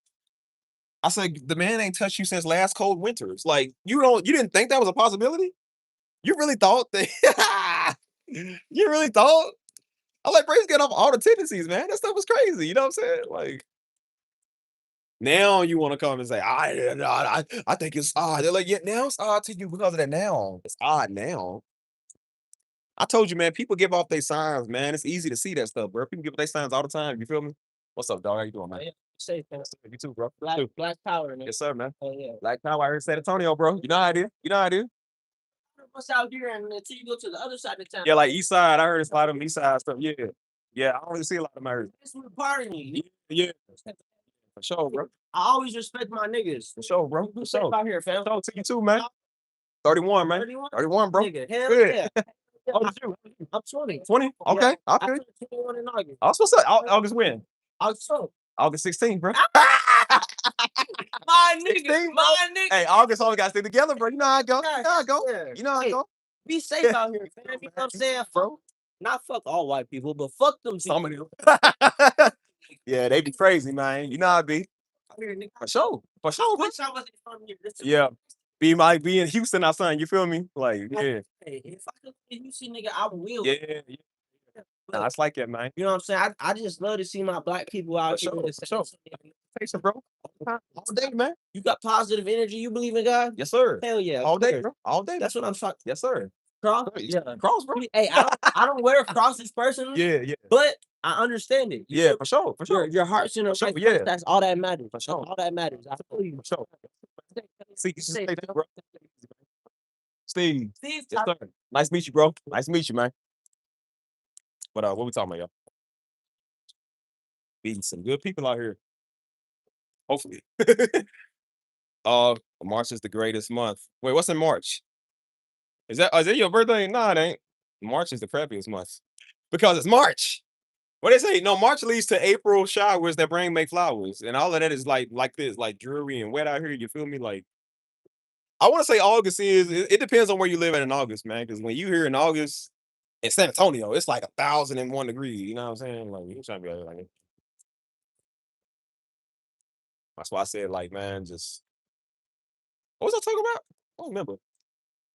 I said, the man ain't touched you since last cold winters. Like, you didn't think that was a possibility? You really thought that? You really thought? I like Braves get off all the tendencies, man. That stuff was crazy. You know what I'm saying? Like, now you want to come and say, I think it's odd. They're like, yeah, now it's odd to you because of that now. It's odd now. I told you, man, people give off their signs, man. It's easy to see that stuff, bro. People give off their signs all the time. You feel me? What's up, dog? How you doing, man? Yeah, safe, man. You too, bro. Black, Too. black power, man. Yes, sir, man. Oh yeah. Black Power out here in San Antonio, bro. You know how I do. You know how I do. What's out here and until you go to the other side of town? Yeah, like East Side. I heard it's a lot of them East Side stuff. Yeah. Yeah, I don't really see a lot of them out here. This is partying you. Yeah. For sure, bro. I always respect my niggas. For sure, bro. For Safe sure. out here, fam. So to you too, man. 31, man. 31? 31, bro. Nigga, hell Good. yeah. How old is you? I'm 20. 20? Okay. I Okay. turned 21 in August. That's what's up. August when? Also, August 16th, bro. my nigga, 16, my nigga. Hey, August always got to stay together, bro. You know how I go. You know how I go. Yeah. You know how I Hey, go. be safe out here, fam. You know what I'm saying, bro? Not fuck all white people, but fuck them. Some of them. Yeah, they be crazy, man. You know how I be. For sure. For sure, bro. Wish I wasn't from here. Yeah. Be in Houston or something. You feel me? Like, yeah. Hey, if I could you see nigga, I will. Yeah. Nah, it's like that, man. You know what I'm saying? I just love to see my black people out here. For sure. Take some, bro. All day, man. You got positive energy. You believe in God? Yes, sir. Hell yeah. All day, sir. bro. All day. That's what I'm talking. Yes, sir. Cross. Yeah. Yeah. Cross, bro. Hey, I don't wear crosses personally. Yeah, yeah. But I understand it. You Yeah, feel for sure. For sure. your heart's in the sure, right yeah. place. That's all that matters. For sure. All that matters. I feel you. For sure. See, Stay, stay there, bro. Steve. Steve, Yes, sir. Nice to meet you, bro. Nice to meet you, man. But what we talking about, y'all? Meeting some good people out here. Hopefully. March is the greatest month. Wait, what's in March? Is that your birthday? No, it ain't. March is the crappiest month. Because it's March. What they say? No, March leads to April showers that bring May flowers. And all of that is like this, like dreary and wet out here. You feel me? Like I want to say August it depends on where you live in August, man. Because when you here in August in San Antonio, it's like 1,001 degrees. You know what I'm saying? Like you trying to be like That's why I said, like, man, just what was I talking about? I don't remember.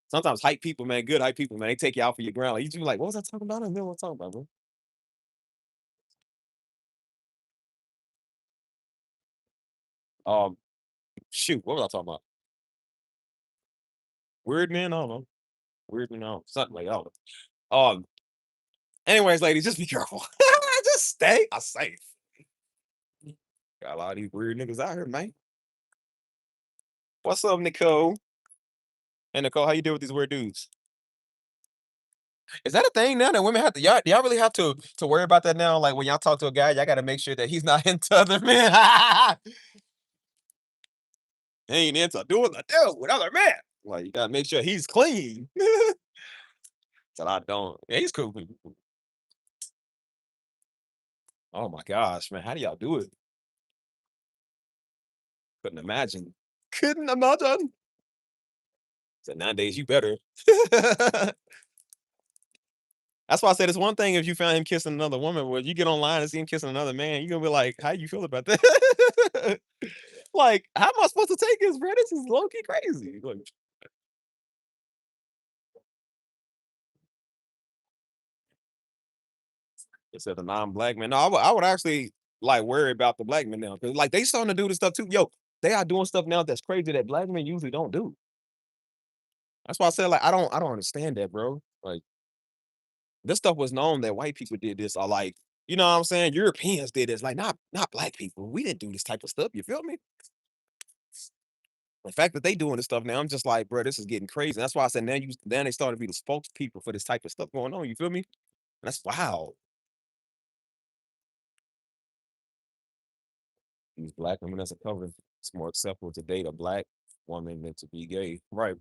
Sometimes hype people, man, good hype people, man, they take you out for your ground. Like, you just be like, what was I talking about? I don't remember what I'm talking about, bro. Um, shoot, what was I talking about? Weird man, I don't know. Weird man, I don't know. Something like that. Anyways, ladies, just be careful. Just stay safe. Got a lot of these weird niggas out here, man. What's up, Nicole? Hey, Nicole, how you deal with these weird dudes? Is that a thing now that women have to? Y'all really have to worry about that now? Like when y'all talk to a guy, y'all got to make sure that he's not into other men. He ain't into doing the deal with other men. Like you gotta make sure he's clean. So I don't. Yeah, he's cool. Oh my gosh, man, how do y'all do it? Couldn't imagine. Couldn't imagine. So nowadays you better. That's why I said it's one thing if you found him kissing another woman, but you get online and see him kissing another man, you're gonna be like, how you feel about that? Like, how am I supposed to take this, bro? This is low-key crazy. Like, it said the non-black man. No, I would actually like worry about the black men now. Cause like they starting to do this stuff too. Yo, they are doing stuff now that's crazy that black men usually don't do. That's why I said like I don't understand that, bro. Like this stuff was known that white people did this, or like, you know what I'm saying? Europeans did this, like not black people. We didn't do this type of stuff. You feel me? The fact that they doing this stuff now, I'm just like, bro, this is getting crazy. That's why I said now they started to be the spokespeople for this type of stuff going on. You feel me? That's wow. Use black women as a cover. It's more acceptable to date a black woman than to be gay. Right.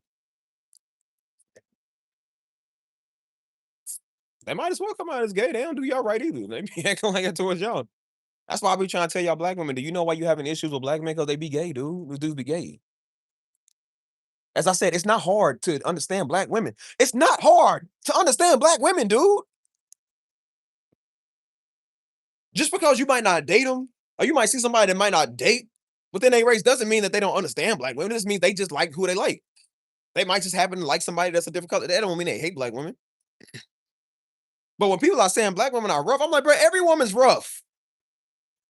They might as well come out as gay. They don't do y'all right either. They be acting like that towards y'all. That's why I be trying to tell y'all black women, do you know why you having issues with black men? Because they be gay, dude. Those dudes be gay. As I said, it's not hard to understand black women. It's not hard to understand black women, dude. Just because you might not date them, or you might see somebody that might not date within a race, doesn't mean that they don't understand black women. It just means they just like who they like. They might just happen to like somebody that's a different color. That don't mean they hate black women. But when people are saying black women are rough, I'm like, bro, every woman's rough.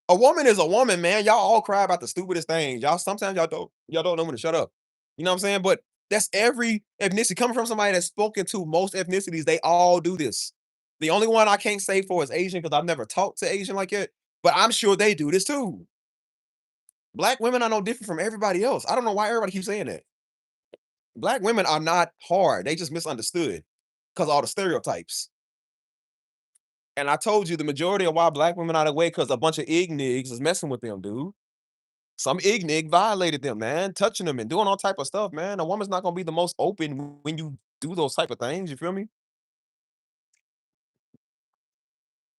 A woman is a woman, man. Y'all all cry about the stupidest things. Sometimes y'all don't know when to shut up. You know what I'm saying? But that's every ethnicity coming from somebody that's spoken to most ethnicities. They all do this. The only one I can't say for is Asian because I've never talked to Asian like it. But I'm sure they do this too. Black women are no different from everybody else. I don't know why everybody keeps saying that. Black women are not hard. They just misunderstood because all the stereotypes. And I told you the majority of why black women are that way because a bunch of ignigs is messing with them, dude. Some ignig violated them, man, touching them and doing all type of stuff, man. A woman's not gonna be the most open when you do those type of things. You feel me?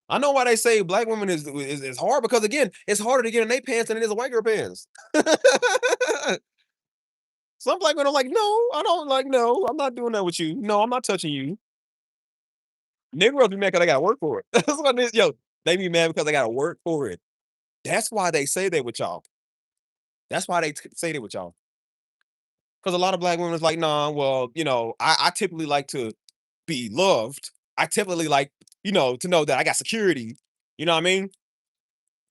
I know why they say black women is hard because again, it's harder to get in their pants than it is a white girl pants. Some black women are like, no, I don't like, no, I'm not doing that with you. No, I'm not touching you. Negroes be mad because they gotta work for it. That's what it is. Yo, they be mad because they gotta work for it. That's why they say they with y'all. That's why they say they with y'all. Because a lot of black women is like, nah, well, you know, I typically like to be loved. I typically like, you know, to know that I got security. You know what I mean?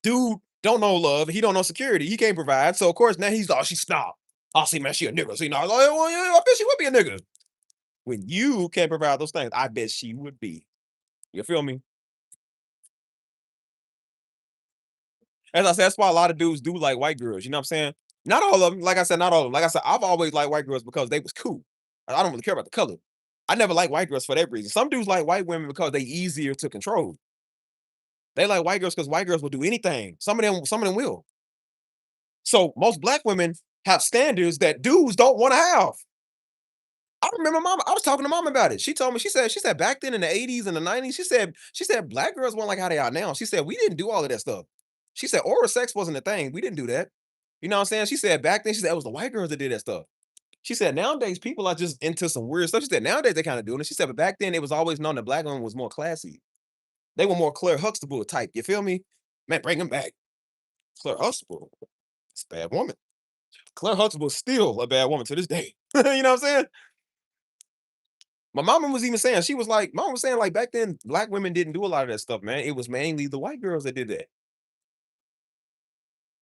Dude don't know love. He don't know security. He can't provide. So of course now he's she snob. Oh, see, man, she a nigga. See, now, like, well, yeah, I bet she would be a nigga. When you can't provide those things, I bet she would be. You feel me? As I said, that's why a lot of dudes do like white girls. You know what I'm saying? Not all of them. Like I said, not all of them. Like I said, I've always liked white girls because they was cool. I don't really care about the color. I never liked white girls for that reason. Some dudes like white women because they easier to control. They like white girls because white girls will do anything. Some of them will. So most black women have standards that dudes don't want to have. I remember mama, I was talking to mom about it. She told me, she said back then in the 80s and the 90s, she said black girls weren't like how they are now. She said we didn't do all of that stuff. She said oral sex wasn't a thing. We didn't do that. You know what I'm saying? She said back then, she said it was the white girls that did that stuff. She said nowadays people are just into some weird stuff. She said nowadays they kind of doing it. She said, but back then it was always known that black women was more classy. They were more Claire Huxtable type. You feel me? Man, bring them back. Claire Huxtable. It's a bad woman. Claire Huxtable is still a bad woman to this day. You know what I'm saying? My mama was even saying, she was like, mom was saying, like, back then, black women didn't do a lot of that stuff, man. It was mainly the white girls that did that.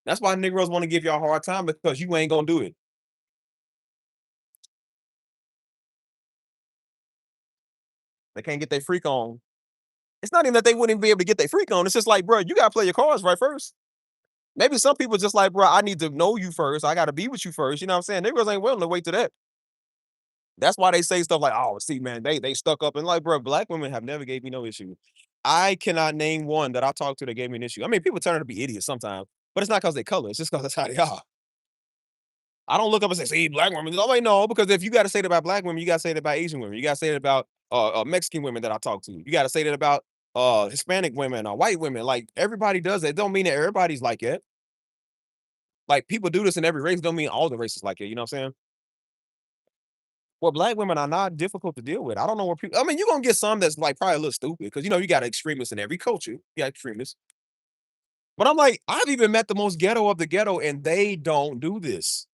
That's why Negroes want to give y'all a hard time, because you ain't gonna do it. They can't get their freak on. It's not even that they wouldn't be able to get their freak on. It's just like, bro, you gotta play your cards right first. Maybe some people just like, bro, I need to know you first. I gotta be with you first. You know what I'm saying? Negroes ain't willing to wait to that. That's why they say stuff like, oh, see, man, they stuck up, and like, bro, black women have never gave me no issue. I cannot name one that I talked to that gave me an issue. I mean, people turn out to be idiots sometimes, but it's not because they color. It's just because that's how they are. I don't look up and say, see, black women. Oh, wait, no, because if you got to say that about black women, you got to say that about Asian women. You got to say that about Mexican women that I talk to. You got to say that about Hispanic women or white women. Like, everybody does that. It don't mean that everybody's like it. Like, people do this in every race. Don't mean all the races like it. You know what I'm saying? Well, black women are not difficult to deal with. I don't know where people. I mean, you're gonna get some that's like probably a little stupid, because you got extremists in every culture. You got extremists. But I'm like, I've even met the most ghetto of the ghetto, and they don't do this.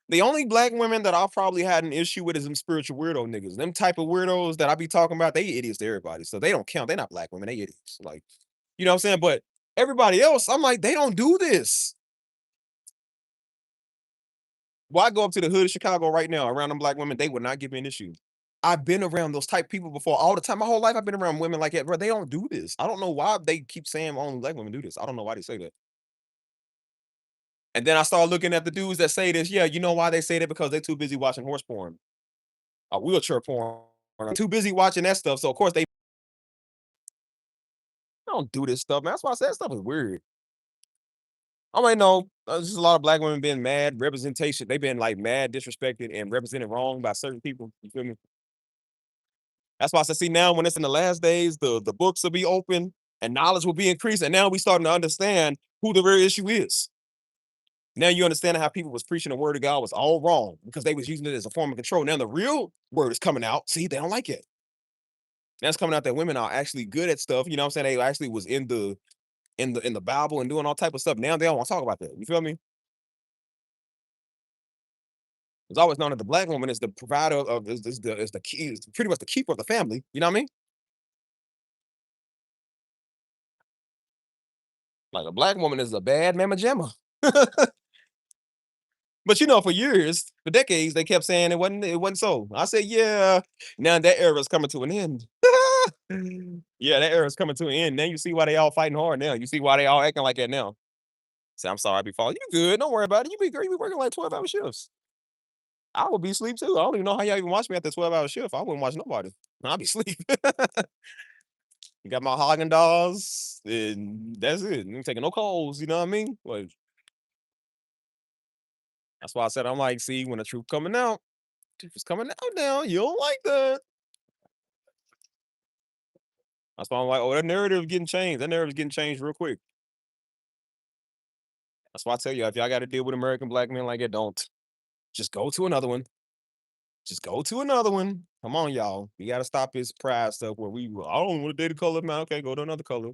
The only black women that I've probably had an issue with is them spiritual weirdo niggas. Them type of weirdos that I be talking about, they idiots to everybody. So they don't count. They're not black women, they idiots. Like, you know what I'm saying? But everybody else, I'm like, they don't do this. Well, I go up to the hood of Chicago right now around them black women, they would not give me an issue. I've been around those type people before all the time. My whole life I've been around women like that, bro. They don't do this. I don't know why they keep saying only black women do this. I don't know why they say that. And then I started looking at the dudes that say this. Yeah, you know why they say that? Because they're too busy watching horse porn, wheelchair porn, too busy watching that stuff. So of course they don't do this stuff, man. That's why I said that stuff is weird. I might know there's just a lot of black women being mad representation. They've been like mad disrespected and represented wrong by certain people. You feel me? That's why I said, see, now when it's in the last days, the books will be open and knowledge will be increased. And now we starting to understand who the real issue is. Now you understand how people was preaching the word of God was all wrong because they was using it as a form of control. Now the real word is coming out. See, they don't like it. Now it's coming out that women are actually good at stuff. You know what I'm saying? They actually was in the Bible and doing all type of stuff. Now they don't want to talk about that. You feel me? It's always known that the black woman is the provider of is the key, is pretty much the keeper of the family. You know what I mean? Like a black woman is a bad mama jamma. But for years, for decades, they kept saying it wasn't so. I said, yeah, now that era is coming to an end. Yeah, that era is coming to an end. Now you see why they all fighting hard now. You see why they all acting like that now. Say, I'm sorry, I be falling. You good. Don't worry about it. You be great. You be working like 12-hour shifts. I would be asleep too. I don't even know how y'all even watch me at the 12-hour shift. I wouldn't watch nobody. I'll be asleep. You got my Haagen Dazs, and that's it. You ain't taking no calls, you know what I mean? Like, that's why I said, I'm like, see, when the truth coming out, truth is coming out now. You don't like that. That's why I'm like, oh, that narrative getting changed. That narrative is getting changed real quick. That's why I tell you, if y'all got to deal with American black men like that, don't. Just go to another one. Just go to another one. Come on, y'all. You got to stop this pride stuff where I don't want to date a color man. Okay, go to another color.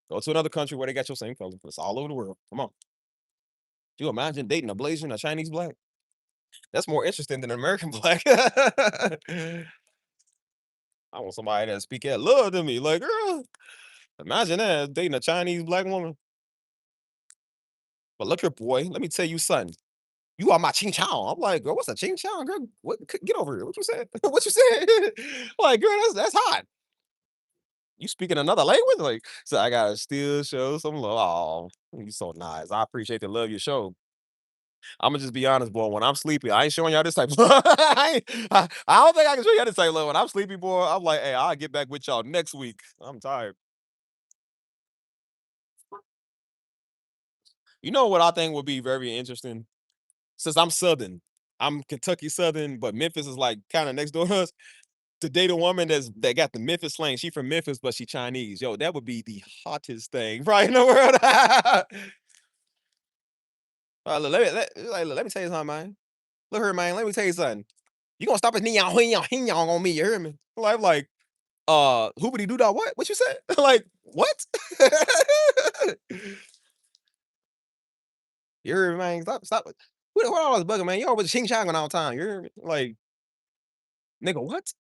Go to another country where they got your same color. It's all over the world. Come on. Do you imagine dating a Blasian, a Chinese black? That's more interesting than an American black. I want somebody that speak that love to me. Like, girl, imagine that dating a Chinese black woman. But look here, boy. Let me tell you something. You are my ching chong. I'm like, girl, what's a ching chong, girl? What? Get over here. What you said? What you said? Like, girl, that's hot. You speaking another language? Like, so I gotta still show some love. Oh, you so nice. I appreciate the love you show. I'ma just be honest, boy. When I'm sleepy, I ain't showing y'all this type of love. I don't think I can show y'all this type of love. When I'm sleepy, boy, I'm like, hey, I'll get back with y'all next week. I'm tired. You know what I think would be very interesting? Since I'm Southern, I'm Kentucky Southern, but Memphis is like kind of next door to us. To date a woman that got the Memphis slang. She from Memphis, but she Chinese. Yo, that would be the hottest thing right in the world. Let me tell you something, man. Look here, man. Let me tell you something. You gonna stop at hing on me? You hear me? Like, hoopity doo dah. What? What you said? Like, what? You hear me, man? Stop it. What I was bugging, man? You always ching chonging all the time. You hear me? Like, nigga, what?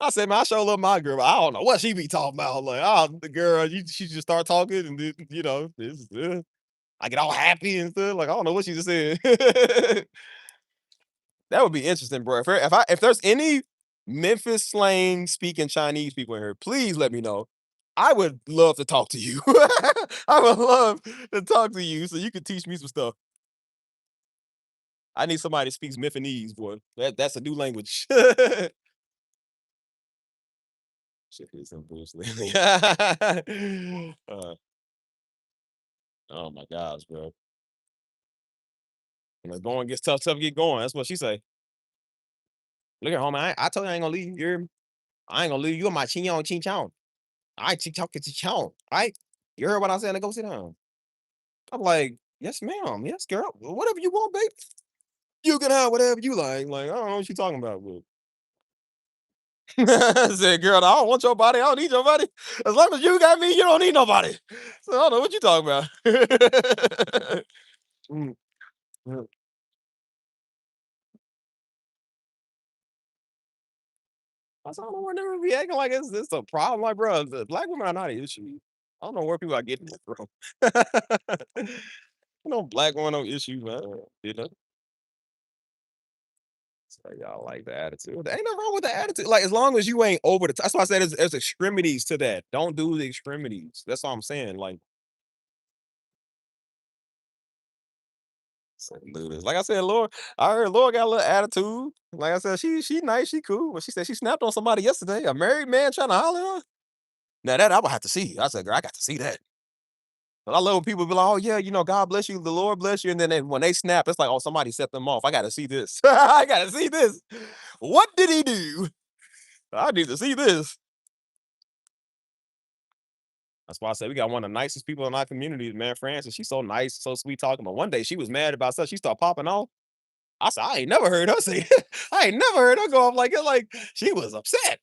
I said, man, I sure love my girl, but I don't know what she be talking about. Like, oh, the girl, she just start talking, and then, I get all happy and stuff. Like, I don't know what she just said. That would be interesting, bro. If there's any Memphis slang speaking Chinese people in here, please let me know. I would love to talk to you. I would love to talk to you so you can teach me some stuff. I need somebody that speaks Memphanese, boy. That's a new language. Shit is some bullshit. Oh my gosh, bro. When the going gets tough, get going. That's what she say. Look at homie. I told you I ain't gonna leave. You hear me? I ain't gonna leave. You on my chin on chin chong. I chin chong get chong. All right. You heard what I said? Now go sit down. I'm like, yes, ma'am. Yes, girl. Whatever you want, babe. You can have whatever you like. Like, I don't know what you talking about, bro. I said, girl, I don't want your body. I don't need your body. As long as you got me, you don't need nobody. So I don't know what you talking about. Mm, mm. I said, I don't know where they be acting like it's a problem. Like, bro, the black women are not an issue. I don't know where people are getting that from. No black woman, no issue, man. You know? So y'all like the attitude. There ain't nothing wrong with the attitude. Like, as long as you ain't over the top. That's why I said there's extremities to that. Don't do the extremities. That's all I'm saying. Like, like I said, Lord, I heard Lord got a little attitude. Like I said, she nice, she cool. But she said she snapped on somebody yesterday. A married man trying to holler at her. Now that I would have to see. I said, girl, I got to see that. But I love when people be like, oh yeah, God bless you, the Lord bless you. And then when they snap, it's like, oh, somebody set them off. I gotta see this. I gotta see this. What did he do? I need to see this. That's why I said we got one of the nicest people in our community, man. Francis, she's so nice, so sweet talking. But one day she was mad about stuff. She started popping off. I said, I ain't never heard her say I ain't never heard her go off like it. Like she was upset.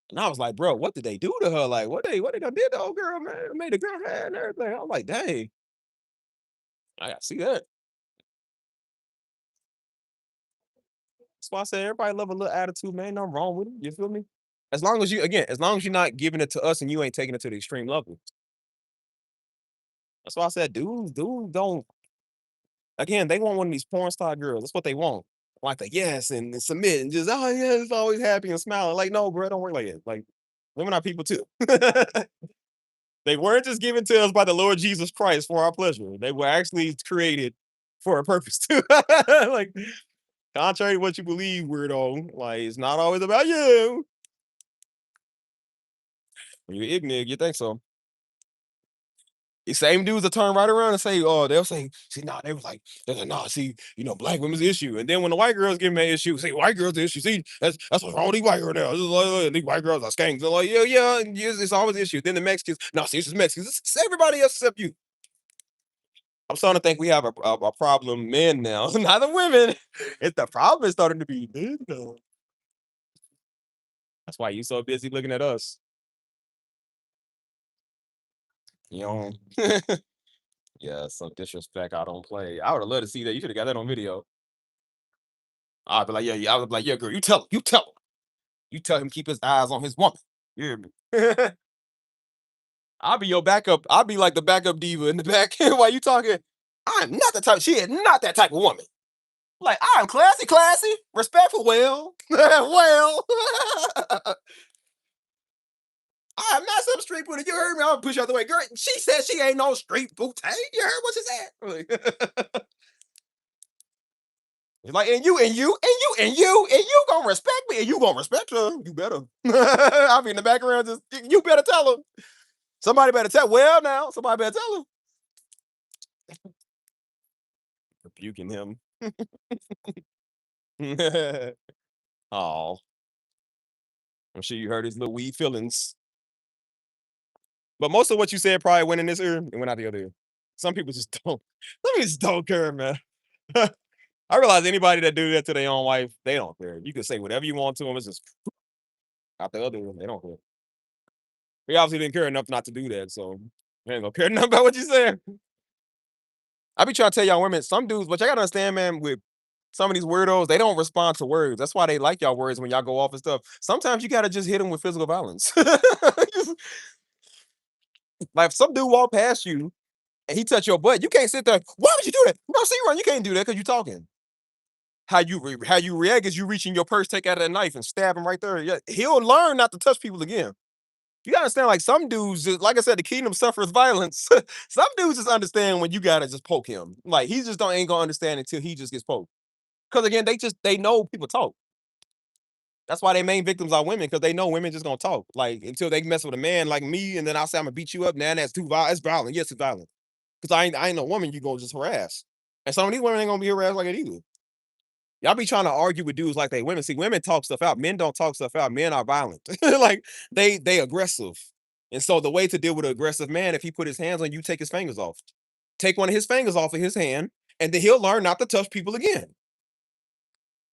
And I was like, bro, what did they do to her? Like, what they done did to the old girl, man? It made the girl mad and everything. I'm like, dang. I gotta see that. That's why I said everybody love a little attitude, man. Nothing wrong with it. You feel me? As long as you're not giving it to us and you ain't taking it to the extreme level. That's why I said, dudes don't. Again, they want one of these porn star girls. That's what they want. Like the yes and submit and just oh yeah, it's always happy and smiling. Like no, bro, don't work like it. Like women are people too. They weren't just given to us by the Lord Jesus Christ for our pleasure. They were actually created for a purpose too. Like contrary to what you believe, weirdo. Like it's not always about you. When you're ignorant, you think so. The same dudes that turn right around and say, oh, they'll say, see, nah, they're like, nah, see, black women's issue. And then when the white girls give me an issue, say, white girls the issue. See, that's what's wrong with these white girls now. This is like, these white girls are skanks. They're like, yeah, and it's always an issue. Then the Mexicans, no, see, it's just Mexicans. It's everybody else except you. I'm starting to think we have a problem men now, not the women. It's the problem is starting to be men now. That's why you so busy looking at us. You know, yeah, some disrespect I don't play. I would have loved to see that. You should have got that on video. I'd be like, yeah. I was like, yeah, girl, you tell him. You tell him keep his eyes on his woman. You hear me? I'll be your backup. I'll be like the backup diva in the back while you talking. I'm not the type. She is not that type of woman. Like I'm classy, respectful. Well, well. I'm not some street booty. You heard me? I'll push you out the way. Girl, she said she ain't no street booty. You heard what she said? It's like, and you gonna respect me, and you gonna respect her. You better. I'll be in the background. Just you better tell her. Somebody better tell. Well, now somebody better tell her. Rebuking him. Oh, I'm sure you heard his little weed feelings. But most of what you said probably went in this ear and went out the other ear. Some people just don't. Some people just don't care, man. I realize anybody that do that to their own wife, they don't care. You can say whatever you want to them. It's just out the other ear. They don't care. He obviously didn't care enough not to do that. So You ain't gonna care nothing about what you saying. I be trying to tell y'all women, some dudes, but y'all gotta understand, man, with some of these weirdos, they don't respond to words. That's why they like y'all words when y'all go off and stuff. Sometimes you gotta just hit them with physical violence. Like if some dude walk past you and he touch your butt, you can't sit there. Why would you do that? No, see, run. You can't do that because you talking. How you react is you reach in your purse, take out that knife, and stab him right there. Yeah, he'll learn not to touch people again. You gotta understand, like some dudes, like I said, the kingdom suffers violence. Some dudes just understand when you gotta just poke him. Like he just don't ain't gonna understand until he just gets poked. Because again, they know people talk. That's why they main victims are women, because they know women just gonna talk. Like until they mess with a man like me, and then I'll say I'm gonna beat you up. Now that's too violent. It's violent. Yes, it's violent. Because I ain't a woman you gonna just harass. And some of these women ain't gonna be harassed like it either. Y'all be trying to argue with dudes like they women. See, women talk stuff out. Men don't talk stuff out. Men are violent. Like they aggressive. And so the way to deal with an aggressive man, if he put his hands on you, take his fingers off. Take one of his fingers off of his hand, and then he'll learn not to touch people again.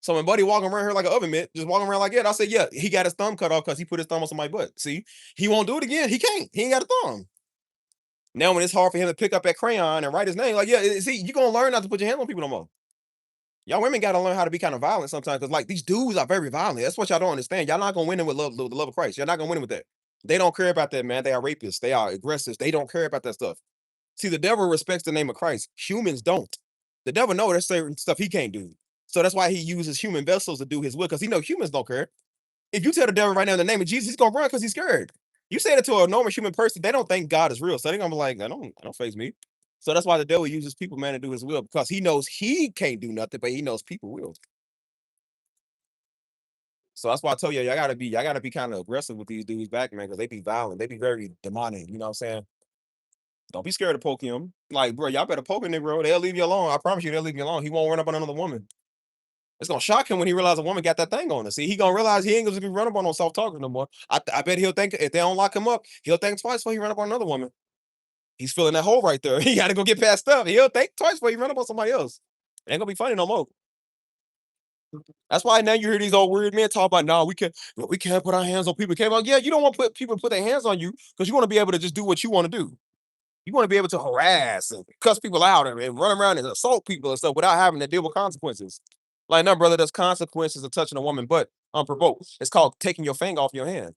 So when Buddy walking around here like an oven mitt, just walking around like that, I said, yeah, he got his thumb cut off because he put his thumb on somebody's butt. See, he won't do it again. He can't. He ain't got a thumb. Now when it's hard for him to pick up that crayon and write his name, like, yeah, see, you're gonna learn not to put your hands on people no more. Y'all women gotta learn how to be kind of violent sometimes, because like these dudes are very violent. That's what y'all don't understand. Y'all not gonna win them with love, the love of Christ. You're not gonna win them with that. They don't care about that, man. They are rapists. They are aggressive. They don't care about that stuff. See, the devil respects the name of Christ. Humans don't. The devil knows there's certain stuff he can't do. So that's why he uses human vessels to do his will, because he knows humans don't care. If you tell the devil right now in the name of Jesus, he's gonna run because he's scared. You say it to a normal human person, they don't think God is real. So they're gonna be like, I don't face me. So that's why the devil uses people, man, to do his will, because he knows he can't do nothing, but he knows people will. So that's why I told you, y'all gotta be kind of aggressive with these dudes back, man, because they be violent. They be very demonic. You know what I'm saying? Don't be scared to poke him. Like, bro, y'all better poke a nigga, bro. They'll leave you alone. I promise you, they'll leave you alone. He won't run up on another woman. It's gonna shock him when he realizes a woman got that thing on her. See, he gonna realize he ain't gonna be running up on no soft talkers no more. I bet he'll think if they don't lock him up, he'll think twice before he run up on another woman. He's filling that hole right there. He gotta go get past stuff. He'll think twice before he run up on somebody else. It ain't gonna be funny no more. That's why now you hear these old weird men talk about, no, we can't put our hands on people. Came out, yeah, you don't want people to put their hands on you because you want to be able to just do what you want to do. You want to be able to harass and cuss people out and run around and assault people and stuff without having to deal with consequences. Like, no, brother, there's consequences of touching a woman butt unprovoked. It's called taking your finger off your hand.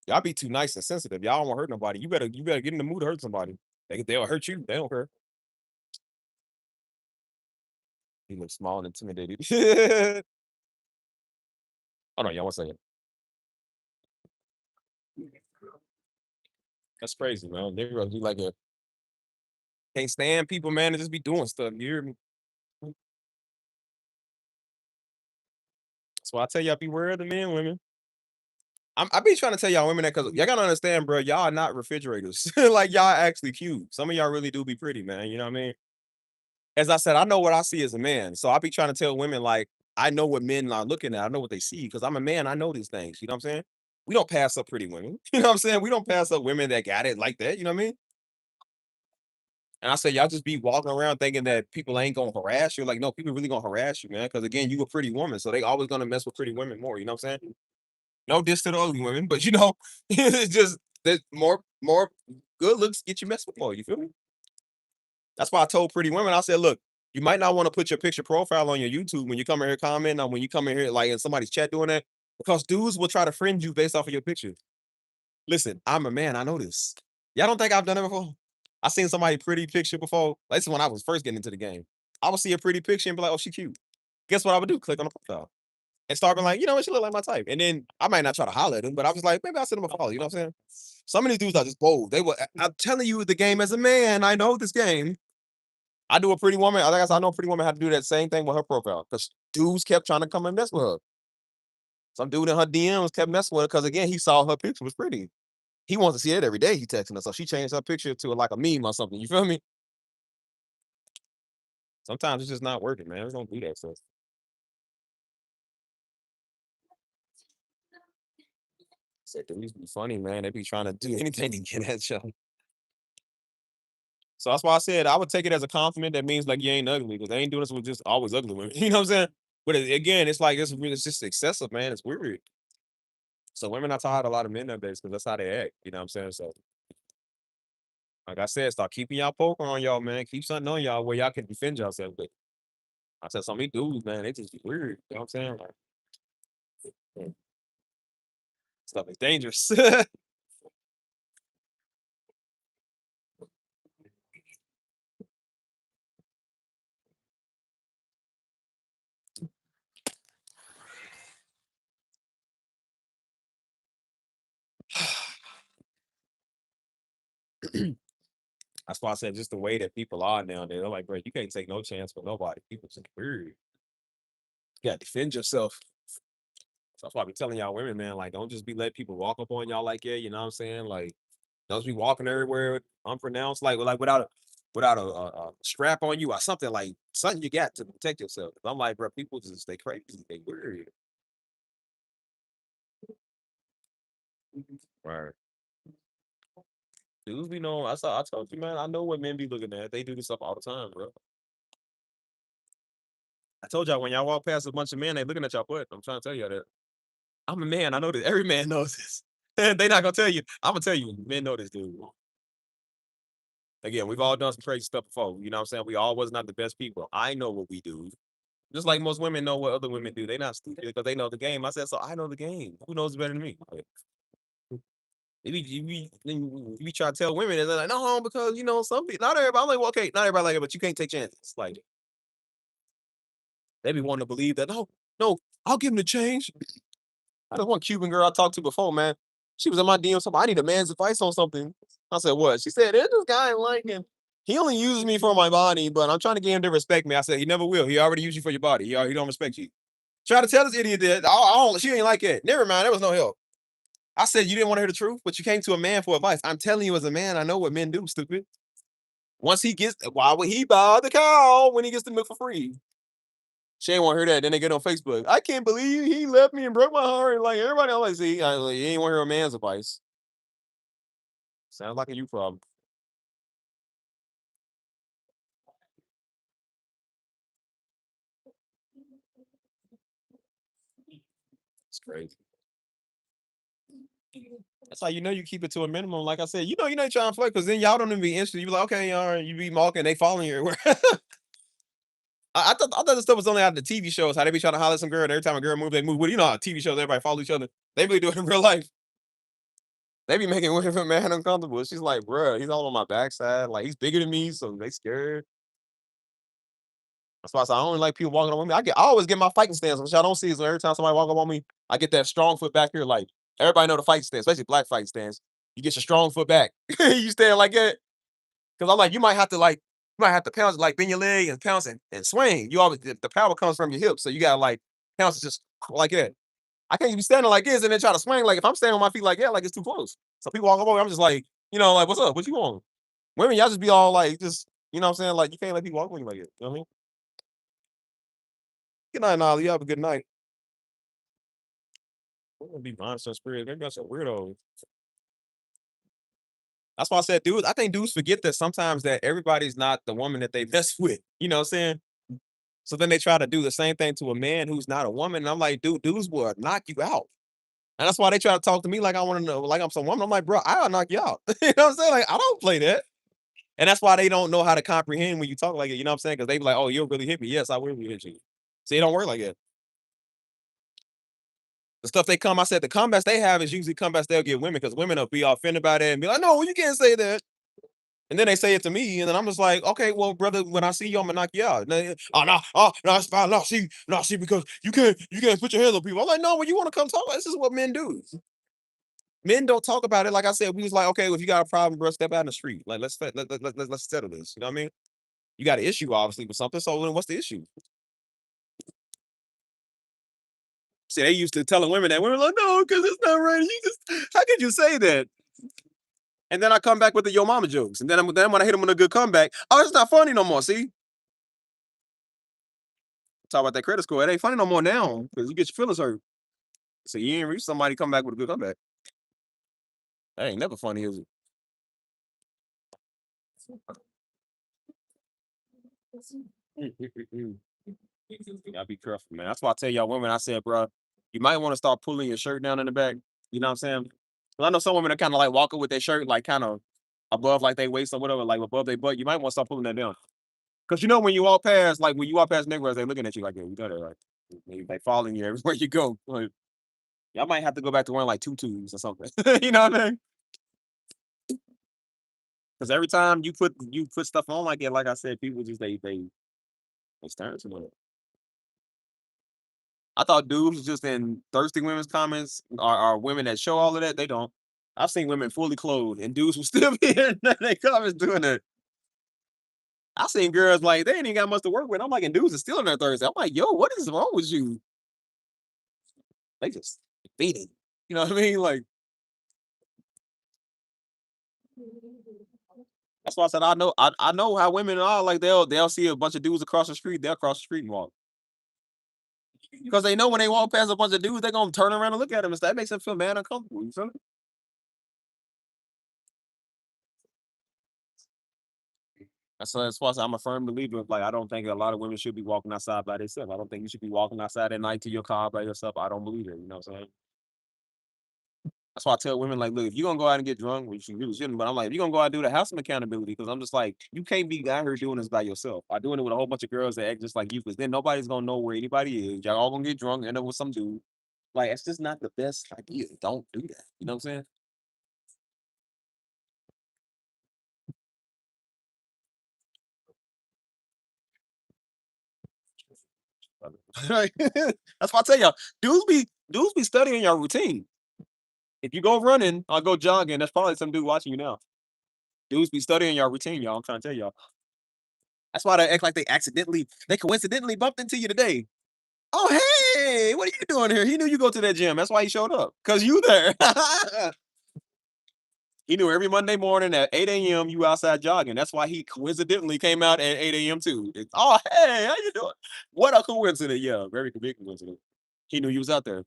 Y'all be too nice and sensitive. Y'all don't want to hurt nobody. You better get in the mood to hurt somebody. They'll hurt you. They don't care. He looks small and intimidated. Hold on, y'all. 1 second. That's crazy, man. Niggas be like a can't stand people, man, and just be doing stuff. You hear me? That's why I tell y'all, beware of the men, women. I be trying to tell y'all women that because y'all gotta understand, bro. Y'all are not refrigerators. Like y'all actually cute. Some of y'all really do be pretty, man. You know what I mean? As I said, I know what I see as a man. So I be trying to tell women like I know what men are looking at. I know what they see because I'm a man. I know these things. You know what I'm saying? We don't pass up pretty women. You know what I'm saying? We don't pass up women that got it like that. You know what I mean? And I say y'all just be walking around thinking that people ain't gonna harass you. Like, no, people really gonna harass you, man. Because again, you a pretty woman, so they always gonna mess with pretty women more. You know what I'm saying? No diss to the ugly women, but you know, it's just that more good looks get you messed with more. You feel me? That's why I told pretty women, I said, look, you might not want to put your picture profile on your YouTube when you come in here commenting, or when you come in here like in somebody's chat doing that, because dudes will try to friend you based off of your picture. Listen, I'm a man, I know this. Y'all don't think I've done it before? I seen somebody pretty picture before. This is when I was first getting into the game. I would see a pretty picture and be like, oh, she cute. Guess what I would do? Click on the profile and start being like, you know what, she look like my type. And then I might not try to holler at them, but I was like, maybe I'll send them a follow. You know what I'm saying? Some of these dudes are just bold. I'm telling you the game as a man. I know this game. I do a pretty woman. Like I said, I know a pretty woman had to do that same thing with her profile because dudes kept trying to come and mess with her. Some dude in her DMs kept messing with her because again, he saw her picture was pretty. He wants to see it every day. He texting her, so she changed her picture to like a meme or something. You feel me? Sometimes it's just not working, man. We don't do that stuff. Said dudes be funny, man. They be trying to do anything to get at you. So that's why I said I would take it as a compliment. That means like you ain't ugly because they ain't doing this with just always ugly women. You know what I'm saying? But again, it's like it's just excessive, man. It's weird. So women are tired of a lot of men nowadays because that's how they act. You know what I'm saying? So, like I said, start keeping y'all poker on y'all, man. Keep something on y'all where y'all can defend yourself. But I said, some of these dudes, man, they just be weird. You know what I'm saying? Like, yeah, stuff is dangerous. That's why I said just the way that people are now. They're like, bro, you can't take no chance for nobody. People just weird. You gotta defend yourself. So that's why I be telling y'all women, man, like, don't just be letting people walk up on y'all like, yeah, you know what I'm saying? Like, don't just be walking everywhere unpronounced, like without a strap on you or something like something you got to protect yourself. I'm like, bro, people just they crazy, they weird. Right. Dudes be knowing. I told you, man. I know what men be looking at. They do this stuff all the time, bro. I told y'all when y'all walk past a bunch of men, they looking at y'all butt. I'm trying to tell you that. I'm a man. I know this. Every man knows this. They not gonna tell you. I'm gonna tell you. Men know this, dude. Again, we've all done some crazy stuff before. You know what I'm saying? We all was not the best people. I know what we do. Just like most women know what other women do. They not stupid because they know the game. I said, so I know the game. Who knows better than me? You be trying to tell women, and they're like, no, because you know, some people, not everybody. I'm like, well, okay, not everybody like it, but you can't take chances. Like, they be wanting to believe that, no, no, I'll give him the change. I just one Cuban girl I talked to before, man. She was in my DM, something, I need a man's advice on something. I said, what? She said, there's this guy I like him. He only uses me for my body, but I'm trying to get him to respect me. I said, he never will. He already used you for your body. He don't respect you. Try to tell this idiot that, she ain't like it. Never mind, there was no help. I said, you didn't want to hear the truth, but you came to a man for advice. I'm telling you as a man, I know what men do, stupid. Once he gets, why would he buy the cow when he gets the milk for free? She ain't want to hear that. Then they get on Facebook. I can't believe he left me and broke my heart. And like everybody else, like, see, you ain't want to hear a man's advice. Sounds like a you problem. It's crazy. That's how you know you keep it to a minimum. Like I said, you know you're not trying to flirt because then y'all don't even be interested. You be like, okay, all right, you be mocking, they following you everywhere. I thought this stuff was only out of the TV shows. How they be trying to holler at some girl, and every time a girl move, they move. Well, you know how TV shows everybody follow each other. They really do it in real life. They be making women man uncomfortable. She's like, bruh, he's all on my backside. Like he's bigger than me, so they scared. That's why I said I don't like people walking up on me. I always get my fighting stance, which I don't see. So every time somebody walk up on me, I get that strong foot back here. Like everybody know the fight stance, especially black fight stance. You get your strong foot back. You stand like that. Because I'm like, you might have to pounce, like bend your leg and pounce and swing. You always the power comes from your hips, so you gotta like pounce just like that. I can't be standing like this and then try to swing. Like if I'm standing on my feet like that, like it's too close. So people walk up on me, I'm just like, like what's up? What you want? Women, y'all just be all like, just you know what I'm saying? Like you can't let people walk on you like it. You know what I mean? Good night, Nolly. You have a good night. We're gonna be monster spirit. Maybe that's a weirdo. That's why I said, dudes, I think dudes forget that sometimes that everybody's not the woman that they mess with. You know what I'm saying? So then they try to do the same thing to a man who's not a woman. And I'm like, dude, dudes will knock you out. And that's why they try to talk to me like I want to know, like I'm some woman. I'm like, bro, I'll knock you out. You know what I'm saying? Like, I don't play that. And that's why they don't know how to comprehend when you talk like it. You know what I'm saying? Because they be like, oh, you'll really hit me. Yes, I will really hit you. See, it don't work like that. The stuff I said the comebacks they have is usually comebacks they'll get women because women will be offended by that and be like, no, you can't say that. And then they say it to me, and then I'm just like, okay, well, brother, when I see you, I'm gonna knock you out. Oh no, it's fine. No, see, because you can't put your hands on people. I'm like, no, when you want to come talk, this is what men do. Men don't talk about it. Like I said, we was like, okay, well, if you got a problem, bro, step out in the street. Like let's settle this. You know what I mean? You got an issue, obviously, with something. So then what's the issue? See, they used to telling women that women like, no, because it's not right. How could you say that? And then I come back with the yo mama jokes. And then when I hit them with a good comeback, oh, it's not funny no more. See? Talk about that credit score. It ain't funny no more now because you get your feelings hurt. So you ain't reach somebody come back with a good comeback. That ain't never funny, is it? Y'all be careful, man. That's why I tell y'all women, I said, bro, you might want to start pulling your shirt down in the back. You know what I'm saying? 'Cause I know some women are kind of like walking with their shirt like kind of above like their waist or whatever, like above their butt. You might want to start pulling that down. Cause you know when you walk past, like when you walk past niggas, they looking at you like, yeah, you know that, right? They following you everywhere you go. Like, y'all might have to go back to wearing like tutus or something. You know what I mean? Because every time you put stuff on like that, like I said, people just they stare to it. I thought dudes was just in thirsty women's comments are women that show all of that. They don't. I've seen women fully clothed and dudes will still be in their comments doing that. I seen girls like they ain't even got much to work with. I'm like, and dudes are still in their thirsty. I'm like, yo, what is wrong with you? They just defeated. You know what I mean? Like that's why I said I know how women are. Like they'll see a bunch of dudes across the street, they'll cross the street and walk. Because they know when they walk past a bunch of dudes, they're gonna turn around and look at them and that makes them feel mad uncomfortable. You feel me? That's why I say I'm a firm believer of like I don't think a lot of women should be walking outside by themselves. I don't think you should be walking outside at night to your car by yourself. I don't believe it. You know what I'm saying? That's why I tell women like, look, if you're gonna go out and get drunk, which you really shouldn't, but I'm like, if you're gonna go out and do that, have some accountability because I'm just like, you can't be out here doing this by yourself. I'm doing it with a whole bunch of girls that act just like you, because then nobody's gonna know where anybody is. Y'all all gonna get drunk, end up with some dude. Like, it's just not the best idea. Don't do that. You know what I'm saying? That's why I tell y'all, dudes be studying your routine. If you go running or go jogging, that's probably some dude watching you now. Dudes be studying your routine, y'all. I'm trying to tell y'all. That's why they act like they coincidentally bumped into you today. Oh, hey, what are you doing here? He knew you go to that gym. That's why he showed up. Cause you there. He knew every Monday morning at 8 a.m. you outside jogging. That's why he coincidentally came out at 8 a.m. too. Oh, hey, how you doing? What a coincidence. Yeah, very big coincidence. He knew you was out there.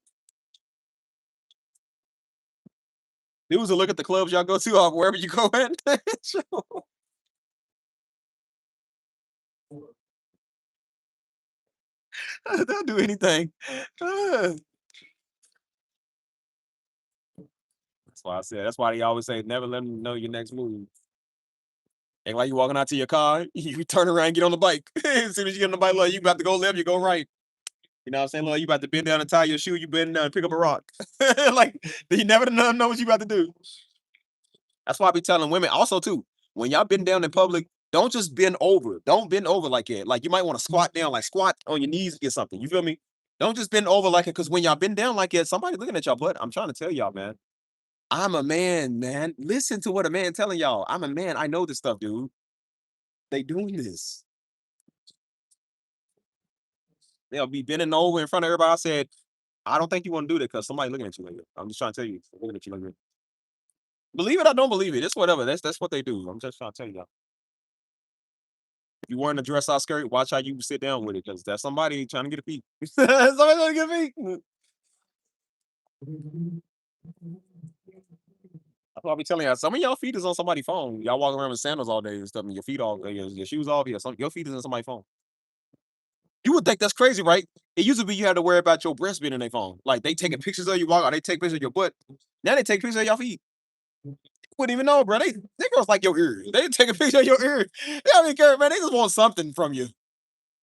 Dudes will look at the clubs y'all go to or wherever you go at. They'll do anything. That's why I said. That's why they always say, never let them know your next move. Ain't like you walking out to your car, you turn around, and get on the bike. As soon as you get on the bike, like you about to go left, you go right. You know what I'm saying? Like you about to bend down and tie your shoe, you bend down and pick up a rock. Like you never know what you about to do. That's why I be telling women also too, when y'all bend down in public, don't just bend over. Don't bend over like that. Like you might want to squat down, like squat on your knees, get something. You feel me? Don't just bend over like it, because when y'all bend down like that, somebody looking at y'all butt. I'm trying to tell y'all, man. I'm a man, man. Listen to what a man telling y'all. I'm a man. I know this stuff, dude. They doing this. They'll be bending over in front of everybody. I said, I don't think you want to do that because somebody looking at you like that. I'm just trying to tell you, looking at you like that. Believe it or don't believe it, it's whatever. That's what they do. I'm just trying to tell y'all. If you wearing a dress out skirt, watch how you sit down with it, because that's somebody trying to get a peek. Somebody trying to get a peek. That's what I be telling y'all. Some of y'all feet is on somebody's phone. Y'all walking around with sandals all day and stuff, and your feet all, your shoes off. Yeah, your feet is on somebody's phone. You would think that's crazy, right? It used to be you had to worry about your breast being in their phone. Like they taking pictures of you walk, or they take pictures of your butt. Now they take pictures of your feet. You wouldn't even know, bro. They girls like your ears. They take a picture of your ears. They don't even care, man. They just want something from you.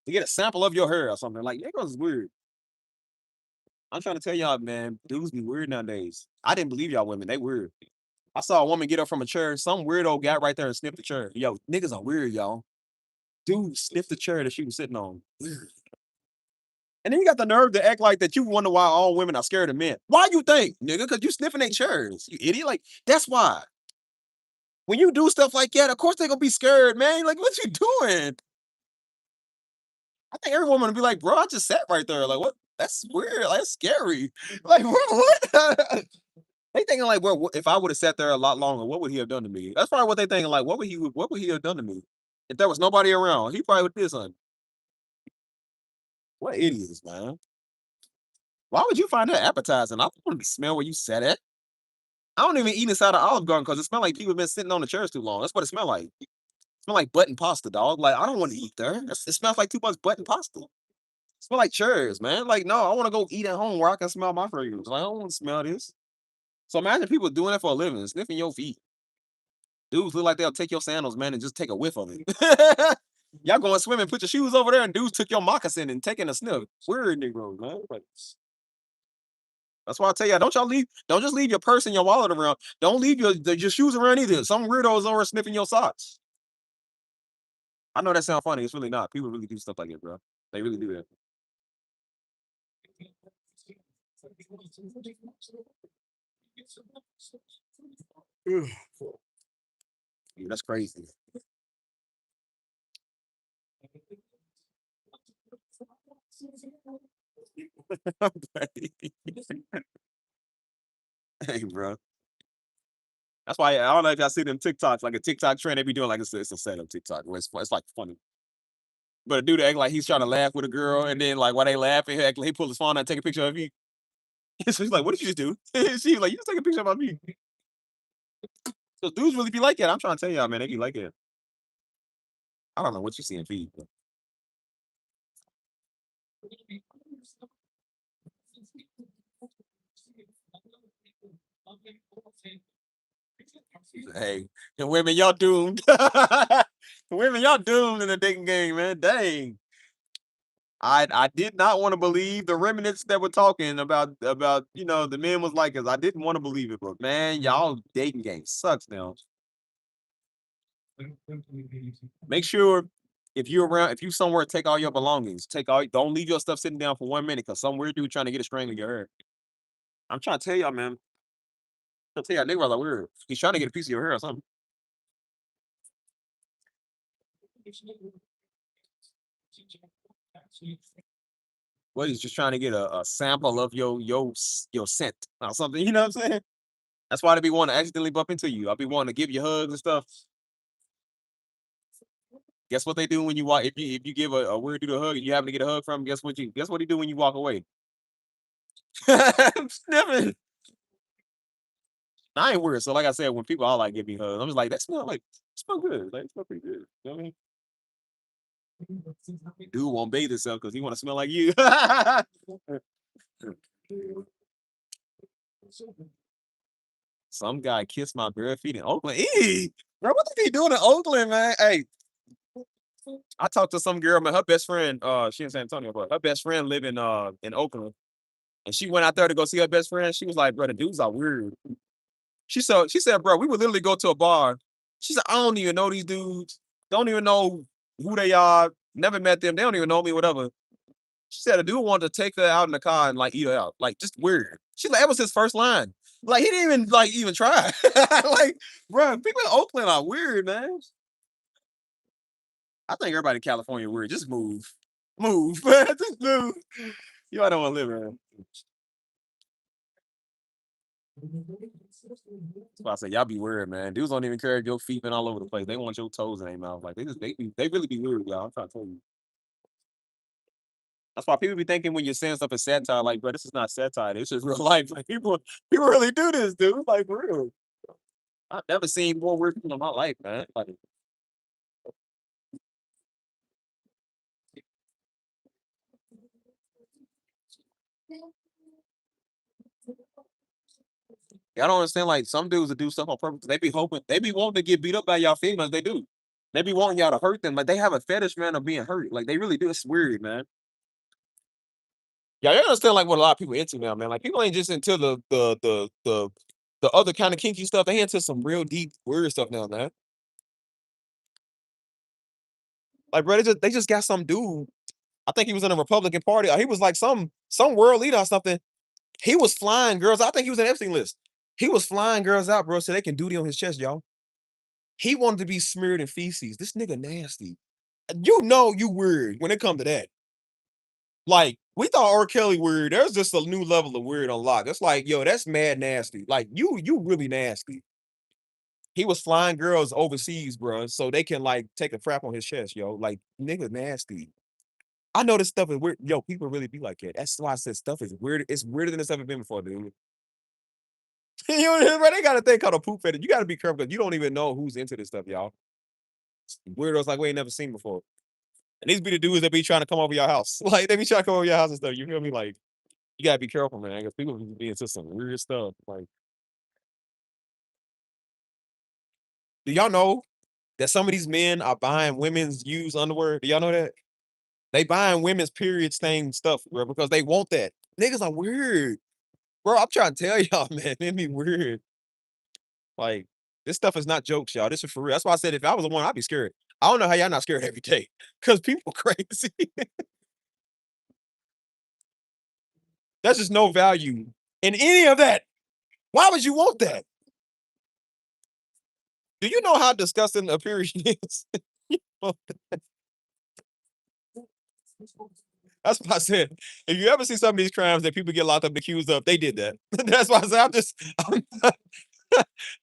To get a sample of your hair or something. Like that girls is weird. I'm trying to tell y'all, man, dudes be weird nowadays. I didn't believe y'all women. They weird. I saw a woman get up from a chair. Some weirdo got right there and sniffed the chair. Yo, niggas are weird, y'all. Dude sniffed the chair that she was sitting on. Weird. And then you got the nerve to act like that you wonder why all women are scared of men. Why you think, nigga? Because you sniffing their chairs. You idiot. Like, that's why. When you do stuff like that, of course they gonna be scared, man. Like, what you doing? I think every woman would be like, bro, I just sat right there. Like, what? That's weird. Like, that's scary. Like, what? They thinking like, well, if I would have sat there a lot longer, what would he have done to me? That's probably what they thinking. Like, what would he have done to me if there was nobody around? He probably would have did something. What idiots, man? Why would you find that appetizing? I want to smell where you sat at. I don't even eat inside of Olive Garden because it smells like people been sitting on the chairs too long. That's what it smells like. It smells like butt and pasta, dog. Like, I don't want to eat there. It smells like too much butt and pasta. It smells like chairs, man. Like, no, I want to go eat at home where I can smell my fragrance. Like, I don't want to smell this. So imagine people doing that for a living, sniffing your feet. Dudes look like they'll take your sandals, man, and just take a whiff of it. Y'all going swimming, put your shoes over there, and dudes took your moccasin and taking a sniff. Weird Negroes, man. Like, that's why I tell you, don't just leave your purse and your wallet around. Don't leave your shoes around either. Some weirdos over sniffing your socks. I know that sounds funny. It's really not. People really do stuff like that, bro. They really do that. Yeah, that's crazy. Hey, bro. That's why I don't know if y'all see them TikToks, like a TikTok trend. They be doing like it's a setup TikTok. Where it's like funny. But a dude act like he's trying to laugh with a girl, and then like while they laughing, he pull his phone out and take a picture of you. So he's like, "What did you just do?" She's like, "You just take a picture of me." So dudes really be like that. I'm trying to tell y'all, man, they be like it. I don't know what you see in feed. But hey, and women, y'all doomed. Women, y'all doomed in the dating game, man. Dang. I did not want to believe the remnants that were talking about the men was like us. I didn't want to believe it, but man, y'all dating game sucks now. Make sure if you somewhere, take all your belongings. Don't leave your stuff sitting down for 1 minute because some weird dude trying to get a string in your hair. I'm trying to tell y'all, man. I'm tell y'all, nigga like weird. He's trying to get a piece of your hair or something. Well, he's just trying to get a sample of your scent or something. You know what I'm saying? That's why they be wanting to accidentally bump into you. I'll be wanting to give you hugs and stuff. Guess what they do when you walk? If you give a weird dude a hug and you happen to get a hug from him, guess what he do when you walk away? I'm sniffing. I ain't weird. So like I said, when people all like give me hugs, I'm just like, that smell good. Like it smell pretty good. You know what I mean? Dude won't bathe himself because he want to smell like you. Some guy kissed my bare feet in Oakland. Eee, bro, what they doing in Oakland, man? Hey, I talked to some girl, man. Her best friend, she in San Antonio, but her best friend live in Oakland. And she went out there to go see her best friend. She was like, bro, the dudes are weird. She said, bro, we would literally go to a bar. She said, I don't even know these dudes. Don't even know who they are. Never met them. They don't even know me, whatever. She said a dude wanted to take her out in the car and like eat her out. Like just weird. She's like, that was his first line. Like he didn't even try. Like, bro, people in Oakland are weird, man. I think everybody in California weird. Just move. Move. Just move. You don't want to live here. That's why I say y'all be weird, man. Dudes don't even care if your feet been all over the place. They want your toes in their mouth. Like they really be weird, y'all. I'm trying to tell you. That's why people be thinking when you're saying stuff is satire, like, bro, this is not satire. This is real life. Like people really do this, dude. Like for real. I've never seen more weird people in my life, man. Like I don't understand. Like some dudes that do stuff on purpose. They be hoping, they be wanting to get beat up by y'all females. They do. They be wanting y'all to hurt them. Like they have a fetish, man, of being hurt. Like they really do. It's weird, man. Yeah, you understand like what a lot of people into now, man. Like people ain't just into the other kind of kinky stuff. They into some real deep weird stuff now, man. Like, bro, they just got some dude. I think he was in the Republican Party. Or he was like some world leader or something. He was flying girls. I think he was in Epstein list. He was flying girls out, bro, so they can duty on his chest, y'all. He wanted to be smeared in feces. This nigga nasty. You know you weird when it come to that. Like, we thought R. Kelly weird. There's just a new level of weird unlocked. It's like, yo, that's mad nasty. Like, you really nasty. He was flying girls overseas, bro, so they can like take a crap on his chest, yo. Like, nigga nasty. I know this stuff is weird. Yo, people really be like that. That's why I said stuff is weird. It's weirder than it's ever been before, dude. You know, bro, they got a thing called a poop fetish. You got to be careful because you don't even know who's into this stuff, y'all. Weirdos like we ain't never seen before. And these be the dudes that be trying to come over your house. Like they be trying to come over your house and stuff. You feel me? Like you gotta be careful, man, because people be into some weird stuff. Like Do y'all know that some of these men are buying women's used underwear? Do y'all know that? They buying women's period stain stuff, bro, because they want that. Niggas are weird. Bro, I'm trying to tell y'all, man, it be weird. Like, this stuff is not jokes, y'all. This is for real. That's why I said if I was a woman, I'd be scared. I don't know how y'all not scared every day. Cause people crazy. There's just no value in any of that. Why would you want that? Do you know how disgusting a period is? That's why I said, if you ever see some of these crimes that people get locked up and accused of, they did that. That's why I said,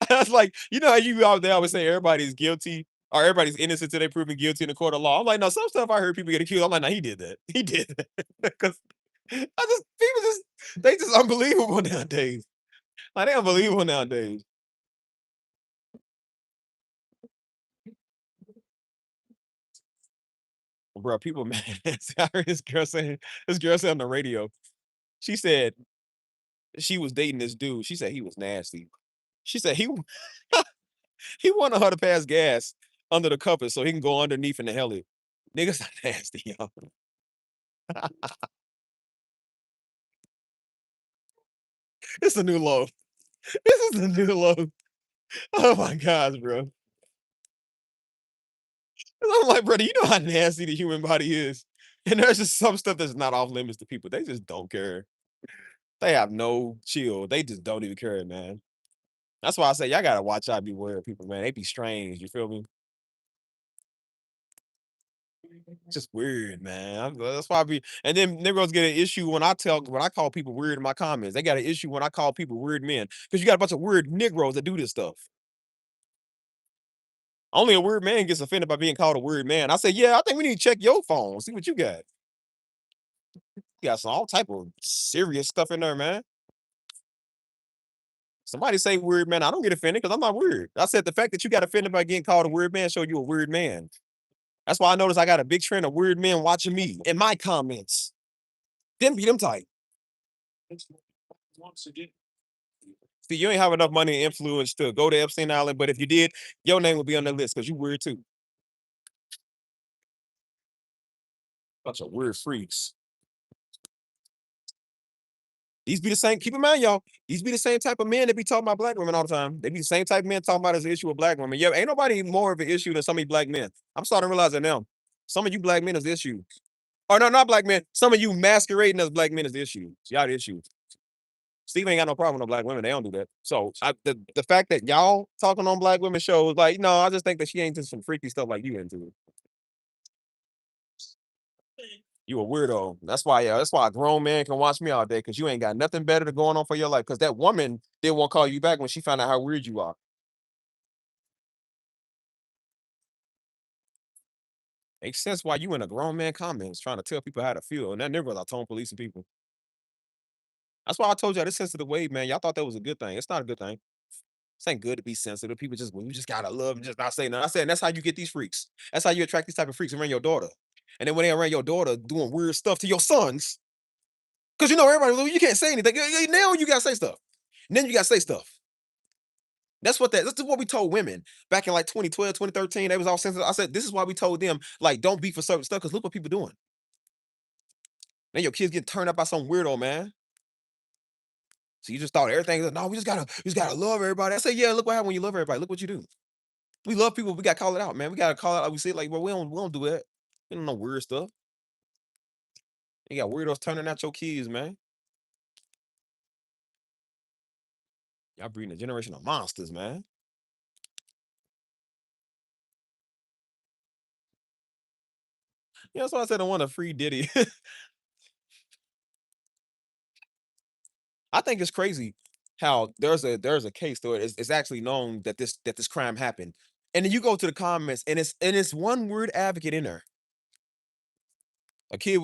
that's like, you know how you out there always say everybody's guilty or everybody's innocent till they proven guilty in the court of law. I'm like, no, some stuff I heard people get accused. I'm like, no, he did that. He did that. Because they just unbelievable nowadays. Like, they unbelievable nowadays. Bro, people mad. I heard this girl saying on the radio. She said she was dating this dude. She said he was nasty. She said he he wanted her to pass gas under the covers so he can go underneath in the heli. Niggas are nasty, y'all. It's a new low. This is the new low. Oh my gosh, bro. I'm like, brother, you know how nasty the human body is. And there's just some stuff that's not off limits to people. They just don't care. They have no chill. They just don't even care, man. That's why I say y'all gotta watch out, beware of people, man. They be strange. You feel me? Just weird, man. That's why I be. And then Negroes get an issue when I call people weird in my comments. They got an issue when I call people weird men because you got a bunch of weird Negroes that do this stuff. Only a weird man gets offended by being called a weird man. I say, yeah, I think we need to check your phone, see what you got. You got some all type of serious stuff in there, man. Somebody say weird man. I don't get offended because I'm not weird. I said the fact that you got offended by getting called a weird man show you a weird man. That's why I noticed I got a big trend of weird men watching me in my comments. Them be them type. See, you ain't have enough money and influence to go to Epstein Island, but if you did, your name would be on the list because you weird too. Bunch of weird freaks. These be the same. Keep in mind, y'all. These be the same type of men that be talking about black women all the time. They be the same type of men talking about as an issue with black women. Yeah, ain't nobody more of an issue than some of these black men. I'm starting to realize that now. Some of you black men is the issue. Or no, not black men. Some of you masquerading as black men is the issue. Y'all the issue. Steve ain't got no problem with no black women. They don't do that. So the fact that y'all talking on black women shows, like, no, I just think that she ain't just some freaky stuff like you into. You a weirdo. That's why a grown man can watch me all day because you ain't got nothing better to going on for your life. Because that woman didn't want to call you back when she found out how weird you are. Makes sense why you in a grown man comments trying to tell people how to feel. And that never I tone policing people. That's why I told y'all this sensitive wave, man. Y'all thought that was a good thing. It's not a good thing. This ain't good to be sensitive. People just, well, you just gotta love and just not say nothing. I said, and that's how you get these freaks. That's how you attract these type of freaks around your daughter. And then when they around your daughter doing weird stuff to your sons, because you know everybody, well, you can't say anything. Now you gotta say stuff. And then you gotta say stuff. That's what we told women back in like 2012, 2013. They was all sensitive. I said, this is why we told them, like, don't be for certain stuff, because look what people doing. Then your kids get turned up by some weirdo, man. So you just thought everything, no, we just gotta love everybody. I say, yeah, look what happened when you love everybody. Look what you do. We love people, we gotta call it out, man. We gotta call it out. We say, like, well, we don't do that. We don't know weird stuff. You got weirdos turning out your kids, man. Y'all breeding a generation of monsters, man. Yeah, that's why I said I want a free Diddy. I think it's crazy how there's a case though. It's actually known that this crime happened. And then you go to the comments and it's one word advocate in there.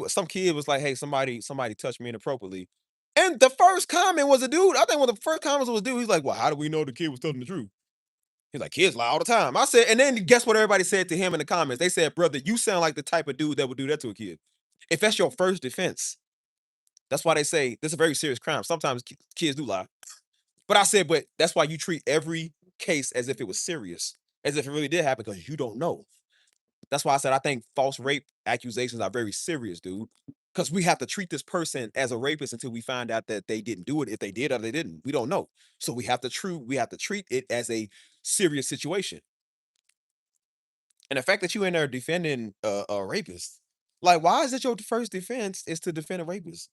Some kid was like, hey, somebody touched me inappropriately. And the first comment was a dude. I think one of the first comments was a dude. He's like, well, how do we know the kid was telling the truth? He's like, kids lie all the time. I said, and then guess what everybody said to him in the comments? They said, brother, you sound like the type of dude that would do that to a kid. If that's your first defense, that's why they say this is a very serious crime. Sometimes kids do lie. But I said, but that's why you treat every case as if it was serious. as if it really did happen because you don't know. That's why I said I think false rape accusations are very serious, dude. Because we have to treat this person as a rapist until we find out that they didn't do it. If they did or they didn't, we don't know. So we have to treat it as a serious situation. And the fact that you in there defending a rapist, like, why is it your first defense is to defend a rapist?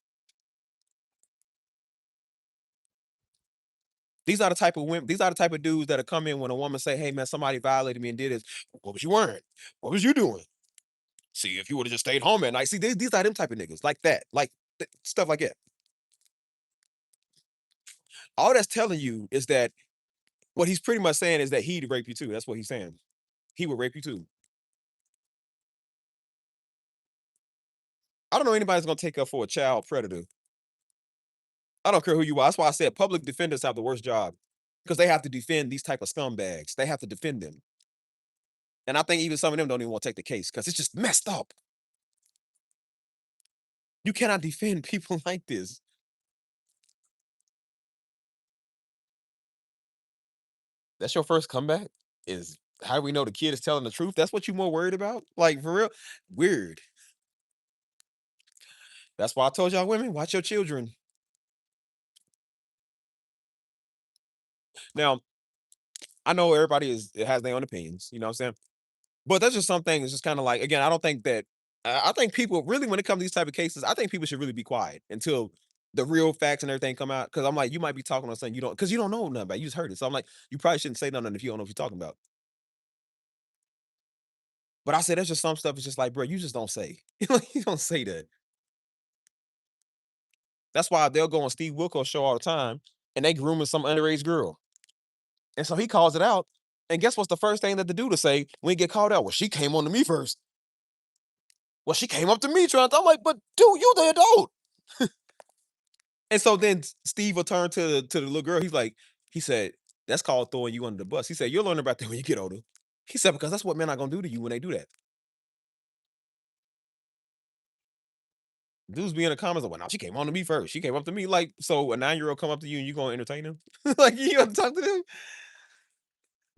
These are the type of women. These are the type of dudes that'll come in when a woman say, "Hey man, somebody violated me and did this. What was you wearing? What was you doing? See, if you would have just stayed home at night." See, these are them type of niggas like that, like stuff like that. All that's telling you is that what he's pretty much saying is that he'd rape you too. That's what he's saying. He would rape you too. I don't know anybody's gonna take up for a child predator. I don't care who you are. That's why I said public defenders have the worst job because they have to defend these type of scumbags. They have to defend them. And I think even some of them don't even want to take the case because it's just messed up. You cannot defend people like this. That's your first comeback? Is how do we know the kid is telling the truth? That's what you more worried about? Like for real? Weird. That's why I told y'all women, watch your children. Now, I know everybody has their own opinions, you know what I'm saying? But that's just something it's just kind of like again, I don't think that I think people really when it comes to these type of cases, I think people should really be quiet until the real facts and everything come out. Cause I'm like, you might be talking on something you don't because you don't know nothing about. It, you just heard it. So I'm like, you probably shouldn't say nothing if you don't know what you're talking about. But I said there's just some stuff it's just like, bro, you just don't say. You don't say that. That's why they'll go on Steve Wilkos show all the time and they grooming some underage girl. And so he calls it out. And guess what's the first thing that the dude to say when he get called out? Well, she came on to me first. Well, she came up to me trying to, I'm like, but dude, you the adult. And so then Steve will turn to the little girl. He's like, he said, that's called throwing you under the bus. He said, you'll learn about that when you get older. He said, because that's what men are gonna do to you when they do that. Dudes be in the comments like, well, now she came on to me first. She came up to me. Like, so a 9-year-old come up to you and you gonna entertain them? Like you gonna talk to them?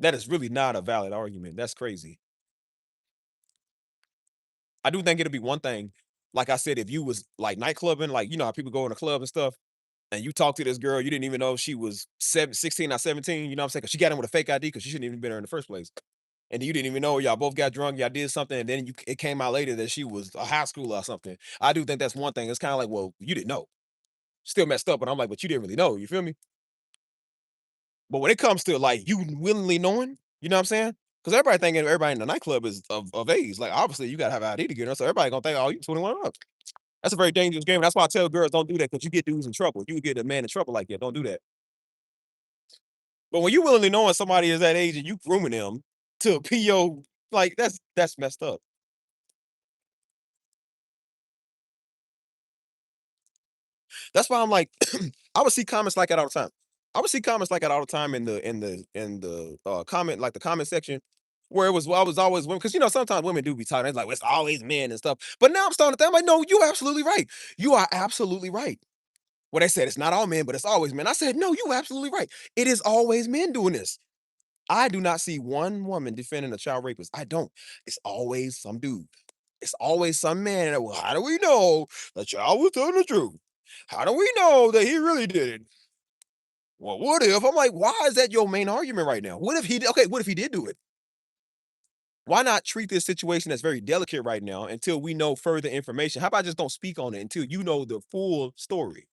That is really not a valid argument. That's crazy. I do think it'll be one thing. Like I said, if you was like nightclubbing, like you know how people go in a club and stuff, and you talk to this girl, you didn't even know she was 16 or 17, you know what I'm saying? 'Cause she got in with a fake ID because she shouldn't even been there in the first place. And you didn't even know y'all both got drunk, y'all did something, and then it came out later that she was a high schooler or something. I do think that's one thing. It's kind of like, well, you didn't know. Still messed up, but I'm like, but you didn't really know. You feel me? But when it comes to like you willingly knowing, you know what I'm saying? Because everybody thinking everybody in the nightclub is of age. Like obviously you gotta have an ID to get in, so everybody gonna think, oh, you 21 up. That's a very dangerous game. That's why I tell girls don't do that because you get dudes in trouble. You get a man in trouble like that. Don't do that. But when you willingly knowing somebody is that age and you grooming them to PO, like that's messed up. That's why I'm like, I would see comments like that all the time. I would see comments like that all the time in the comment like the comment section where it was well, I was always women because you know sometimes women do be talking it's like well, it's always men and stuff. But now I'm starting to think I'm like, no, you're absolutely right. You are absolutely right. Well, they said it's not all men, but it's always men. I said, no, you're absolutely right. It is always men doing this. I do not see one woman defending a child rapist. I don't. It's always some dude. It's always some man. That, well, how do we know the child was telling the truth? How do we know that he really did it? Well, what if? I'm like, why is that your main argument right now? What if he okay, what if he did do it? Why not treat this situation that's very delicate right now until we know further information? How about just don't speak on it until you know the full story?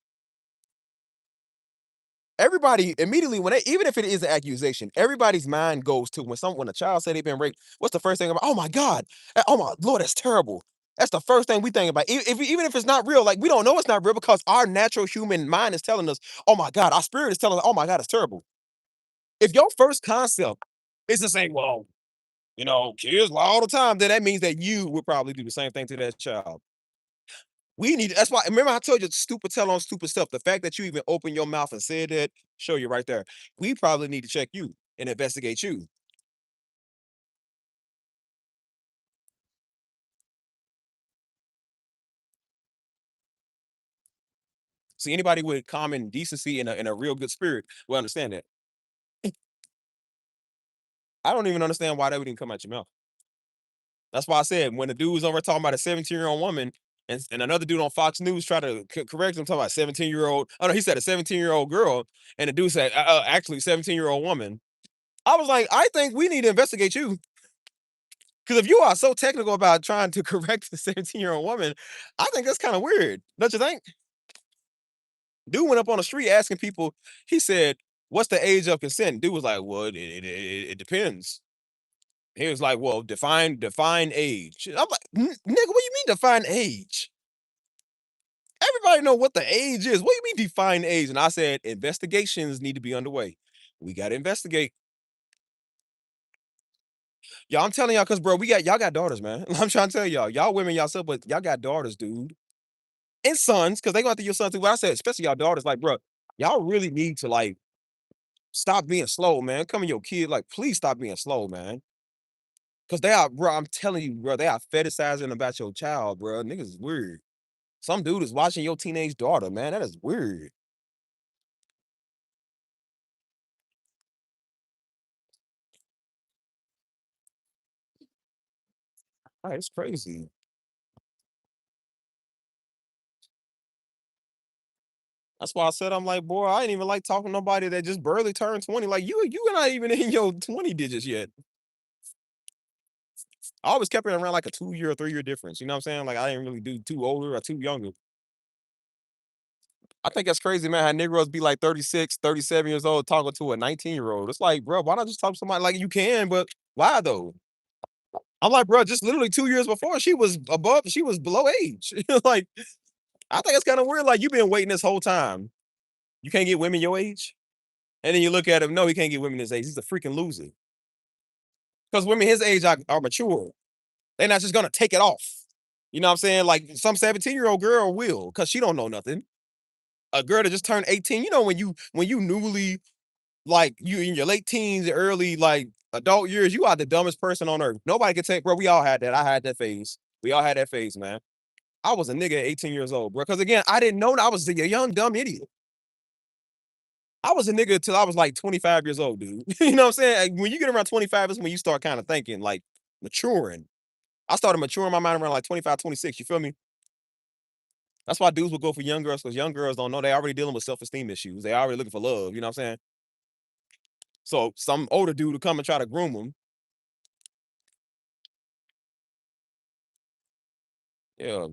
Everybody immediately when they, even if it is an accusation, everybody's mind goes to when a child said they've been raped. What's the first thing about? Oh my God! Oh my Lord, that's terrible. That's the first thing we think about. Even if it's not real, like we don't know it's not real because our natural human mind is telling us, oh my God, our spirit is telling us, oh my God, it's terrible. If your first concept is to say, well, you know, kids lie all the time, then that means that you would probably do the same thing to that child. We need that's why remember I told you stupid tell on stupid stuff. The fact that you even opened your mouth and said that, show you right there. We probably need to check you and investigate you. See anybody with common decency and a real good spirit will understand that. I don't even understand why that would even come out your mouth. That's why I said when the dude was over talking about a 17-year-old woman and another dude on Fox News tried to correct him talking about 17-year-old. Oh no, he said a 17-year-old girl, and the dude said actually 17-year-old woman. I was like, I think we need to investigate you. Because if you are so technical about trying to correct the 17-year-old woman, I think that's kind of weird. Don't you think? Dude went up on the street asking people, he said, what's the age of consent? Dude was like, well, it depends. He was like, well, define age. I'm like, nigga, what do you mean define age? Everybody know what the age is. What do you mean define age? And I said, investigations need to be underway. We got to investigate. Y'all, I'm telling y'all, because, bro, y'all got daughters, man. I'm trying to tell y'all women, y'all stuff, but y'all got daughters, dude. And sons, because they go after your sons too. But I said, especially y'all daughters, like, bro, y'all really need to, like, stop being slow, man. Come in your kid, like, please stop being slow, man. Because they are, bro, I'm telling you, bro, they are fetishizing about your child, bro. Niggas is weird. Some dude is watching your teenage daughter, man. That is weird. It's crazy. That's why I said, I'm like, boy, I ain't even like talking to nobody that just barely turned 20. Like, you not even in your 20 digits yet. I always kept it around like a 2-year or 3-year difference. You know what I'm saying? Like, I didn't really do too older or too younger. I think that's crazy, man, how Negroes be like 36, 37 years old talking to a 19-year-old. It's like, bro, why not just talk to somebody like you can, but why though? I'm like, bro, just literally 2 years before she was below age. Like, I think it's kind of weird. Like, you've been waiting this whole time. You can't get women your age? And then you look at him, no, he can't get women his age. He's a freaking loser. Because women his age are mature. They're not just gonna take it off. You know what I'm saying? Like some 17-year-old girl will, because she don't know nothing. A girl that just turned 18, you know, when you newly, like, you in your late teens, early, like, adult years, you are the dumbest person on earth. Nobody can take, bro, we all had that. I had that phase. We all had that phase, man. I was a nigga at 18 years old, bro. Because again, I didn't know that I was a young, dumb idiot. I was a nigga till I was like 25 years old, dude. You know what I'm saying? When you get around 25, is when you start kind of thinking, like, maturing. I started maturing my mind around like 25, 26. You feel me? That's why dudes will go for young girls, because young girls don't know they already dealing with self-esteem issues. They already looking for love. You know what I'm saying? So some older dude will come and try to groom them. Yeah,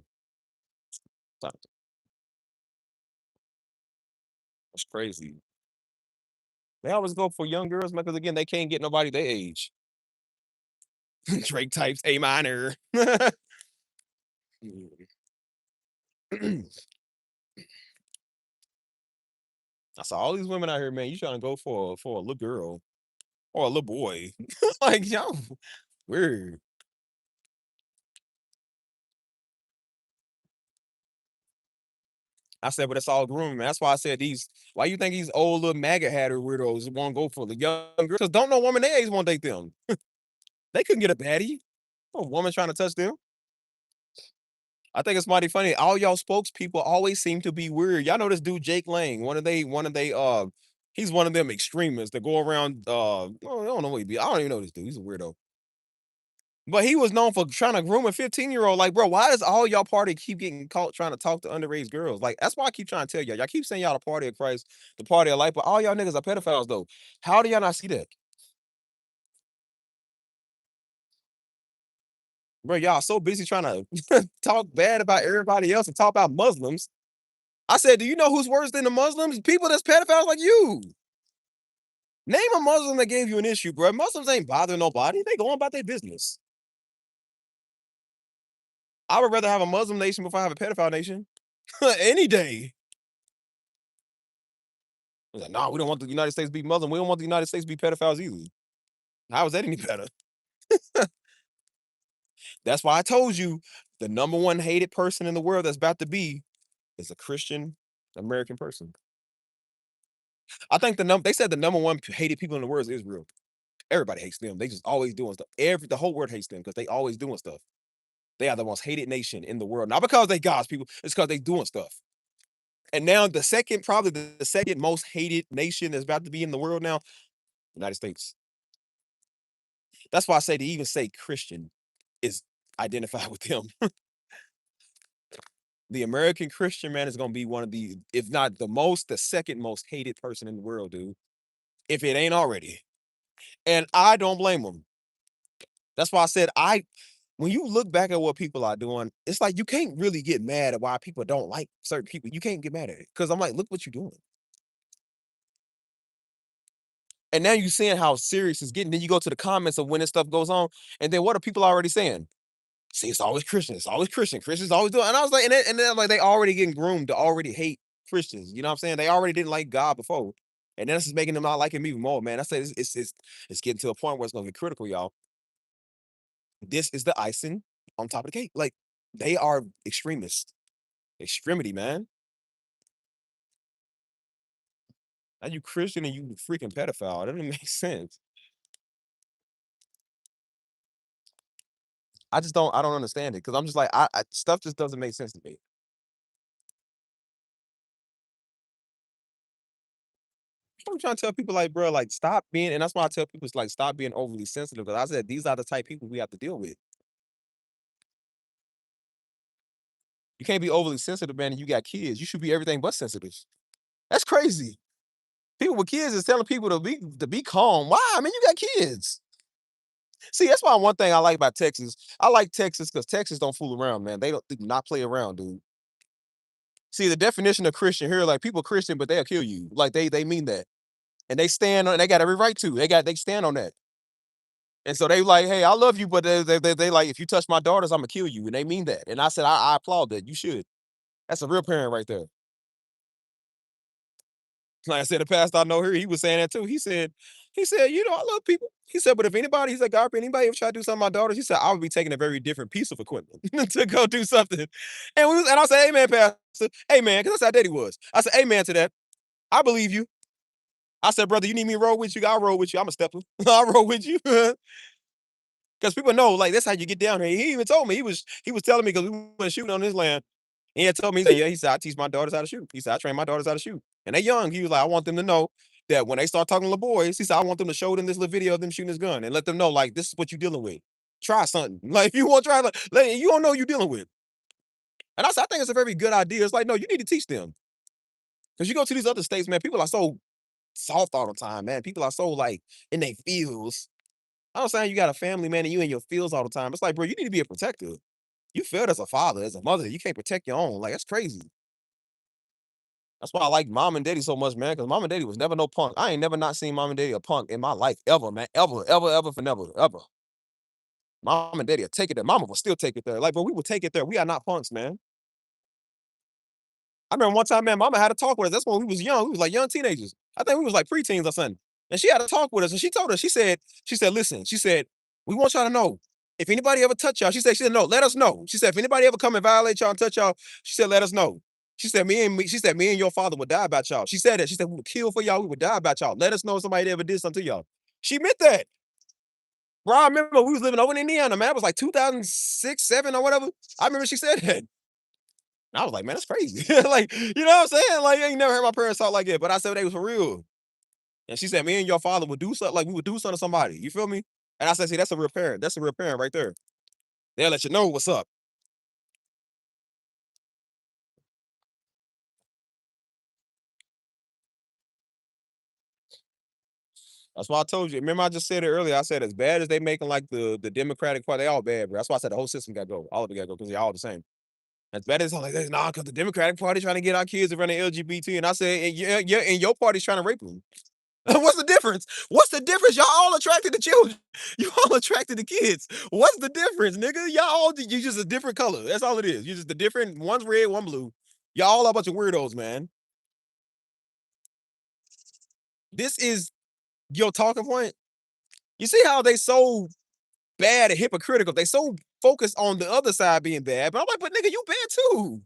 that's crazy. They always go for young girls, man, because again, they can't get nobody their age. Drake types A minor. I saw all these women out here, man. You trying to go for a little girl or a little boy? Like, yo, weird. I said, but it's all grooming, man. That's why I said these. Why you think these old little MAGA hatter weirdos won't go for the young girls? Because don't no woman their age won't date them. They couldn't get a baddie. No woman trying to touch them. I think it's mighty funny. All y'all spokespeople always seem to be weird. Y'all know this dude Jake Lang. He's one of them extremists that go around. I don't know what he be. I don't even know this dude. He's a weirdo. But he was known for trying to groom a 15-year-old. Like, bro, why does all y'all party keep getting caught trying to talk to underage girls? Like, that's why I keep trying to tell y'all. Y'all keep saying y'all the party of Christ, the party of life, but all y'all niggas are pedophiles, though. How do y'all not see that? Bro, y'all so busy trying to talk bad about everybody else and talk about Muslims. I said, do you know who's worse than the Muslims? People that's pedophiles like you. Name a Muslim that gave you an issue, bro. Muslims ain't bothering nobody. They going about their business. I would rather have a Muslim nation before I have a pedophile nation. Any day. Like, nah, we don't want the United States to be Muslim. We don't want the United States to be pedophiles either. How is that any better? That's why I told you the number one hated person in the world that's about to be is a Christian American person. I think they said the number one hated people in the world is Israel. Everybody hates them. They just always doing stuff. The whole world hates them because they always doing stuff. They are the most hated nation in the world. Not because they God's people, it's because they doing stuff. And now probably the second most hated nation that's about to be in the world now, United States. That's why I say to even say Christian is identified with them. The American Christian man is gonna be one of the, if not the second most hated person in the world, dude. If it ain't already. And I don't blame them. That's why I said when you look back at what people are doing, it's like you can't really get mad at why people don't like certain people. You can't get mad at it. Cause I'm like, look what you're doing. And now you're seeing how serious it's getting. Then you go to the comments of when this stuff goes on, and then what are people already saying? See, it's always Christian. It's always Christian. Christians always doing. And I was like, and then like they already getting groomed to already hate Christians. You know what I'm saying? They already didn't like God before, and then this is making them not like him even more. Man, I said it's getting to a point where it's gonna get critical, y'all. This is the icing on top of the cake. Like they are extremists. Extremity, man. Now you Christian and you freaking pedophile. That doesn't make sense. I don't understand it because I'm just like, stuff just doesn't make sense to me. I'm trying to tell people like, bro, like stop being, and that's why I tell people it's like stop being overly sensitive. Because I said these are the type of people we have to deal with. You can't be overly sensitive, man, and you got kids. You should be everything but sensitive. That's crazy. People with kids is telling people to be calm. Why? I mean, you got kids. See, that's why one thing I like about Texas. I like Texas because Texas don't fool around, man. They do not play around, dude. See, the definition of Christian here, like people Christian, but they'll kill you. Like they mean that. And they stand on, they got every right to. They stand on that. And so they like, hey, I love you, but they like, if you touch my daughters, I'm gonna kill you. And they mean that. And I said, I applaud that. You should. That's a real parent right there. Like I said, the pastor I know here, he was saying that too. He said, you know, I love people. He said, but if anybody, he's like, God, if anybody ever try to do something to my daughters, he said, I would be taking a very different piece of equipment to go do something. And I said, amen, pastor. Amen. Because that's how daddy was. I said, amen to that. I believe you. I said, brother, you need me to roll with you? I'll roll with you. I'm a stepper. I'll roll with you. Because people know, like, that's how you get down here. He even told me, he was telling me because we went shooting on his land. He had told me, he said, I teach my daughters how to shoot. He said, I train my daughters how to shoot. And they young. He was like, I want them to know that when they start talking to little boys, he said, I want them to show them this little video of them shooting his gun and let them know, like, this is what you're dealing with. Try something. Like, if you want to try, like, you don't know what you're dealing with. And I said, I think it's a very good idea. It's like, no, you need to teach them. Because you go to these other states, man, people are so soft all the time, man. People are so, like, in their feels. I'm saying you got a family, man, and you in your feels all the time. It's like, bro, you need to be a protector. You failed as a father, as a mother. You can't protect your own. Like, that's crazy. That's why I like mom and daddy so much, man, because mom and daddy was never no punk. I ain't never not seen mom and daddy a punk in my life, ever, man. Ever, ever, ever, for never, ever. Mom and daddy will take it there. Mama will still take it there. Like, but we will take it there. We are not punks, man. I remember one time, man, mama had a talk with us. That's when we was young. We was like young teenagers. I think we was like preteens or something. And she had a talk with us, and she told us, she said, listen, she said, we want y'all to know, if anybody ever touch y'all, she said, no, let us know. She said, if anybody ever come and violate y'all and touch y'all, she said, let us know. She said, me and your father would die about y'all. She said that. She said, we would kill for y'all. We would die about y'all. Let us know if somebody ever did something to y'all. She meant that. Bro, I remember we was living over in Indiana, man. It was like 2006, 7 or whatever. I remember she said that. I was like, man, that's crazy. Like, you know what I'm saying? Like, I ain't never heard my parents talk like that, but I said they was for real. And she said, me and your father would do something, like we would do something to somebody. You feel me? And I said, see, that's a real parent. That's a real parent right there. They'll let you know what's up. That's why I told you. Remember, I just said it earlier. I said, as bad as they making like the Democratic Party, they all bad, bro. That's why I said the whole system got to go. All of it got to go because they're all the same. As bad as like, nah, because the Democratic Party trying to get our kids around the LGBT. And I said, and your party's trying to rape them. What's the difference? What's the difference? Y'all all attracted to children. You all attracted to kids. What's the difference, nigga? Y'all all, you just a different color. That's all it is. You just a different, one's red, one blue. Y'all all a bunch of weirdos, man. This is your talking point. You see how they so bad and hypocritical. They so focused on the other side being bad. But I'm like, but nigga, you bad too.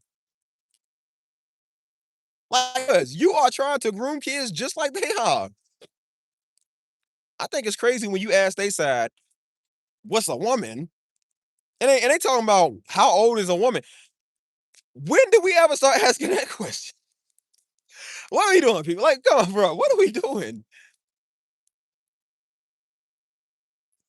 Like, you are trying to groom kids just like they are. I think it's crazy when you ask they side, what's a woman? And they talking about how old is a woman. When did we ever start asking that question? What are we doing, people? Like, come on, bro. What are we doing?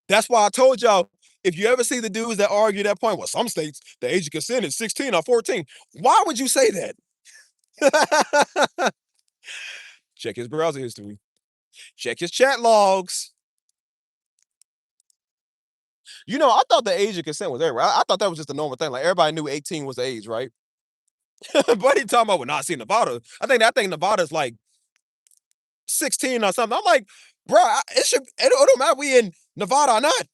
That's why I told y'all, if you ever see the dudes that argue that point, well, some states, the age of consent is 16 or 14. Why would you say that? Check his browser history. Check his chat logs. You know, I thought the age of consent was everywhere. I thought that was just a normal thing. Like everybody knew 18 was the age, right? But he talking about, well, not seeing Nevada. I think Nevada's like 16 or something. I'm like, bro, it don't matter if we in Nevada or not.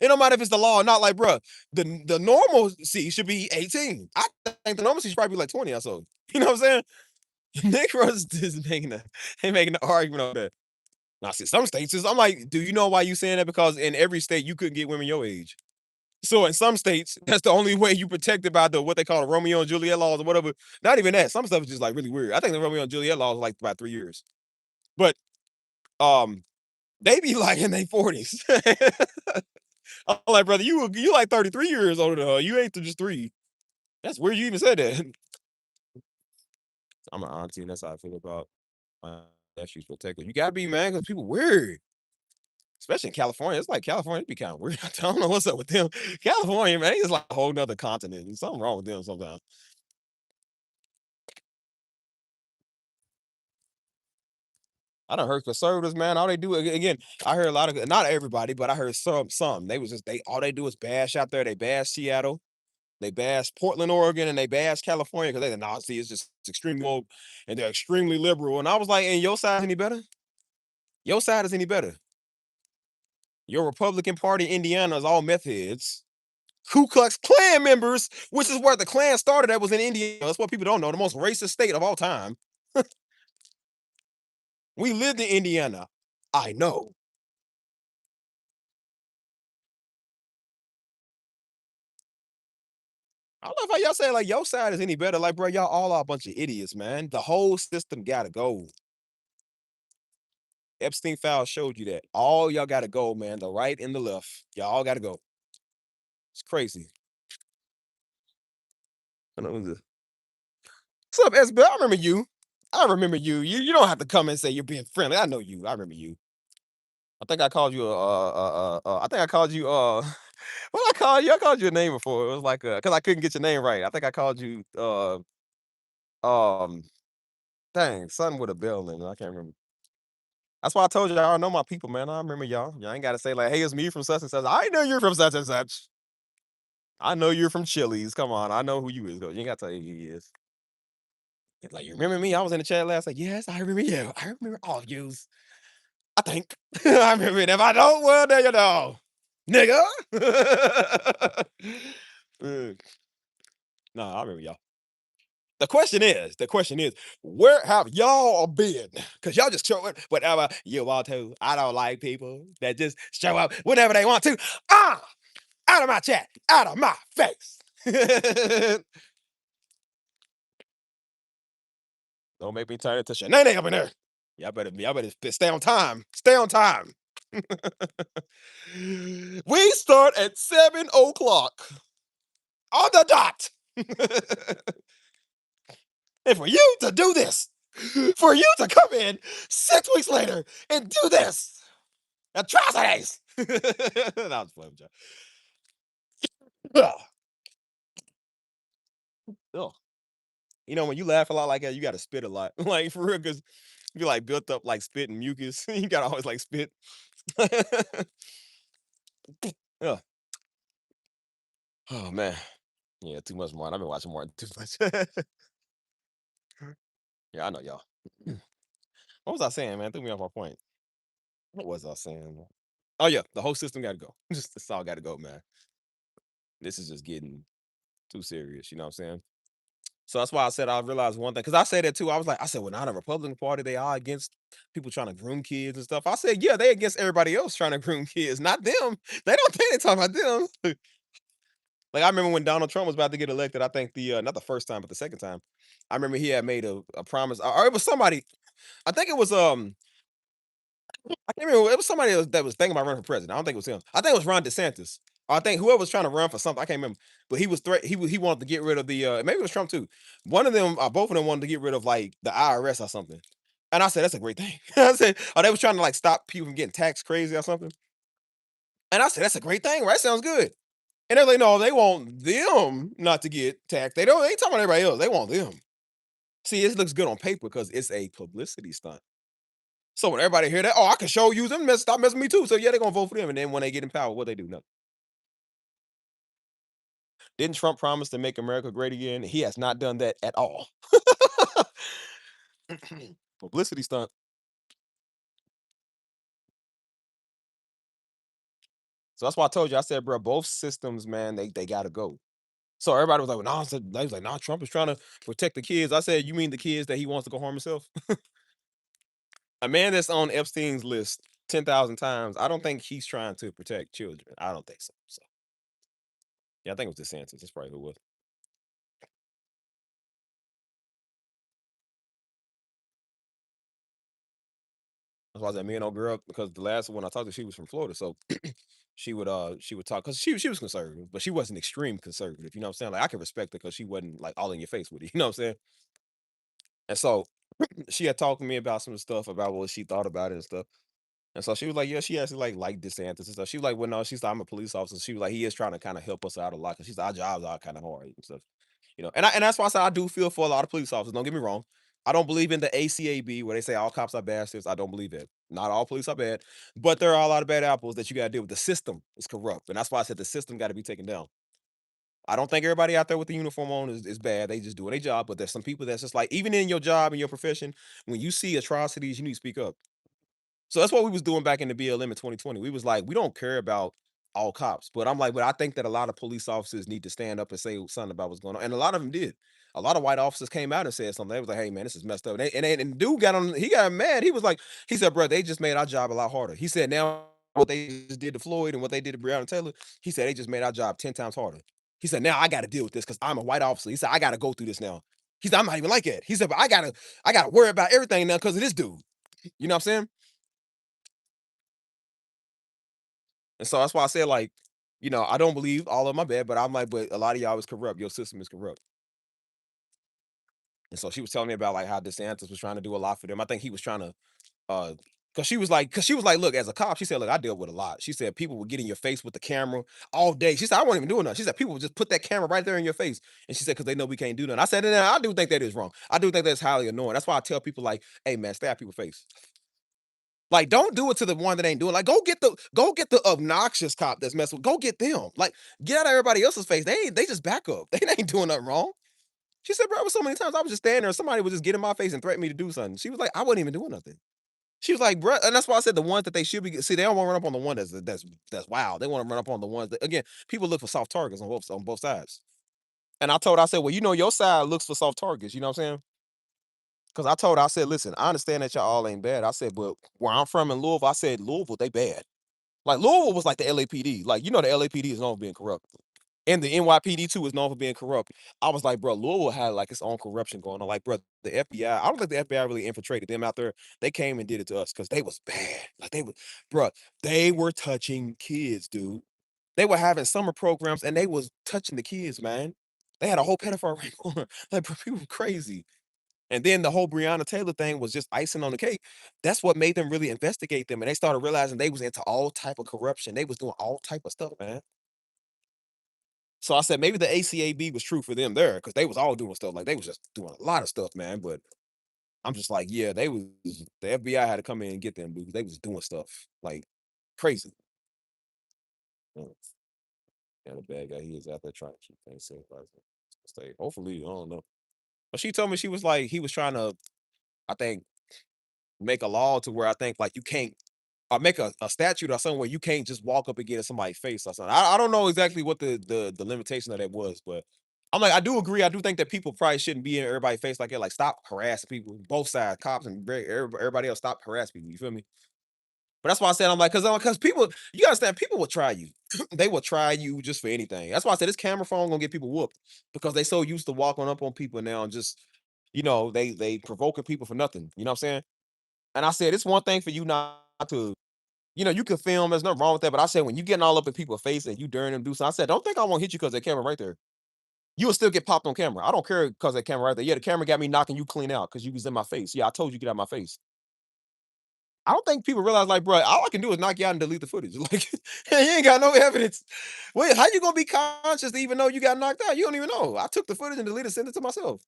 It don't matter if it's the law or not. Like, bro, the normalcy should be 18. I think the normalcy should probably be like 20 or so. You know what I'm saying? Nick Rose is making an argument on that. Now, see, some states I'm like, do you know why you saying that? Because in every state you couldn't get women your age. So in some states, that's the only way you protected by the what they call the Romeo and Juliet laws or whatever. Not even that. Some stuff is just like really weird. I think the Romeo and Juliet laws are like about 3 years. But they be like in their 40s. I'm like, brother, you like 33 years older than her. You ain't just 3. That's weird you even said that. I'm an auntie, and that's how I feel about my nephew's protector. You gotta be, man, because people weird. Especially in California. It's like California, it be kind of weird. I don't know what's up with them. California, man, it's like a whole nother continent. There's something wrong with them sometimes. I done heard conservatives, man. All they do again, I heard a lot of not everybody, but I heard some. They was just all they do is bash out there. They bash Seattle, they bash Portland, Oregon, and they bash California because they nah, see, it's just extremely woke and they're extremely liberal. And I was like, and your side any better? Your side is any better? Your Republican Party, Indiana, is all meth heads. Ku Klux Klan members, which is where the Klan started. That was in Indiana. That's what people don't know. The most racist state of all time. We lived in Indiana. I know. I love how y'all say like your side is any better. Like, bro, y'all all are a bunch of idiots, man. The whole system gotta go. Epstein file showed you that. All y'all gotta go, man. The right and the left. Y'all all gotta go. It's crazy. What's up, SB? I remember you. I remember you. You don't have to come and say you're being friendly. I know you. I remember you. I think I called you I think I called you what I called you? I called you a name before. It was like because I couldn't get your name right. I think I called you um dang, something with a bell in it. I can't remember. That's why I told you I don't know my people, man. I remember y'all. Y'all ain't gotta say like, hey, it's me from such and such. I know you're from such and such. I know you're from Chili's. Come on, I know who you is though. You ain't gotta tell you who he is. It's like, you remember me? I was in the chat last. Like, yes, I remember you. I remember all of yous. I think. I remember it. If I don't, well, there you know. Nigga. Nah, I remember y'all. The question is, where have y'all been? Because y'all just show up whatever you want to. I don't like people that just show up whenever they want to. Out of my chat, out of my face. Don't make me turn into Shanae up in there. Y'all better stay on time. Stay on time. We start at 7 o'clock on the dot. And for you to do this, for you to come in 6 weeks later and do this, atrocities. That was fun, Joe. Ugh. You know, when you laugh a lot like that, you got to spit a lot. Like, for real, because you like built up like spit and mucus. You got to always like spit. Yeah. Oh, man. Yeah, too much Martin. I've been watching Martin too much. Yeah, I know y'all. What was I saying, man? Threw me off my point. What was I saying? Oh, yeah. The whole system got to go. Just this all got to go, man. This is just getting too serious. You know what I'm saying? So that's why I said I realized one thing. Because I said that too. I said, well, not a Republican Party. They are against people trying to groom kids and stuff. I said, yeah, they against everybody else trying to groom kids, not them. They don't think they talk about them. Like, I remember when Donald Trump was about to get elected, I think not the first time, but the second time, I remember he had made a promise, or it was somebody, I think it was, I can't remember, it was somebody that was thinking about running for president. I don't think it was him. I think it was Ron DeSantis. Or I think whoever was trying to run for something, I can't remember, but he was he wanted to get rid of the, maybe it was Trump too. One of them, both of them wanted to get rid of like the IRS or something. And I said, that's a great thing. I said, oh, they was trying to like stop people from getting taxed crazy or something. And I said, that's a great thing, right? Sounds good. And they're like, no, they want them not to get taxed. They ain't talking about everybody else. They want them. See, it looks good on paper because it's a publicity stunt. So when everybody hear that, oh, I can show you them, stop messing with me too. So yeah, they're gonna vote for them. And then when they get in power, what they do? Nothing. Didn't Trump promise to make America great again? He has not done that at all. Publicity stunt. So that's why I told you. I said, bro, both systems, man, they gotta go. So everybody was like, well, nah, they was like, nah, Trump is trying to protect the kids. I said, you mean the kids that he wants to go harm himself? A man that's on Epstein's list 10,000 times, I don't think he's trying to protect children. I don't think so. So yeah, I think it was DeSantis. That's probably who it was. That's why I said me and old girl, because the last one I talked to, she was from Florida. So she would talk because she was conservative, but she wasn't extreme conservative. You know what I'm saying? Like I could respect her because she wasn't like all in your face with it. You know what I'm saying? And so she had talked to me about some stuff about what she thought about it and stuff. And so she was like, yeah, she actually like DeSantis and stuff. She was like, well, no, she's like, I'm a police officer. She was like, he is trying to kind of help us out a lot because she's like, our jobs are kind of hard and stuff. You know, and that's why I said I do feel for a lot of police officers. Don't get me wrong. I don't believe in the ACAB where they say all cops are bastards. I don't believe that. Not all police are bad, but there are a lot of bad apples that you got to deal with. The system is corrupt, and that's why I said the system got to be taken down. I don't think everybody out there with the uniform on is bad. They just doing their job, but there's some people that's just like, even in your job and your profession, when you see atrocities, you need to speak up. So that's what we was doing back in the BLM in 2020. We was like, we don't care about all cops, but I'm like, but I think that a lot of police officers need to stand up and say something about what's going on, and a lot of them did. A lot of white officers came out and said something. They was like, "Hey, man, this is messed up." And dude got on. He got mad. He was like, he said, "Bro, they just made our job a lot harder." He said, "Now what they just did to Floyd and what they did to Breonna Taylor," he said they just made our job 10 times harder. He said, "Now I got to deal with this because I'm a white officer." He said, "I got to go through this now." He said, "I'm not even like that." He said, "But I gotta worry about everything now because of this dude." You know what I'm saying? And so that's why I said, like, I don't believe all of my bad, but I'm like, but a lot of y'all is corrupt. Your system is corrupt. And so she was telling me about like how DeSantis was trying to do a lot for them. I think he was trying to because she was like, look, as a cop, she said, look, I deal with a lot. She said people would get in your face with the camera all day. She said, I wasn't even doing nothing. She said people would just put that camera right there in your face. And she said, because they know we can't do nothing. I said, I do think that is wrong. I do think that's highly annoying. That's why I tell people like, hey man, stay out people's face. Like, don't do it to the one that ain't doing. Like, go get the obnoxious cop that's messing with. Go get them. Like, get out of everybody else's face. They just back up. They ain't doing nothing wrong. She said, bro, it was so many times I was just standing there and somebody would just get in my face and threaten me to do something. She was like, I wasn't even doing nothing. She was like, bro, and that's why I said the ones that they should be. See, they don't want to run up on the one that's wild. They want to run up on the ones that again, people look for soft targets on both sides. And I said, well, your side looks for soft targets. You know what I'm saying? Because I said, listen, I understand that y'all all ain't bad. I said, but where I'm from in Louisville, I said Louisville, they bad. Like Louisville was like the LAPD. Like, the LAPD is known for being corrupt. And the NYPD too is known for being corrupt. I was like, bro, Louisville had like its own corruption going on. Like, bro, the FBI, I don't think the FBI really infiltrated them out there. They came and did it to us because they was bad. Like bro, they were touching kids, dude. They were having summer programs and they was touching the kids, man. They had a whole pedophile ring on. Like, bro, people were crazy. And then the whole Breonna Taylor thing was just icing on the cake. That's what made them really investigate them. And they started realizing they was into all type of corruption. They was doing all type of stuff, man. So I said maybe the ACAB was true for them there because they was all doing stuff. Like they was just doing a lot of stuff, man. But I'm just like, yeah, the FBI had to come in and get them because they was doing stuff like crazy. Mm. Yeah, the bad guy, he is out there trying to keep things safe. Stay. Hopefully, I don't know. But she told me she was like, he was trying to, I think, make a law to where I think like you can't make a statute or something where you can't just walk up and get in somebody's face or something. I don't know exactly what the limitation of that was, but I'm like, I do agree. I do think that people probably shouldn't be in everybody's face like that. Like, stop harassing people, both sides, cops and everybody else. Stop harassing people. You feel me? But that's why I said I'm like, because people, you understand, people will try you. They will try you just for anything. That's why I said this camera phone gonna get people whooped because they so used to walking up on people now and just, they provoking people for nothing. You know what I'm saying? And I said it's one thing for you not to. You can film. There's nothing wrong with that. But I said, when you getting all up in people's face and you daring them to do something, I said, don't think I won't hit you because that camera right there. You will still get popped on camera. I don't care because that camera right there. Yeah, the camera got me knocking you clean out because you was in my face. Yeah, I told you get out of my face. I don't think people realize, like, bro, all I can do is knock you out and delete the footage. Like, you ain't got no evidence. Wait, how you gonna be conscious to even know you got knocked out? You don't even know. I took the footage and deleted, sent it to myself.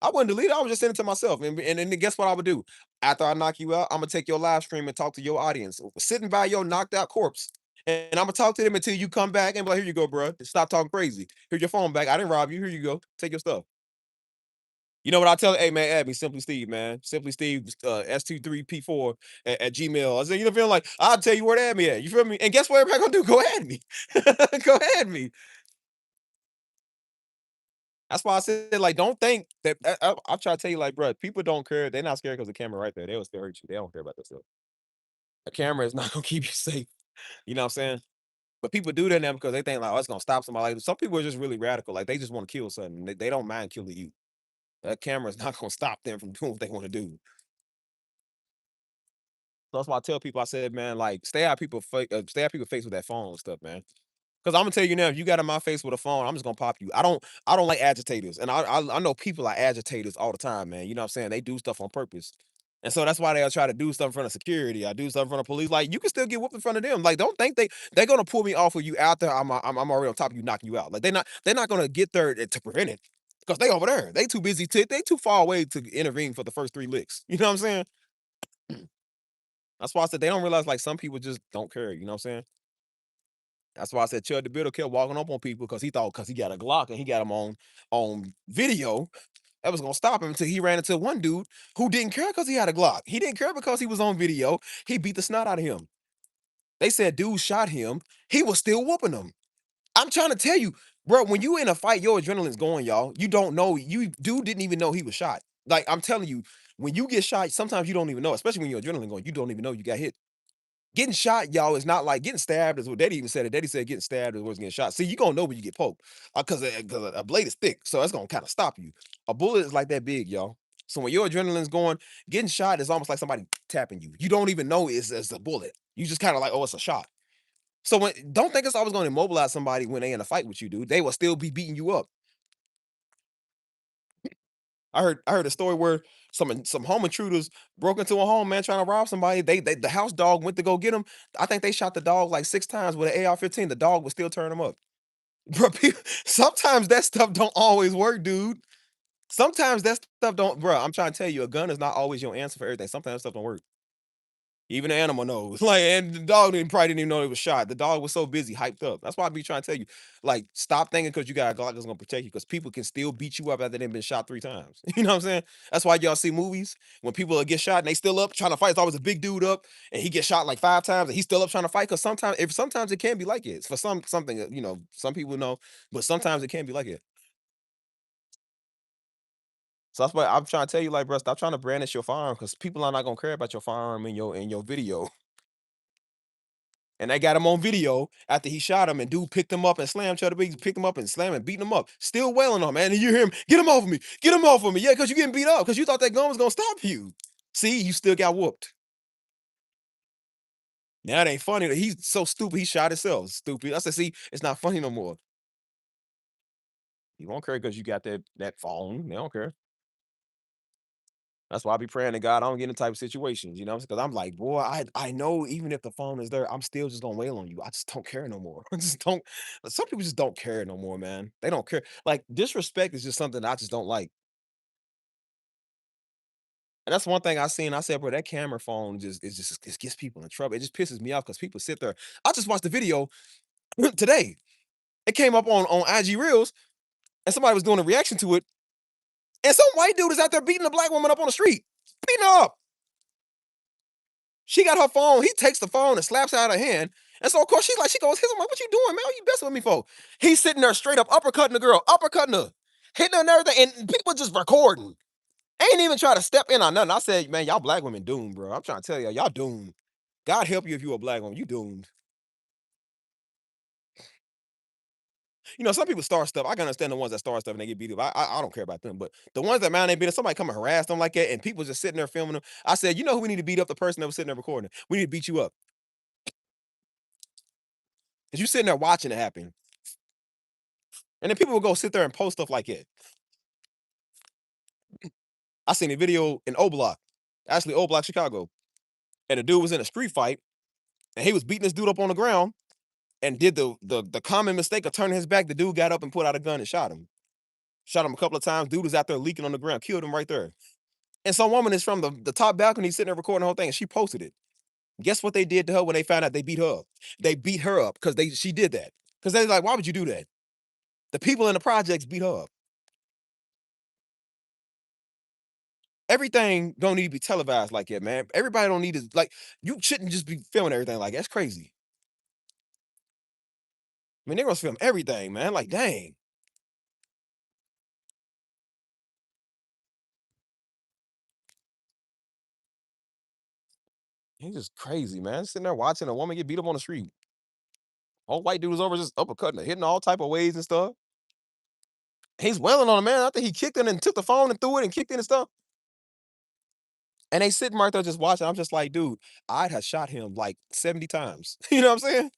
I wouldn't delete it. I would just send it to myself. And then guess what I would do? After I knock you out, I'm gonna take your live stream and talk to your audience, sitting by your knocked out corpse. And I'm gonna talk to them until you come back and be like, here you go, bro. Stop talking crazy. Here's your phone back. I didn't rob you. Here you go. Take your stuff. You know what I tell? Hey man, add me Simply Steve, man. Simply Steve S23P4 at Gmail. I said, you know, feeling like I'll tell you where to add me at. You feel me? And guess what everybody gonna do? Go add me. Go add me. That's why I said, like, don't think that I'll try to tell you, like, bro, people don't care. They're not scared because the camera right there. They will still hurt you. They don't care about that stuff. A camera is not gonna keep you safe. You know what I'm saying? But people do that now because they think like, oh, it's gonna stop somebody. Like, some people are just really radical. Like they just want to kill something. They don't mind killing you. That camera is not gonna stop them from doing what they want to do. So that's why I tell people, I said, man, like, stay out people face with that phone and stuff, man. Because I'm gonna tell you now, if you got in my face with a phone, I'm just gonna pop you. I don't like agitators, and I know people are agitators all the time, man. You know what I'm saying? They do stuff on purpose, and so that's why they'll try to do stuff in front of security. I do stuff in front of police. Like you can still get whooped in front of them. Like don't think they're gonna pull me off of you out there. I'm already on top of you, knocking you out. Like they're not gonna get there to prevent it because they over there. They too busy they too far away to intervene for the first 3 licks. You know what I'm saying? That's why I said they don't realize like some people just don't care. You know what I'm saying? That's why I said Chud the Bitter kept walking up on people because he thought because he got a Glock and he got him on video, that was gonna stop him until he ran into one dude who didn't care because he had a Glock. He didn't care because he was on video. He beat the snot out of him. They said dude shot him. He was still whooping him. I'm trying to tell you, bro, when you in a fight, your adrenaline's going, y'all. You don't know. You dude didn't even know he was shot. Like I'm telling you, when you get shot, sometimes you don't even know, especially when your adrenaline going, you don't even know you got hit. Getting shot, y'all, is not like getting stabbed, is what Daddy even said it. Daddy said getting stabbed is worse than getting shot. See, you gonna know when you get poked. Because a blade is thick, so that's gonna kind of stop you. A bullet is like that big, y'all. So when your adrenaline's going, getting shot is almost like somebody tapping you. You don't even know it's a bullet. You just kind of like, oh, it's a shot. So don't think it's always gonna immobilize somebody when they in a fight with you, dude. They will still be beating you up. I heard a story where some home intruders broke into a home, man, trying to rob somebody. The house dog went to go get him. I think they shot the dog like 6 times with an AR-15. The dog was still turning them up. Bro, sometimes that stuff don't always work, dude. Sometimes that stuff don't, bro. I'm trying to tell you, a gun is not always your answer for everything. Sometimes that stuff don't work. Even the animal knows. Like, and the dog probably didn't even know it was shot. The dog was so busy, hyped up. That's why I be trying to tell you, like, stop thinking because you got a Glock that's gonna protect you. Because people can still beat you up after they've been shot 3 times. You know what I'm saying? That's why y'all see movies when people get shot and they still up trying to fight. It's always a big dude up, and he gets shot like 5 times, and he's still up trying to fight. Because sometimes it can be like it. It's for something that, some people know, but sometimes it can be like it. So that's why I'm trying to tell you, like, bro, stop trying to brandish your firearm because people are not gonna care about your firearm in your video. And they got him on video after he shot him, and dude picked him up and slammed Chuddy Biggs, picked him up and slammed and beating him up, still wailing on him, man. And you hear him, get him off of me, get him off of me. Yeah, because you're getting beat up, because you thought that gun was gonna stop you. See, you still got whooped. Now it ain't funny. He's so stupid, he shot himself. Stupid. I said, see, it's not funny no more. You won't care because you got that phone. They don't care. That's why I be praying to God I don't get in type of situations, because I'm like, boy, I know even if the phone is there, I'm still just gonna wail on you. I just don't care no more. I just don't. Some people just don't care no more, man. They don't care. Like disrespect is just something I just don't like. And that's one thing I seen. I said, bro, that camera phone it gets people in trouble. It just pisses me off because people sit there. I just watched the video today. It came up on IG Reels, and somebody was doing a reaction to it, and some white dude is out there beating a black woman up on the street, beating her up. She got her phone. He takes the phone and slaps her out of her hand. And so, of course, she goes, I'm like, what you doing, man? What you messing with me for? He's sitting there straight up uppercutting the girl, uppercutting her, hitting her and everything. And people just recording. Ain't even try to step in on nothing. I said, man, y'all black women doomed, bro. I'm trying to tell y'all doomed. God help you if you a black woman. You doomed. Some people start stuff. I can understand the ones that start stuff and they get beat up. I don't care about them. But the ones that man they beat up, somebody come and harass them like that, and people just sitting there filming them. I said, you know who we need to beat up? The person that was sitting there recording. We need to beat you up. Because you sitting there watching it happen. And then people will go sit there and post stuff like it. I seen a video in O Block, actually O Block, Chicago. and the dude was in a street fight, and he was beating this dude up on the ground, and did the common mistake of turning his back. The dude got up and pulled out a gun and shot him. Shot him a couple of times. Dude was out there leaking on the ground, killed him right there. And some woman is from the top balcony sitting there recording the whole thing, and she posted it. Guess what they did to her when they found out they beat her up? They beat her up because she did that. Because they're like, why would you do that? The people in the projects beat her up. Everything don't need to be televised like that, man. Everybody don't need to, like, you shouldn't just be filming everything like that. That's crazy. I mean, they're gonna film everything, man. Like, dang. He's just crazy, man. Sitting there watching a woman get beat up on the street. Old white dude was over just uppercutting her, hitting all type of ways and stuff. He's wailing on a man. I think he kicked it and took the phone and threw it and kicked it and stuff. And they sitting right there just watching. I'm just like, dude, I'd have shot him like 70 times. You know what I'm saying?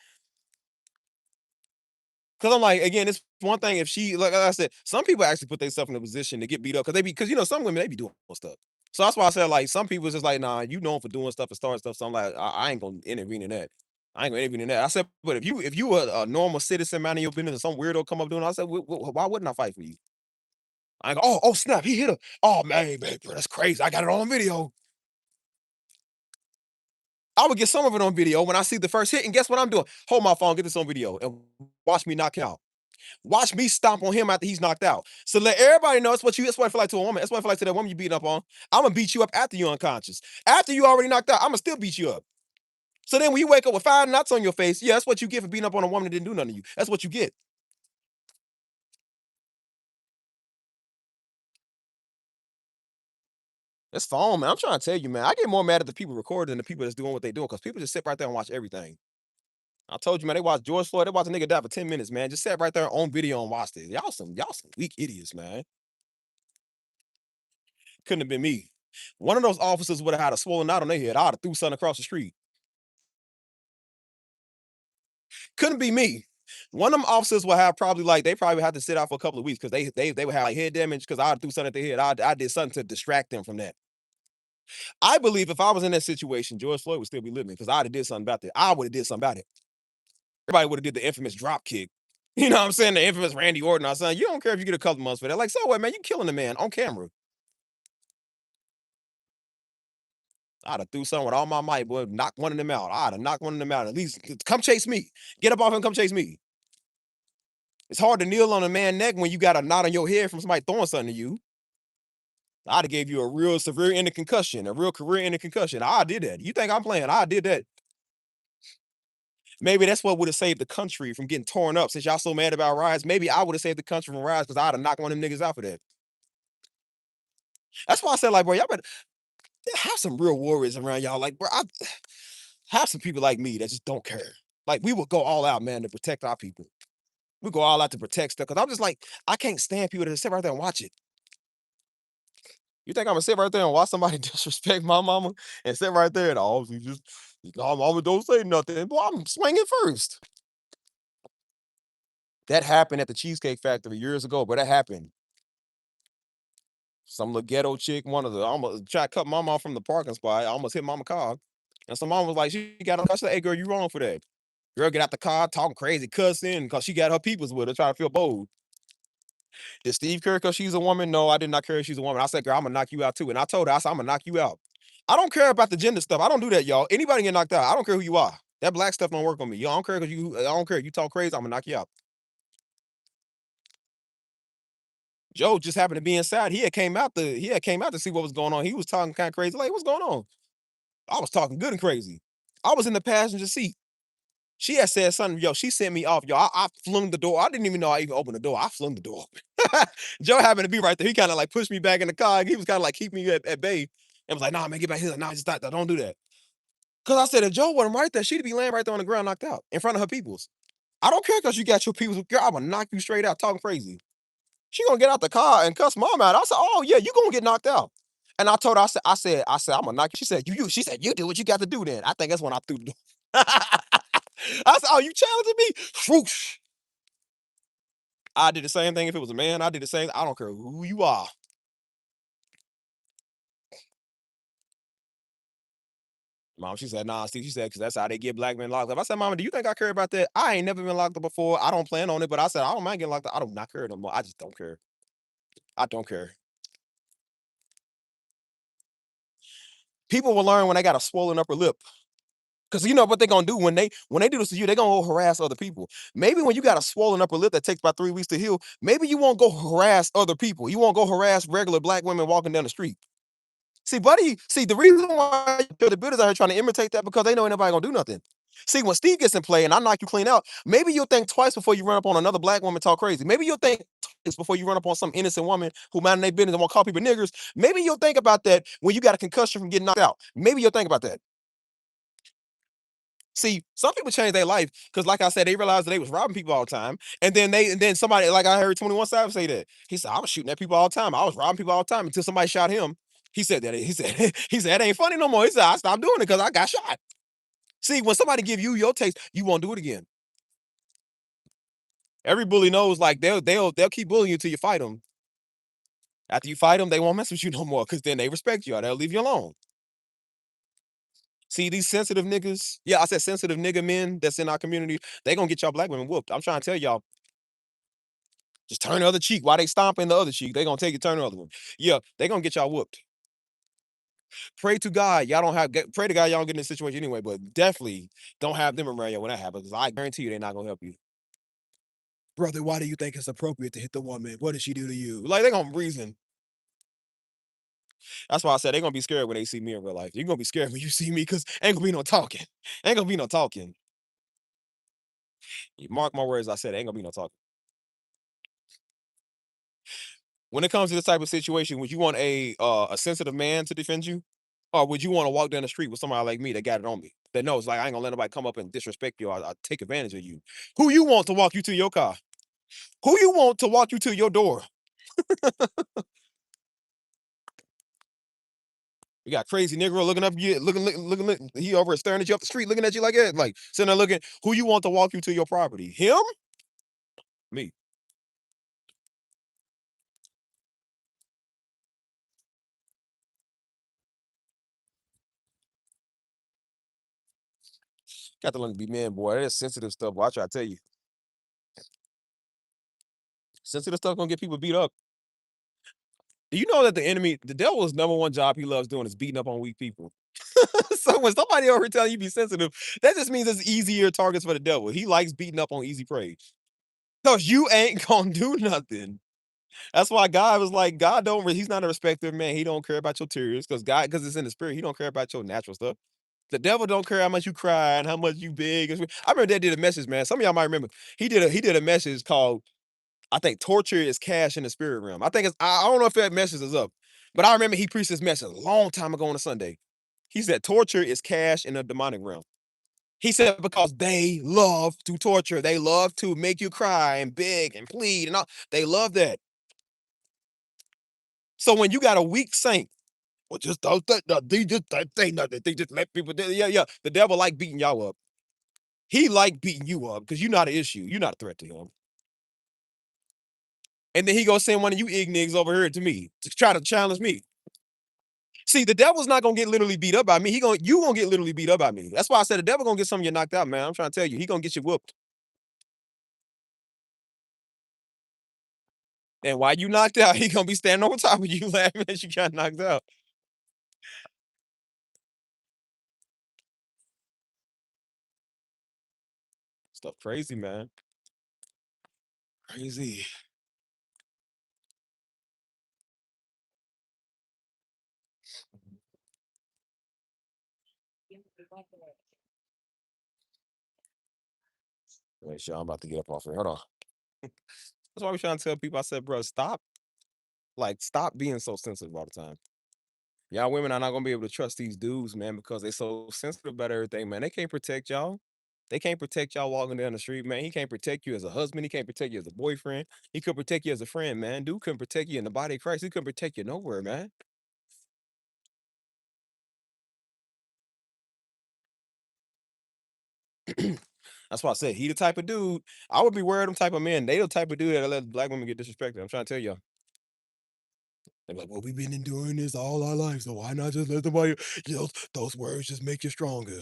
Because I'm like, again, it's one thing if she, like I said, some people actually put themselves in a position to get beat up because you know, some women, they be doing stuff. So that's why I said, like, some people is just like, nah, you known for doing stuff and starting stuff. So I'm like, I ain't gonna intervene in that. I ain't gonna intervene in that. I said, but if you were a normal citizen minding your business and some weirdo come up doing it, I said, why wouldn't I fight for you? I go, oh snap, he hit her. Oh man, bro, that's crazy. I got it on video. I would get some of it on video when I see the first hit, and guess what I'm doing? Hold my phone, get this on video, and watch me knock him out. Watch me stomp on him after he's knocked out. So let everybody know that's what I feel like to a woman. That's what I feel like to that woman you beating up on. I'm gonna beat you up after you're unconscious. After you already knocked out, I'm gonna still beat you up. So then when you wake up with 5 knots on your face, yeah, that's what you get for beating up on a woman that didn't do nothing to you. That's what you get. It's phone, man. I'm trying to tell you, man. I get more mad at the people recording than the people that's doing what they doing because people just sit right there and watch everything. I told you, man, they watched George Floyd. They watched a nigga die for 10 minutes, man. Just sat right there on video and watched it. Y'all some weak idiots, man. Couldn't have been me. One of those officers would have had a swollen knot on their head. I'd have threw something across the street. Couldn't be me. One of them officers would have they probably had to sit out for a couple of weeks because they would have like head damage because I threw something at their head. I did something to distract them from that. I believe if I was in that situation, George Floyd would still be living because I'd have did something about that. I would have did something about it. Everybody would have did the infamous drop kick. You know what I'm saying? The infamous Randy Orton. I said, you don't care if you get a couple months for that. Like, so what, man? You killing the man on camera. I'd have threw something with all my might, boy, knock one of them out. I'd have knocked one of them out. At least come chase me. Get up off him, come chase me. It's hard to kneel on a man's neck when you got a knot on your head from somebody throwing something to you. I'd have gave you a real severe ending concussion, a real career-ending concussion. I did that. You think I'm playing? I did that. Maybe that's what would have saved the country from getting torn up. Since y'all so mad about riots, maybe I would have saved the country from riots because I'd have knocked one of them niggas out for that. That's why I said, like, bro, y'all better have some real warriors around y'all. Like, bro, have some people like me that just don't care. Like, we will go all out, man, to protect our people. We go all out to protect stuff. Because I'm just like, I can't stand people that sit right there and watch it. You think I'm gonna sit right there and watch somebody disrespect my mama and sit right there and obviously just, no, mama don't say nothing. Boy, I'm swinging first. That happened at the Cheesecake Factory years ago, but that happened. Some little ghetto chick, one of the almost tried to cut mama off from the parking spot. I almost hit mama car. And some mom was like, she got up. I said, hey girl, you wrong for that. Girl, get out the car, talking crazy, cussing, because she got her peoples with her, trying to feel bold. Did Steve care because she's a woman? No, I did not care if she's a woman. I said, girl, I'm gonna knock you out too. And I told her, I said, I'm gonna knock you out. I don't care about the gender stuff. I don't do that, y'all. Anybody get knocked out. I don't care who you are. That black stuff don't work on me. Yo, I don't care because I don't care. You talk crazy, I'm gonna knock you out. Joe just happened to be inside. He had came out to see what was going on. He was talking kind of crazy. Like, what's going on? I was talking good and crazy. I was in the passenger seat. She had said something, yo, she sent me off, yo. I flung the door. I didn't even know I even opened the door. I flung the door open. Joe happened to be right there. He kind of like pushed me back in the car. He was kind of like keeping me at bay. And was like, nah, man, get back here. Nah, just stop. Don't do that. Because I said, if Joe wasn't right there, she'd be laying right there on the ground knocked out in front of her peoples. I don't care because you got your peoples. Girl, I'm going to knock you straight out talking crazy. She going to get out the car and cuss mom out. I said, oh, yeah, you going to get knocked out. And I told her, I said, I'm going to knock you. She said, she said, you do what you got to do then. I think that's when I threw the door. I said, oh, you challenging me? Swoosh. I did the same thing if it was a man. I did the same. I don't care who you are. Mom, she said, nah, Steve, she said, because that's how they get black men locked up. I said, Mama, do you think I care about that? I ain't never been locked up before. I don't plan on it, but I said, I don't mind getting locked up. I do not care no more. I just don't care. I don't care. People will learn when they got a swollen upper lip. Because you know what they're gonna do when they do this to you, they're gonna go harass other people. Maybe when you got a swollen upper lip that takes about 3 weeks to heal, maybe you won't go harass other people. You won't go harass regular black women walking down the street. See, buddy, the reason why the builders out here trying to imitate that because they know ain't nobody gonna do nothing. See, when Steve gets in play and I knock you clean out, maybe you'll think twice before you run up on another black woman talk crazy. Maybe you'll think twice before you run up on some innocent woman who minding their business and won't call people niggers. Maybe you'll think about that when you got a concussion from getting knocked out. Maybe you'll think about that. See, some people change their life because, like I said, they realized that they was robbing people all the time, and then somebody, like I heard 21 Savage say that he said, "I was shooting at people all the time. I was robbing people all the time until somebody shot him." He said that. He said that ain't funny no more. He said I stopped doing it because I got shot. See, when somebody give you your taste, you won't do it again. Every bully knows like they'll keep bullying you till you fight them. After you fight them, they won't mess with you no more because then they respect you or they'll leave you alone. See, these sensitive niggas, yeah, I said sensitive nigga men that's in our community, they gonna get y'all black women whooped. I'm trying to tell y'all, just turn the other cheek while they stomping the other cheek. They gonna take you, turn the other one. Yeah, they gonna get y'all whooped. Pray to God, y'all don't have, pray to God y'all don't get in this situation anyway, but definitely don't have them around you when that happens, because I guarantee you they're not gonna help you. Brother, why do you think it's appropriate to hit the woman? What did she do to you? Like, they gonna reason. That's why I said they're gonna be scared when they see me in real life. You're gonna be scared when you see me because ain't gonna be no talking. Ain't gonna be no talking. You mark my words, I said ain't gonna be no talking. When it comes to this type of situation, would you want a sensitive man to defend you? Or would you want to walk down the street with somebody like me that got it on me? That knows like I ain't gonna let nobody come up and disrespect you or take advantage of you. Who you want to walk you to your car? Who you want to walk you to your door? You got crazy Negro looking up you, looking, he over staring at you up the street, looking at you like that, like sitting there looking. Who you want to walk you to your property? Him? Me. Got to learn to be man, boy. That's sensitive stuff. Boy, I try to tell you. Sensitive stuff gonna get people beat up. Do you know that the devil's number one job he loves doing is beating up on weak people? So when somebody over here telling you be sensitive, that just means it's easier targets for the devil. He likes beating up on easy prey. Cause you ain't gonna do nothing. That's why God was like, God don't, he's not a respecter of man. He don't care about your tears. Because it's in the spirit, he don't care about your natural stuff. The devil don't care how much you cry and how much you beg. I remember Dad did a message, man. Some of y'all might remember. He did a message called, I think, torture is cash in the spirit realm. I think I don't know if that message is up, but I remember he preached this message a long time ago on a Sunday. He said torture is cash in the demonic realm. He said because they love to torture, they love to make you cry and beg and plead and all. They love that. So when you got a weak saint, well, just don't they just don't say nothing. They just let people. Yeah. The devil like beating y'all up. He like beating you up because you're not an issue. You're not a threat to him. And then he gonna send one of you ignigs over here to me to try to challenge me. See, the devil's not gonna get literally beat up by me. You gonna get literally beat up by me. That's why I said the devil gonna get some of you knocked out, man. I'm trying to tell you, he gonna get you whooped. And while you knocked out, he gonna be standing over top of you laughing as you got knocked out. Stuff crazy, man. Crazy. Wait, sure, I'm about to get up off here. Hold on. That's why we trying to tell people. I said, bro, stop. Like, stop being so sensitive all the time. Y'all women are not gonna be able to trust these dudes, man, because they so sensitive about everything, man. They can't protect y'all. They can't protect y'all walking down the street, man. He can't protect you as a husband. He can't protect you as a boyfriend. He could protect you as a friend, man. Dude couldn't protect you in the body of Christ. He couldn't protect you nowhere, man. That's why I said he the type of dude. I would be worried them type of men. They the type of dude that let black women get disrespected. I'm trying to tell y'all. They're like, well, we've been enduring this all our life, so why not just let somebody, those words just make you stronger.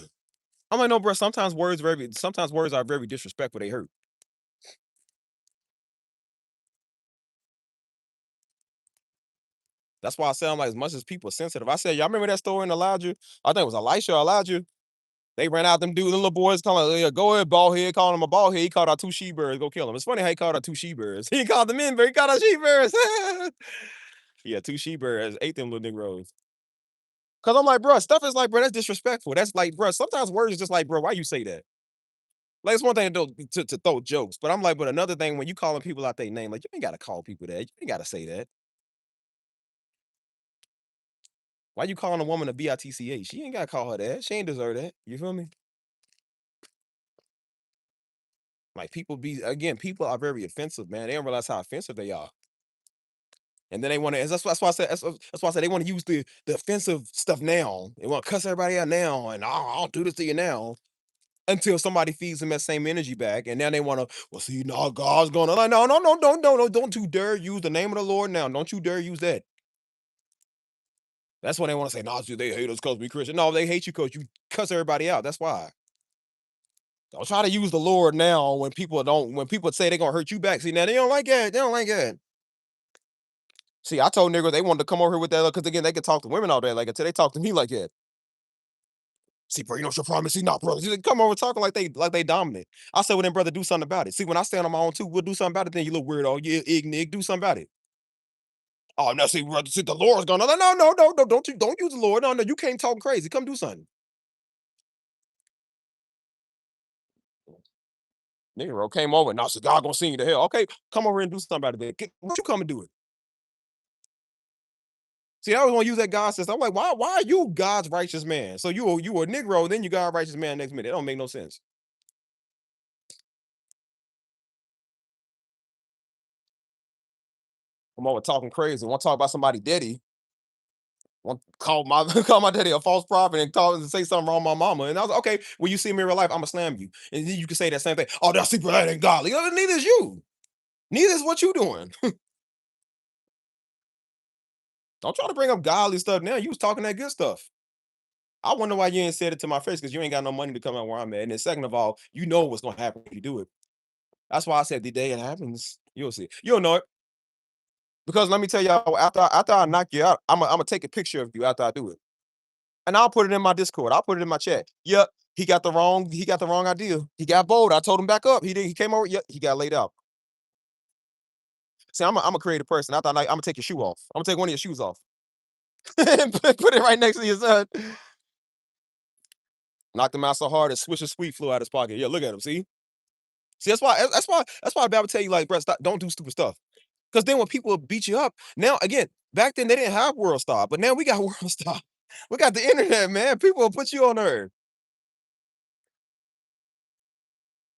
I'm like, no, bro. Sometimes words are very disrespectful. They hurt. That's why I say I'm like, as much as people are sensitive. I said, y'all remember that story in Elijah? I think it was Elisha or Elijah. They ran out them dudes, them little boys, calling, yeah, go ahead, bald head, calling him a bald head. He called out 2 she-birds, go kill him. It's funny how he called out 2 she-birds. He called them in, but he called out she-birds. Yeah, 2 she-birds, ate them little Negroes. Cause I'm like, bro, stuff is like, bro, that's disrespectful. That's like, bro, sometimes words is just like, bro, why you say that? Like, it's one thing to throw jokes, but I'm like, but another thing when you calling people out their name, like, you ain't gotta call people that. You ain't gotta say that. Why you calling a woman a bitch? She ain't gotta call her that. She ain't deserve that. You feel me? Like people are very offensive, man. They don't realize how offensive they are. And then they want to, that's why I said, that's why I said they want to use the offensive stuff now. They want to cuss everybody out now, and I'll do this to you now. Until somebody feeds them that same energy back, and now they want to, well, see, now God's going to, like, no, don't you dare use the name of the Lord now. Don't you dare use that. That's when they want to say, no, they hate us because we Christian. No, they hate you because you cuss everybody out. That's why. Don't try to use the Lord now when people say they're gonna hurt you back. See, now they don't like that. They don't like that. See, I told niggas they wanted to come over here with that because again, they could talk to women all day like until they talk to me like that. See, bro, you know what your problem is? See, no, brother. They come over talking like they dominant. I said, well, then, brother, do something about it. See, when I stand on my own too, we'll do something about it. Then you little weirdo, you ignig, do something about it. Oh, no, see, brother, see, the Lord's gonna no, don't use the Lord. No, you can't talk crazy. Come do something. Nigga came over and I said, God gonna send you to hell. Okay, come over here and do something about it. Then. Won't you come and do it? See, I was gonna use that God system. I'm like, why are you God's righteous man? So you a Negro, then you God righteous man next minute. That don't make no sense. I'm over talking crazy. Want to talk about somebody daddy. Want to call my daddy a false prophet and say something wrong with my mama. And I was like, okay, when you see me in real life, I'm gonna slam you. And then you can say that same thing. Oh, that's super, that ain't godly. Neither is you. Neither is what you doing. Don't try to bring up godly stuff now. You was talking that good stuff. I wonder why you ain't said it to my face because you ain't got no money to come out where I'm at. And then second of all, you know what's gonna happen if you do it. That's why I said the day it happens, you'll see. You'll know it. Because let me tell y'all, after I knock you out, I'm gonna take a picture of you after I do it. And I'll put it in my Discord. I'll put it in my chat. Yep, he got the wrong idea. He got bold. I told him back up. He came over. Yep, he got laid out. See, I'm a creative person. I thought I'm gonna take your shoe off. I'm gonna take one of your shoes off. And put it right next to your son. Knocked him out so hard, and Swisher Sweet flew out his pocket. Yeah, look at him. See, that's why the Bible tell you like, bro, stop, don't do stupid stuff. Because then when people beat you up, now again, back then they didn't have World Star, but now we got World Star. We got the internet, man. People will put you on there.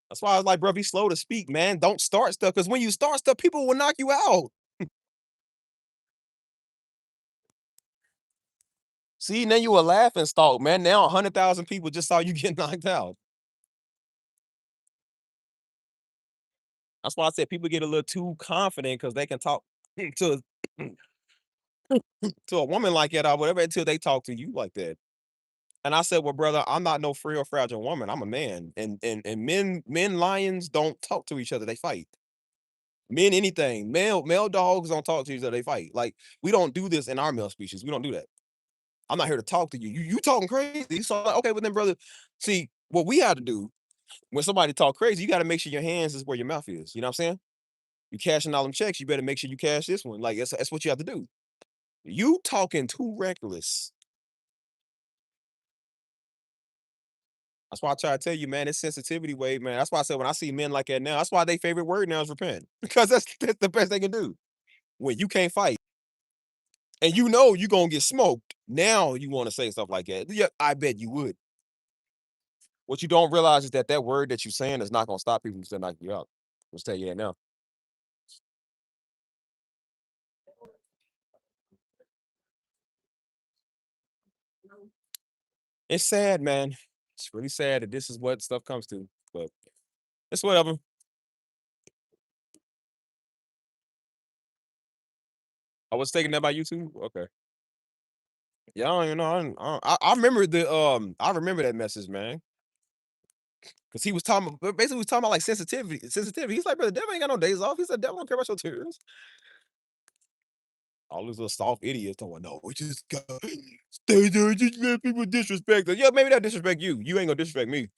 That's why I was like, bro, be slow to speak, man. Don't start stuff because when you start stuff, people will knock you out. See, now you a laughing stock, man. Now 100,000 people just saw you get knocked out. That's why I said people get a little too confident because they can talk to to a woman like that or whatever until they talk to you like that. And I said, well, brother, I'm not no frail, fragile woman. I'm a man. And men lions don't talk to each other. They fight. Men anything. Male dogs don't talk to each other. They fight. Like we don't do this in our male species. We don't do that. I'm not here to talk to you. You talking crazy. So okay, but then brother, see what we have to do when somebody talk crazy, you got to make sure your hands is where your mouth is. You know what I'm saying? You cashing all them checks, you better make sure you cash this one. Like that's what you have to do. You talking too reckless. That's why I try to tell you, man, it's sensitivity wave, man. That's why I said when I see men like that now, that's why they favorite word now is repent. Because that's the best they can do. When you can't fight and you know you're gonna get smoked, now you want to say stuff like that. Yeah, I bet you would. What you don't realize is that word that you're saying is not gonna stop people from still knocking you out. Let's tell you that now. It's sad, man. It's really sad that this is what stuff comes to, but it's whatever. I was taking that by YouTube. Okay. Yeah, I don't even know. I remember I remember that message, man. Cause he was talking, basically, he was talking about like sensitivity. Sensitivity. He's like, brother, devil ain't got no days off. He said, devil don't care about your tears. All these little soft idiots talking, no, we just got stay there, just let people disrespect us. Yeah, maybe they'll disrespect you. You ain't gonna disrespect me.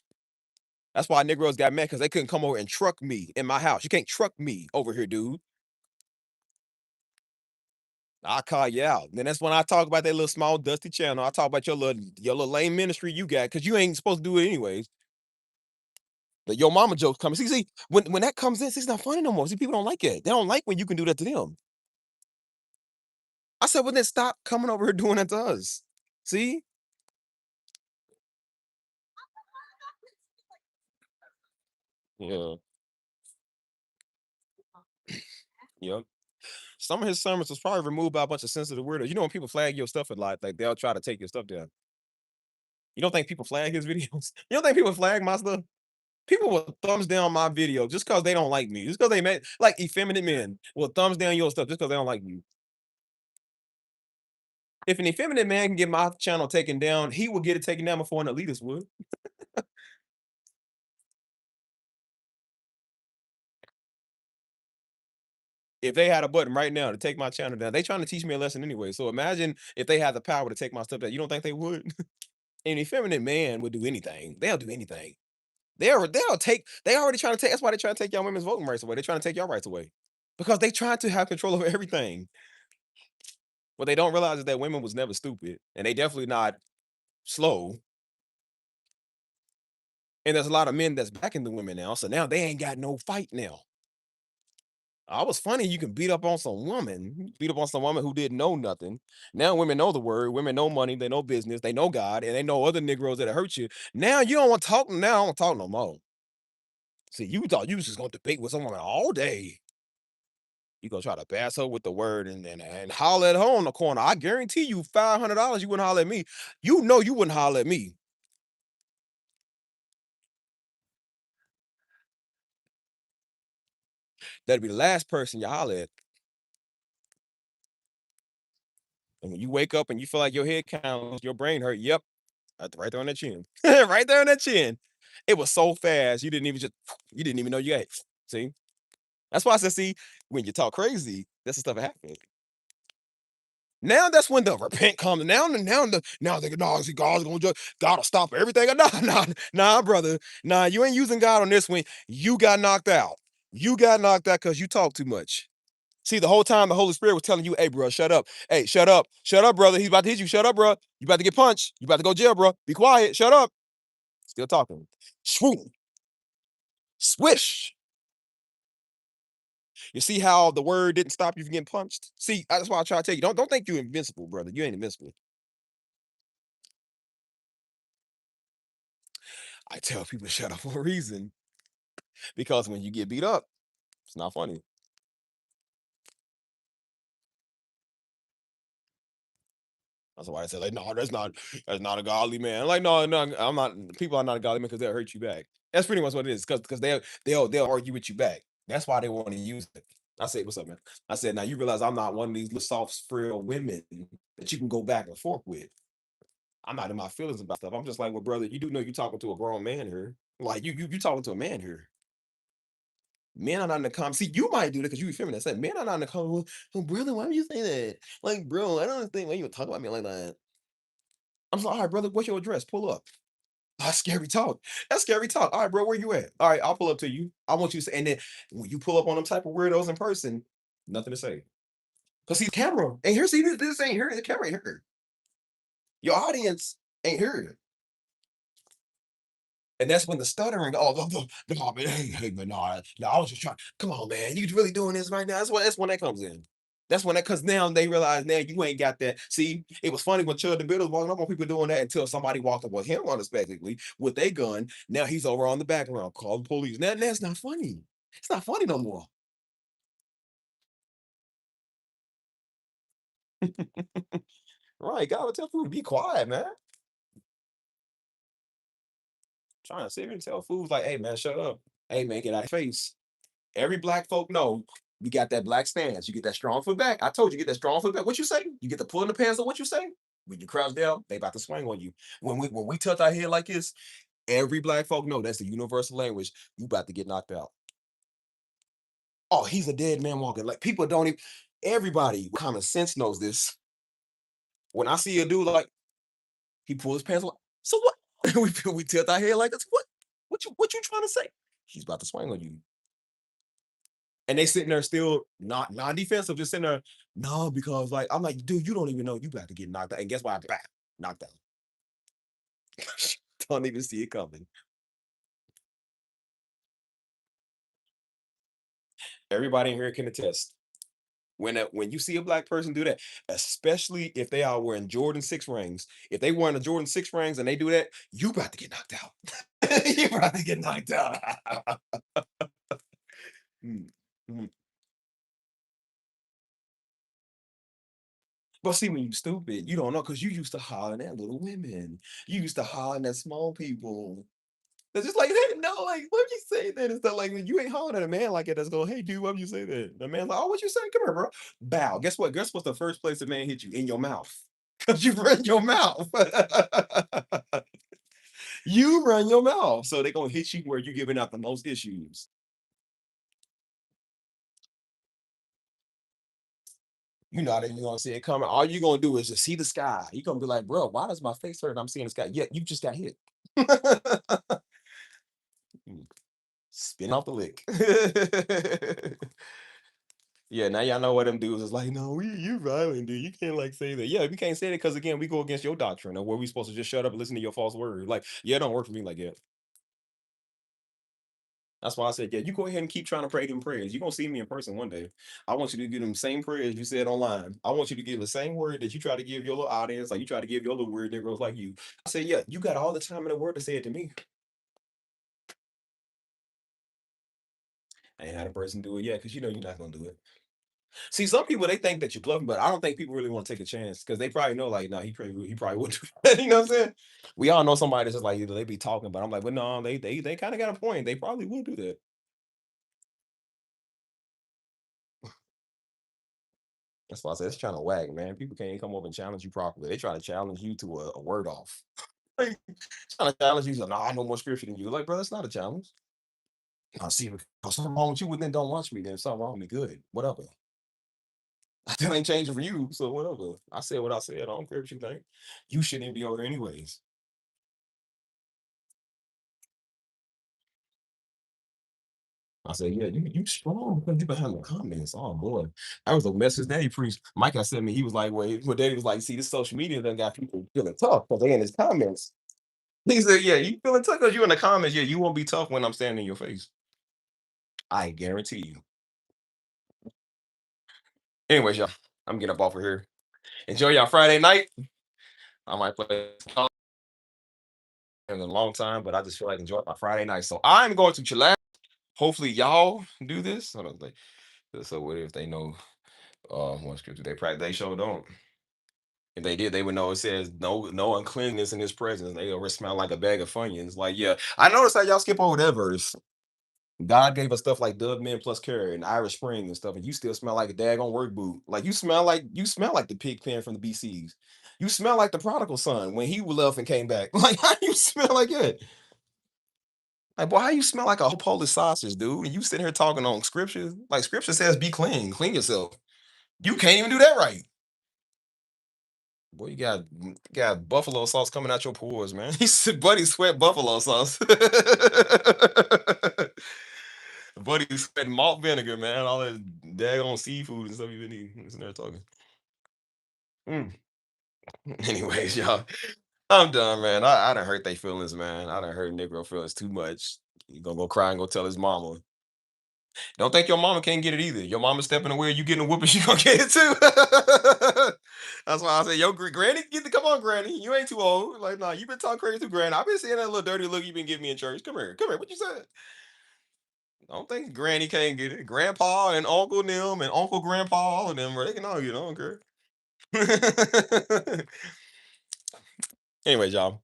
That's why Negroes got mad because they couldn't come over and truck me in my house. You can't truck me over here, dude. I'll call you out. Then that's when I talk about that little small dusty channel. I talk about your little lame ministry you got, because you ain't supposed to do it anyways. The your mama jokes coming. See, when that comes in, see, it's not funny no more. See, people don't like it. They don't like when you can do that to them. I said, well, then stop coming over here doing that to us. See? Yeah. Yep. Some of his sermons was probably removed by a bunch of sensitive weirdos. You know when people flag your stuff a lot, like they'll try to take your stuff down. You don't think people flag his videos? You don't think people flag my stuff? People will thumbs down my video just because they don't like me. Just because they met like effeminate men will thumbs down your stuff just because they don't like you. If an effeminate man can get my channel taken down, he will get it taken down before an elitist would. If they had a button right now to take my channel down, they trying to teach me a lesson anyway. So imagine if they had the power to take my stuff down. You don't think they would? An effeminate man would do anything. They'll do anything. They'll take. They already trying to take. That's why they trying to take y'all women's voting rights away. They're trying to take y'all rights away because they trying to have control over everything. What they don't realize is that women was never stupid, and they definitely not slow. And there's a lot of men that's backing the women now, so now they ain't got no fight now. I was funny. You can beat up on some woman, beat up on some woman who didn't know nothing. Now women know the word. Women know money. They know business. They know God, and they know other Negroes that hurt you. Now you don't want to talk. Now I don't want to talk no more. See, you thought you was just gonna debate with some woman all day. You gonna try to bass her with the word and holler at her on the corner. I guarantee you, $500 you wouldn't holler at me. You know you wouldn't holler at me. That'd be the last person you holler at. And when you wake up and you feel like your head counts, your brain hurt. Yep, right there on that chin. Right there on that chin. It was so fast. You didn't even know you got it. See? That's why I said, see, when you talk crazy, that's the stuff that happens. Now that's when the repent comes. Now they go, no, see, God's gonna judge. God'll stop everything. Nah, brother. Nah, you ain't using God on this one. You got knocked out. You got knocked out because you talk too much. See, the whole time the Holy Spirit was telling you, hey, bro, shut up. Hey, shut up. Shut up, brother. He's about to hit you. Shut up, bro. You about to get punched. You about to go jail, bro. Be quiet. Shut up. Still talking. Swoop. Swish. You see how the word didn't stop you from getting punched? See, that's why I try to tell you. Don't think you're invincible, brother. You ain't invincible. I tell people to shut up for a reason. Because when you get beat up, it's not funny. That's why I said, like, no, that's not a godly man. Like, no, I'm not. People are not a godly man because they'll hurt you back. That's pretty much what it is. Because they'll argue with you back. That's why they want to use it. I said, what's up, man? I said, now you realize I'm not one of these little soft, frail women that you can go back and forth with. I'm not in my feelings about stuff. I'm just like, well, brother, you do know you're talking to a grown man here. Like you talking to a man here. Men are not in the comments. See, you might do that because you feminine. I said, men are not in the comments. Oh, brother, why would you say that? Like, bro, I don't think why you would talk about me like that. I'm like, all right, brother, what's your address? Pull up. That's scary talk. That's scary talk. All right, bro, where you at? All right, I'll pull up to you. I want you to say, and then when you pull up on them type of weirdos in person, nothing to say. Cause see, the camera ain't here. See, this ain't here. The camera ain't here. Your audience ain't here. And that's when the stuttering, no, man, hey, man, no, I was just trying. Come on, man, you really doing this right now? That's when that comes in. That's when that, because now they realize now you ain't got that. See, it was funny when Chud the Bill was walking up on people doing that until somebody walked up with him unexpectedly with their gun. Now he's over on the background calling police. Now that's not funny. It's not funny no more. Right, God would tell people to be quiet, man. Trying to sit here and tell fools like, hey man, shut up. Hey man, get out of your face. Every black folk know You got that black stance. You get that strong foot back. I told you, get that strong foot back. What you say? You get the pull in the pants of what you say? When you crouch down, they about to swing on you. When we touch our head like this, every black folk know that's the universal language. You about to get knocked out. Oh, he's a dead man walking. Like people don't even. Everybody with common sense knows this. When I see a dude like he pulls his pants, so what? we tilt our head like this. What you trying to say? He's about to swing on you. And they sitting there still not non-defensive, just sitting there, no, because like I'm like, dude, you don't even know you about to get knocked out. And guess what? Bam, knocked out. Don't even see it coming. Everybody in here can attest. When you see a black person do that, especially if they are wearing Jordan 6 rings, if they wearing a Jordan 6 rings and they do that, you about to get knocked out. You about to get knocked out. Mm, mm. But see, when you stupid, you don't know because you used to hollering at little women. You used to hollering at small people. They're just like, hey, no, like, why you say that? It's not like when you ain't hollering at a man like it. That's go, hey, dude, why you say that? The man's like, oh, what you say? Come here, bro. Bow. Guess what? Guess what's the first place the man hit you? In your mouth. Because you run your mouth. You run your mouth. So they're going to hit you where you're giving out the most issues. You're not even gonna see it coming. All you're gonna do is just see the sky. You're gonna be like, bro, why does my face hurt? And I'm seeing the sky. Yeah, you just got hit. Spin off the lick. Yeah, now y'all know what them dudes is like. No, you violent, dude. You can't like say that. Yeah, we can't say that because again, we go against your doctrine of where we supposed to just shut up and listen to your false word. Like, yeah, it don't work for me like that. That's why I said, yeah, you go ahead and keep trying to pray them prayers. You're gonna see me in person one day. I want you to give them same prayers you said online. I want you to give the same word that you try to give your little audience, like you try to give your little weird Negroes like you. I said, yeah, you got all the time in the world to say it to me. I ain't had a person do it yet because you know you're not gonna do it. See, some people they think that you're bluffing, but I don't think people really want to take a chance because they probably know, like, no, he probably wouldn't do that. You know what I'm saying? We all know somebody that's just like they be talking, but I'm like, but no, they kind of got a point. They probably would do that. That's why I said it's trying to whack, man. People can't come up and challenge you properly. They try to challenge you to a word off. Like, trying to challenge you, so no, I know more scripture than you. Like, bro, that's not a challenge. I see if something wrong with you, well, then don't watch me. Then something wrong with me. Good. Whatever. That ain't changing for you. So whatever. I said what I said. I don't care what you think. You shouldn't even be over there anyways. I said, yeah, you strong because you behind the comments. Oh boy. That was a message that he preached. Mike I said me, he was like, wait, what Daddy was like, see, this social media done got people feeling tough because they in his comments. He said, yeah, you feeling tough because you in the comments. Yeah, you won't be tough when I'm standing in your face. I guarantee you. Anyways, y'all, I'm getting up off of here. Enjoy y'all Friday night. I might play in a long time, but I just feel like enjoying my Friday night. So I'm going to chill out. Hopefully y'all do this. Hold on, like, so what if they know what scripture they practice? They sure don't. If they did, they would know it says no uncleanness in his presence. They already smell like a bag of Funyuns. Like, yeah, I noticed how y'all skip over that verse. God gave us stuff like Dove Men plus Carrot and Irish Spring and stuff, and you still smell like a daggone work boot. Like you smell like the pig pen from the BCs. You smell like the prodigal son when he left and came back. Like how you smell like that? Like, boy, how you smell like a whole Polish sausage, dude? And you sitting here talking on scripture. Like scripture says, be clean yourself. You can't even do that right. Boy, you got buffalo sauce coming out your pores, man. He said, buddy, sweat buffalo sauce. Buddy sweating malt vinegar, man. All that daggone seafood and stuff you've been eating. Sitting there talking. Mm. Anyways, y'all, I'm done, man. I done hurt their feelings, man. I done hurt Negro feelings too much. He gonna go cry and go tell his mama. Don't think your mama can't get it either. Your mama stepping away, you getting a whooping, she gonna get it too. That's why I say, yo, granny, come on, granny. You ain't too old. Like, nah, you been talking crazy to granny. I've been seeing that little dirty look you been giving me in church. Come here. What you said? I don't think granny can't get it. Grandpa and Uncle them and Uncle Grandpa, all of them, bro, they can all get it. I don't care. Anyways, y'all,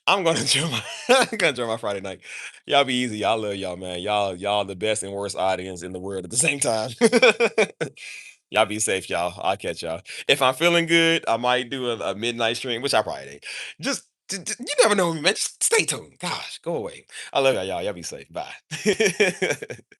I'm gonna enjoy my I'm gonna enjoy my Friday night. Y'all be easy. I love y'all, man. Y'all the best and worst audience in the world at the same time. Y'all be safe, y'all. I'll catch y'all. If I'm feeling good, I might do a midnight stream, which I probably ain't. Just you never know, man. Just stay tuned. Gosh, go away. I love y'all. Y'all be safe. Bye.